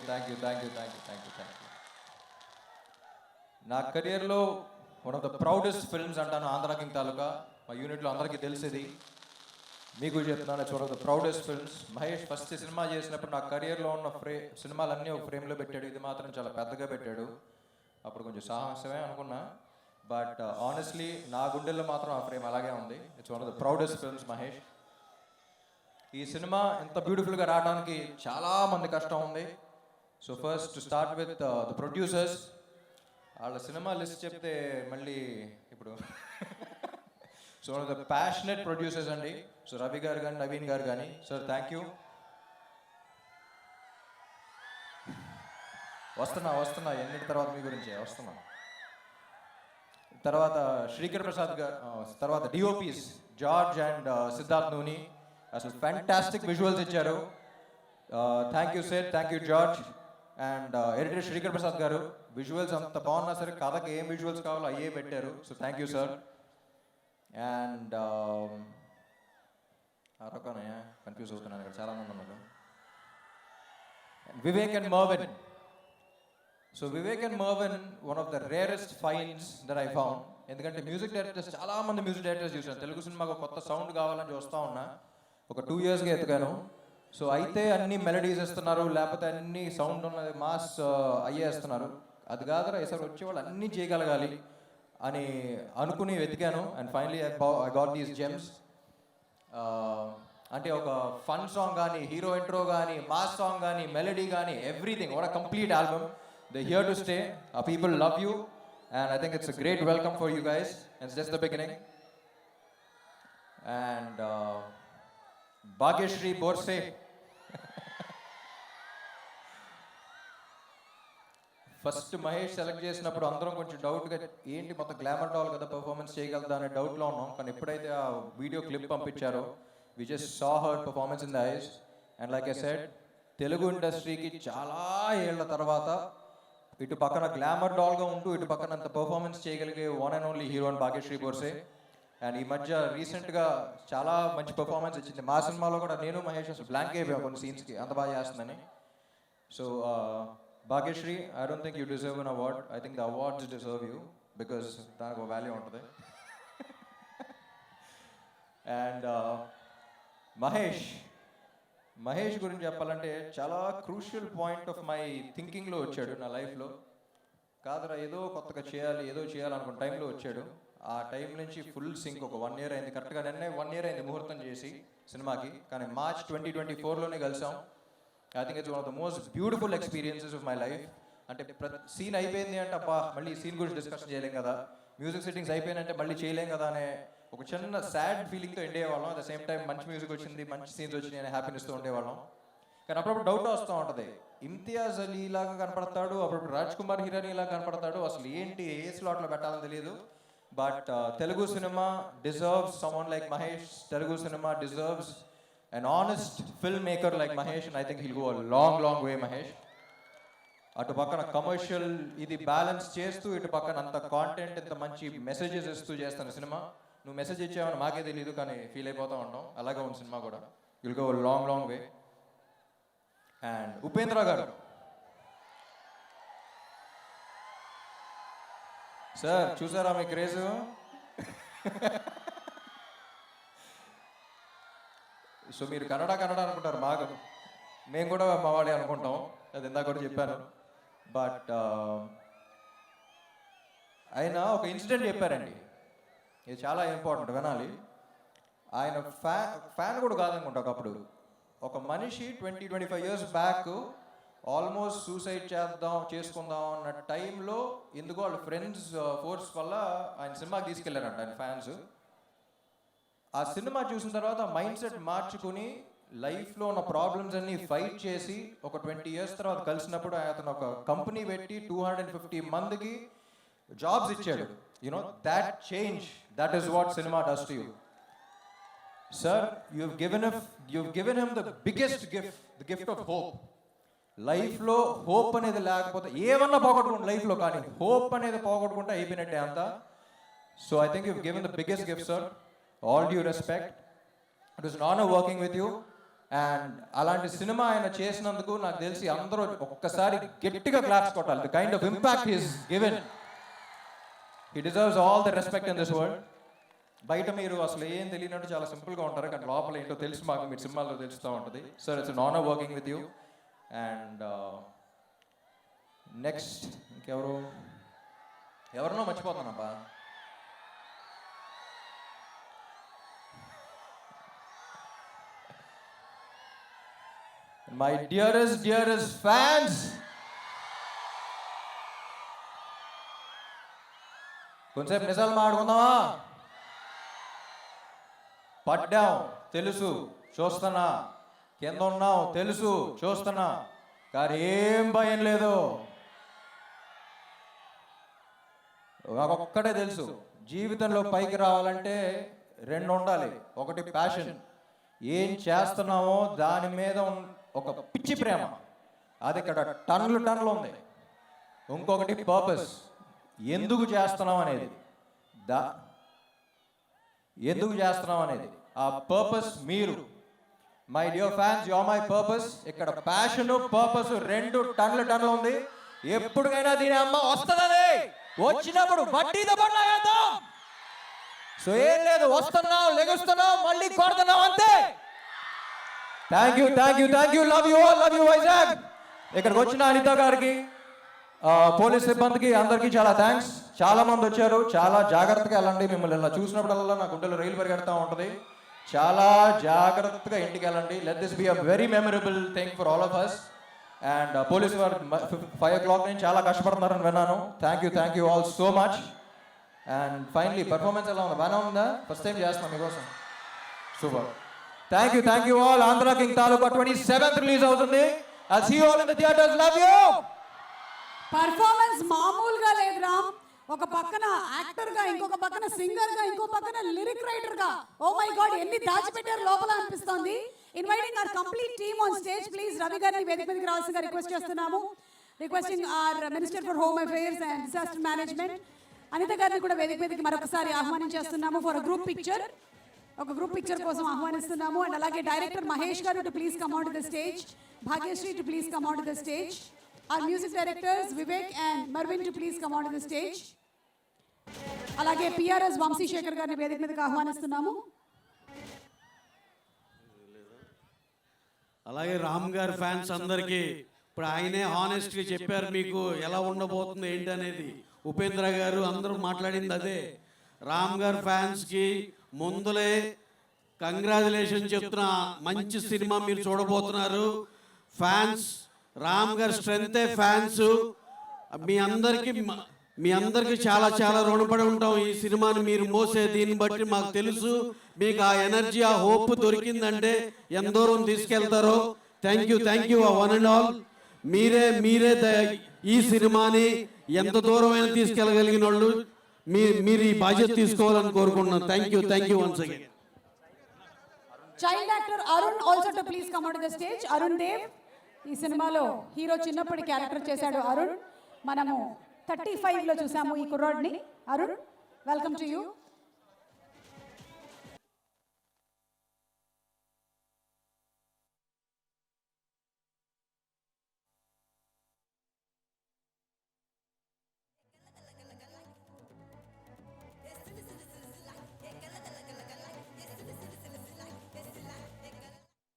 నా కెరియర్లో one of the proudest films అంటాను ఆంధ్ర కింగ్ తాలూకా. మా యూనిట్లో అందరికీ తెలిసేది, మీకు చెప్తున్నాను. It's one of the proudest films. Mahesh first cinema చేసినప్పుడు నా కెరియర్లో ఉన్న సినిమాలన్నీ ఒక ఫ్రేమ్లో పెట్టాడు. ఇది మాత్రం చాలా పెద్దగా పెట్టాడు. అప్పుడు కొంచెం సాహసమే అనుకున్నా, బట్ ఆనెస్ట్లీ నా గుండెల్లో మాత్రం ఆ ఫ్రేమ్ అలాగే ఉంది. It's one of the proudest films Mahesh. ఈ సినిమా ఇంత బ్యూటిఫుల్గా రావడానికి చాలా మంది కష్టం ఉంది. So first to start with the producers. వాళ్ళ సినిమా లిస్ట్ చెప్తే మళ్ళీ ఇప్పుడు సో ద ప్యాషనెట్ ప్రొడ్యూసర్స్ అండి. సో రవి గారు కానీ, నవీన్ గారు కానీ, సార్ థ్యాంక్ యూ. వస్తున్నా ఎన్నిటి తర్వాత మీ గురించి వస్తున్నా. తర్వాత శ్రీకర్ ప్రసాద్ గారు, తర్వాత డిఓపీస్ జార్జ్ అండ్ సిద్ధార్థ్ నూని అసలు ఫ్యాంటాస్టిక్ విజువల్స్ ఇచ్చారు. Thank you sir, thank you George. And editor Srikar Prasad గారు, విజువల్స్ అంత బాగున్నా సరే కథకి ఏం విజువల్స్ కావాలో అయ్యే పెట్టారు. So thank you sir. And రకనయ్య కన్ఫ్యూజ్ అవుతున్నాను ఇక్కడ చాలామంది ఉన్నారు. Vivek and Mervin. So Vivek and Mervin one of the rarest finds that I found. ఎందుకంటే మ్యూజిక్ డైరెక్టర్స్ చాలామంది మ్యూజిక్ డైరెక్టర్స్ చూసాను. తెలుగు సినిమాకు కొత్త సౌండ్ కావాలని చూస్తూ ఉన్నా. ఒక 2 yearsగా ఎత్తుకాను. సో అయితే అన్ని మెలడీస్ ఇస్తున్నారు, లేకపోతే అన్ని సౌండ్ ఉన్నది మాస్ అయ్యేస్తున్నారు. అది కాదురా ఈసారి వచ్చేవాళ్ళు అన్నీ చేయగలగాలి అని అనుకుని వెతికాను. And finally I got these gems. అంటే ఒక ఫన్ సాంగ్ కానీ, హీరో ఇంట్రో కానీ, మాస్ సాంగ్ కానీ, మెలడీ కానీ, everything. What a complete album. They here to stay. People love you and I think it's a great welcome for you guys. It's just the beginning. And Bhagyashri Borse. First Mahesh select చేసినప్పుడు అందరం కొంచెం డౌట్గా ఏంటి మొత్తం glamour doll కదా performance చేయగలదా అనే డౌట్లో ఉన్నాం. కానీ ఎప్పుడైతే ఆ వీడియో క్లిప్ పంపించారో we just saw her performance in the eyes. And like I said, Telugu ఇండస్ట్రీకి చాలా ఏళ్ల తర్వాత ఇటు పక్కన గ్లామర్ డాల్గా ఉంటూ ఇటు పక్కన అంత పర్ఫార్మెన్స్ చేయగలిగే one and only hero and Bhagyashri Borse. And ఈ మధ్య రీసెంట్గా చాలా మంచి పర్ఫార్మెన్స్ ఇచ్చింది. మా సినిమాలో కూడా నేను మహేష్ అసలు బ్లాంక్ అయిపోయాం కొన్ని సీన్స్కి, అంత బాగా చేస్తుందని. So Bhagyashri, I don't think you deserve an award. I think the awards deserve you because దానికి ఒక వాల్యూ ఉంటుంది. అండ్ మహేష్ గురించి చెప్పాలంటే చాలా క్రూషియల్ పాయింట్ ఆఫ్ మై థింకింగ్లో వచ్చాడు నా లైఫ్లో. కాదురా ఏదో కొత్తగా చేయాలి, ఏదో చేయాలనుకున్న టైంలో వచ్చాడు. ఆ టైం నుంచి ఫుల్ సింక్. ఒక 1 year అయింది, కరెక్ట్గా నిన్నే 1 year అయింది ముహూర్తం చేసి సినిమాకి. కానీ March 2024లోనే కలిసాం. I think it's one of the most beautiful experiences of my life. అంటే సీన్ అయిపోయింది అంటే అబ్బా మళ్ళీ ఈ సీన్ గురించి డిస్కషన్ చేయలేం కదా, మ్యూజిక్ సెట్టింగ్స్ అయిపోయినంటే మళ్ళీ చేయలేం కదా అనే ఒక చిన్న సాడ్ ఫీలింగ్తో ఎండ్ అయ్యేవాళ్ళం. అట్ ద సేమ్ టైం మంచి మ్యూజిక్ వచ్చింది, మంచి సీన్స్ వచ్చినాయి అనే హ్యాపీనెస్తో ఉండేవాళ్ళం. కానీ అప్పుడప్పుడు డౌట్ వస్తూ ఉంటుంది, ఇమ్తియాజ్ అలీ లాగా కనపడతాడు, అప్పుడప్పుడు రాజ్ కుమార్ హిరానీ లాగా కనపడతాడు, అసలు ఏంటి ఏ స్లాట్లో పెట్టాలని తెలియదు. But Telugu cinema deserves someone like Mahesh. Telugu cinema deserves an honest filmmaker like Mahesh, and I think he'll go a long way, Mahesh. అటు పక్కన కమర్షియల్ ఇది బ్యాలెన్స్ చేస్తూ, ఇటు పక్కన అంత కాంటెంట్, ఇంత మంచి మెసేజెస్ ఇస్తూ చేస్తాను సినిమా. నువ్వు మెసేజ్ ఇచ్చావని మాకే తెలియదు కానీ ఫీల్ అయిపోతూ ఉంటాం. అలాగే ఉంది సినిమా కూడా. Will go long way. And Upendra గారు సార్, చూసారా మీ క్రేజ్? సో మీరు కన్నడ అనుకుంటారు, బాగా మేము కూడా మా వాడే అనుకుంటాం. అది ఇందాక కూడా చెప్పాను. బట్ ఆయన ఒక ఇన్సిడెంట్ చెప్పారండి, ఇది చాలా ఇంపార్టెంట్, వినాలి. ఆయన ఫ్యాన్ కూడా కాదనుకుంటా. ఒకప్పుడు ఒక మనిషి 20-25 years బ్యాక్ ఆల్మోస్ట్ సూసైడ్ చేసుకుందాం అన్న టైంలో ఎందుకో వాళ్ళ ఫ్రెండ్స్ ఫోర్స్ వల్ల ఆయన సినిమాకి తీసుకెళ్లారంట ఆయన ఫ్యాన్స్. ఆ సినిమా చూసిన తర్వాత మైండ్ సెట్ మార్చుకుని లైఫ్లో ఉన్న ప్రాబ్లమ్స్ అన్ని ఫైట్ చేసి ఒక 20 years తర్వాత కలిసినప్పుడు అతను ఒక కంపెనీ పెట్టి 250 మందికి జాబ్స్ ఇచ్చాడు. You know that change, that is what cinema does to you. Sir, you've given him the biggest gift, the gift of hope. లైఫ్లో హోప్ అనేది లేకపోతే ఏమన్నా పోగొట్టుకుంటే లైఫ్లో, కానీ హోప్ అనేది పోగొట్టుకుంటే అయిపోయినట్టే అంతా. So I think you've given the biggest gift, sir. All due respect. It was an honor working with you. And అలాంటి సినిమా ఆయన చేసినందుకు నాకు తెలిసి అందరూ ఒక్కసారి గట్టిగా క్లాప్స్ కొట్టాలి. The kind of impact he's given, he deserves all the respect in this world. బయట మీరు అసలు ఏం తెలియనట్టు చాలా సింపుల్గా ఉంటారు, కానీ లోపల ఏంటో తెలుసు మాకు, మీరు సినిమాల్లో తెలుస్తూ ఉంటుంది. Sir, it's an honour working with you. And next ఎవరినో మర్చిపోతానబ్బా. మై డియరెస్ట్ ఫ్యాన్స్, కొంచెంసేపు నిజాలు మాట్లాడుకుందామా? పడ్డాం తెలుసు, చూస్తున్నా. కింద ఉన్నాం తెలుసు, చూస్తున్నా. కానీ ఏం భయం లేదు. ఒక్కటే తెలుసు, జీవితంలో పైకి రావాలంటే 2 ఉండాలి. ఒకటి ప్యాషన్, ఏం చేస్తున్నామో దాని మీద ఒక పిచ్చి ప్రేమ. అది ఇక్కడ టన్నులు ఉంది. ఇంకొకటి పర్పస్, ఎందుకు చేస్తున్నాం అనేది. ఎందుకు చేస్తున్నాం అనేది ఆ పర్పస్ మీరు. My dear fans, you are my purpose. ఇక్కడ ప్యాషన్ పర్పస్ 2 టన్నులు ఉంది. ఎప్పటికైనా దీని అమ్మ వస్తుందని, వచ్చినప్పుడు వడ్డీతో పడలాగేద్దాం. సో ఏం లేదు, వస్తున్నాం, లెగుస్తున్నాం, మళ్ళీ కొడుతున్నాం, అంతే. Thank you, love you all, love you Vizag. ఇక్కడికి వచ్చిన అనిత గారికి, పోలీస్ సిబ్బందికి అందరికీ చాలా థ్యాంక్స్. చాలా మంది వచ్చారు. చాలా జాగ్రత్తగా వెళ్ళండి. మిమ్మల్ని ఇలా చూసినప్పుడల్లా నా గుండెలో రైలు పరిగెడతా ఉంటుంది. చాలా జాగ్రత్తగా ఇంటికి వెళ్ళండి. Let this be a very memorable thing for all of us. And police వారు 5 o'clock నుంచి చాలా కష్టపడుతున్నారని విన్నాను. Thank you all so much. And finally performance ఎలా ఉంది? బాగానే ఉందా? ఫస్ట్ టైం చేస్తున్నాం మీకోసం. Super. Thank you all. Andhra king Taluka 27th release అవుతుంది. I'll see you all in the theaters. Love you. Performance మామూలుగా లేదు రామ్. ఒక పక్కన యాక్టర్ గా, ఇంకొక పక్కన సింగర్ గా, ఇంకో పక్కన లిరిక్ రైటర్ గా. ఓ మై గాడ్, ఎన్ని దాచిపెట్టారు లోపల అనిపిస్తోంది. Inviting our complete team on stage. Please Ravi గారిని వేదిక మీదకి రావాల్సిందిగా రిక్వెస్ట్ చేస్తున్నాము. Requesting our minister for home affairs and disaster management Anitha గారిని కూడా వేదిక మీదకి మరొకసారి ఆహ్వానించేస్తున్నాము ఫర్ గ్రూప్ పిక్చర్. ఒక గ్రూప్ పిక్చర్ కోసం ఆహ్వానిస్తున్నాము. అండ్ అలాగే director Mahesh garu too please come on to the stage. Bhagyashri too please come on to the stage. Our music directors Vivek and Marvin to please come on to the stage. అలాగే PRS Vamsi Shekhar గారిని వేదిక మీదకి ఆహ్వానిస్తున్నాము. అలాగే రామ్ గారి ఫ్యాన్స్ అందరికీ ఇప్పుడు ఆయనే హానెస్ట్గా చెప్పారు మీకు ఎలా ఉండబోతుంది ఏంటి అనేది. ఉపేంద్ర గారు అందరూ మాట్లాడింది అదే. రామ్ గారి ఫ్యాన్స్కి ముందులే కంగ్రాచులేషన్ చెప్తున్నా. మంచి సినిమా మీరు చూడబోతున్నారు. ఫ్యాన్స్, రామ్ గారి స్ట్రెంతే ఫ్యాన్స్. మీ అందరికీ చాలా చాలా రుణపడి ఉంటాం. ఈ సినిమాని మీరు మోసే దీన్ని బట్టి మాకు తెలుసు. మీకు ఆ ఎనర్జీ, ఆ హోప్ దొరికిందంటే ఎంత దూరం తీసుకెళ్తారో. Thank you one and all. మీరే ఈ సినిమాని ఎంత దూరమైనా తీసుకెళ్ళగలిగిన వాళ్ళు. మీరు ఈ బాధ్యత తీసుకోవాలని కోరుకుంటున్నాను. Thank you once again. Child actor Arun also too please come on to the stage. Arun Dev ఈ సినిమాలో హీరో చిన్నప్పటి క్యారెక్టర్ చేశాడు అరుణ్. మనము 35లో చూసాము ఈ కుర్రాడిని. Arun, welcome to you.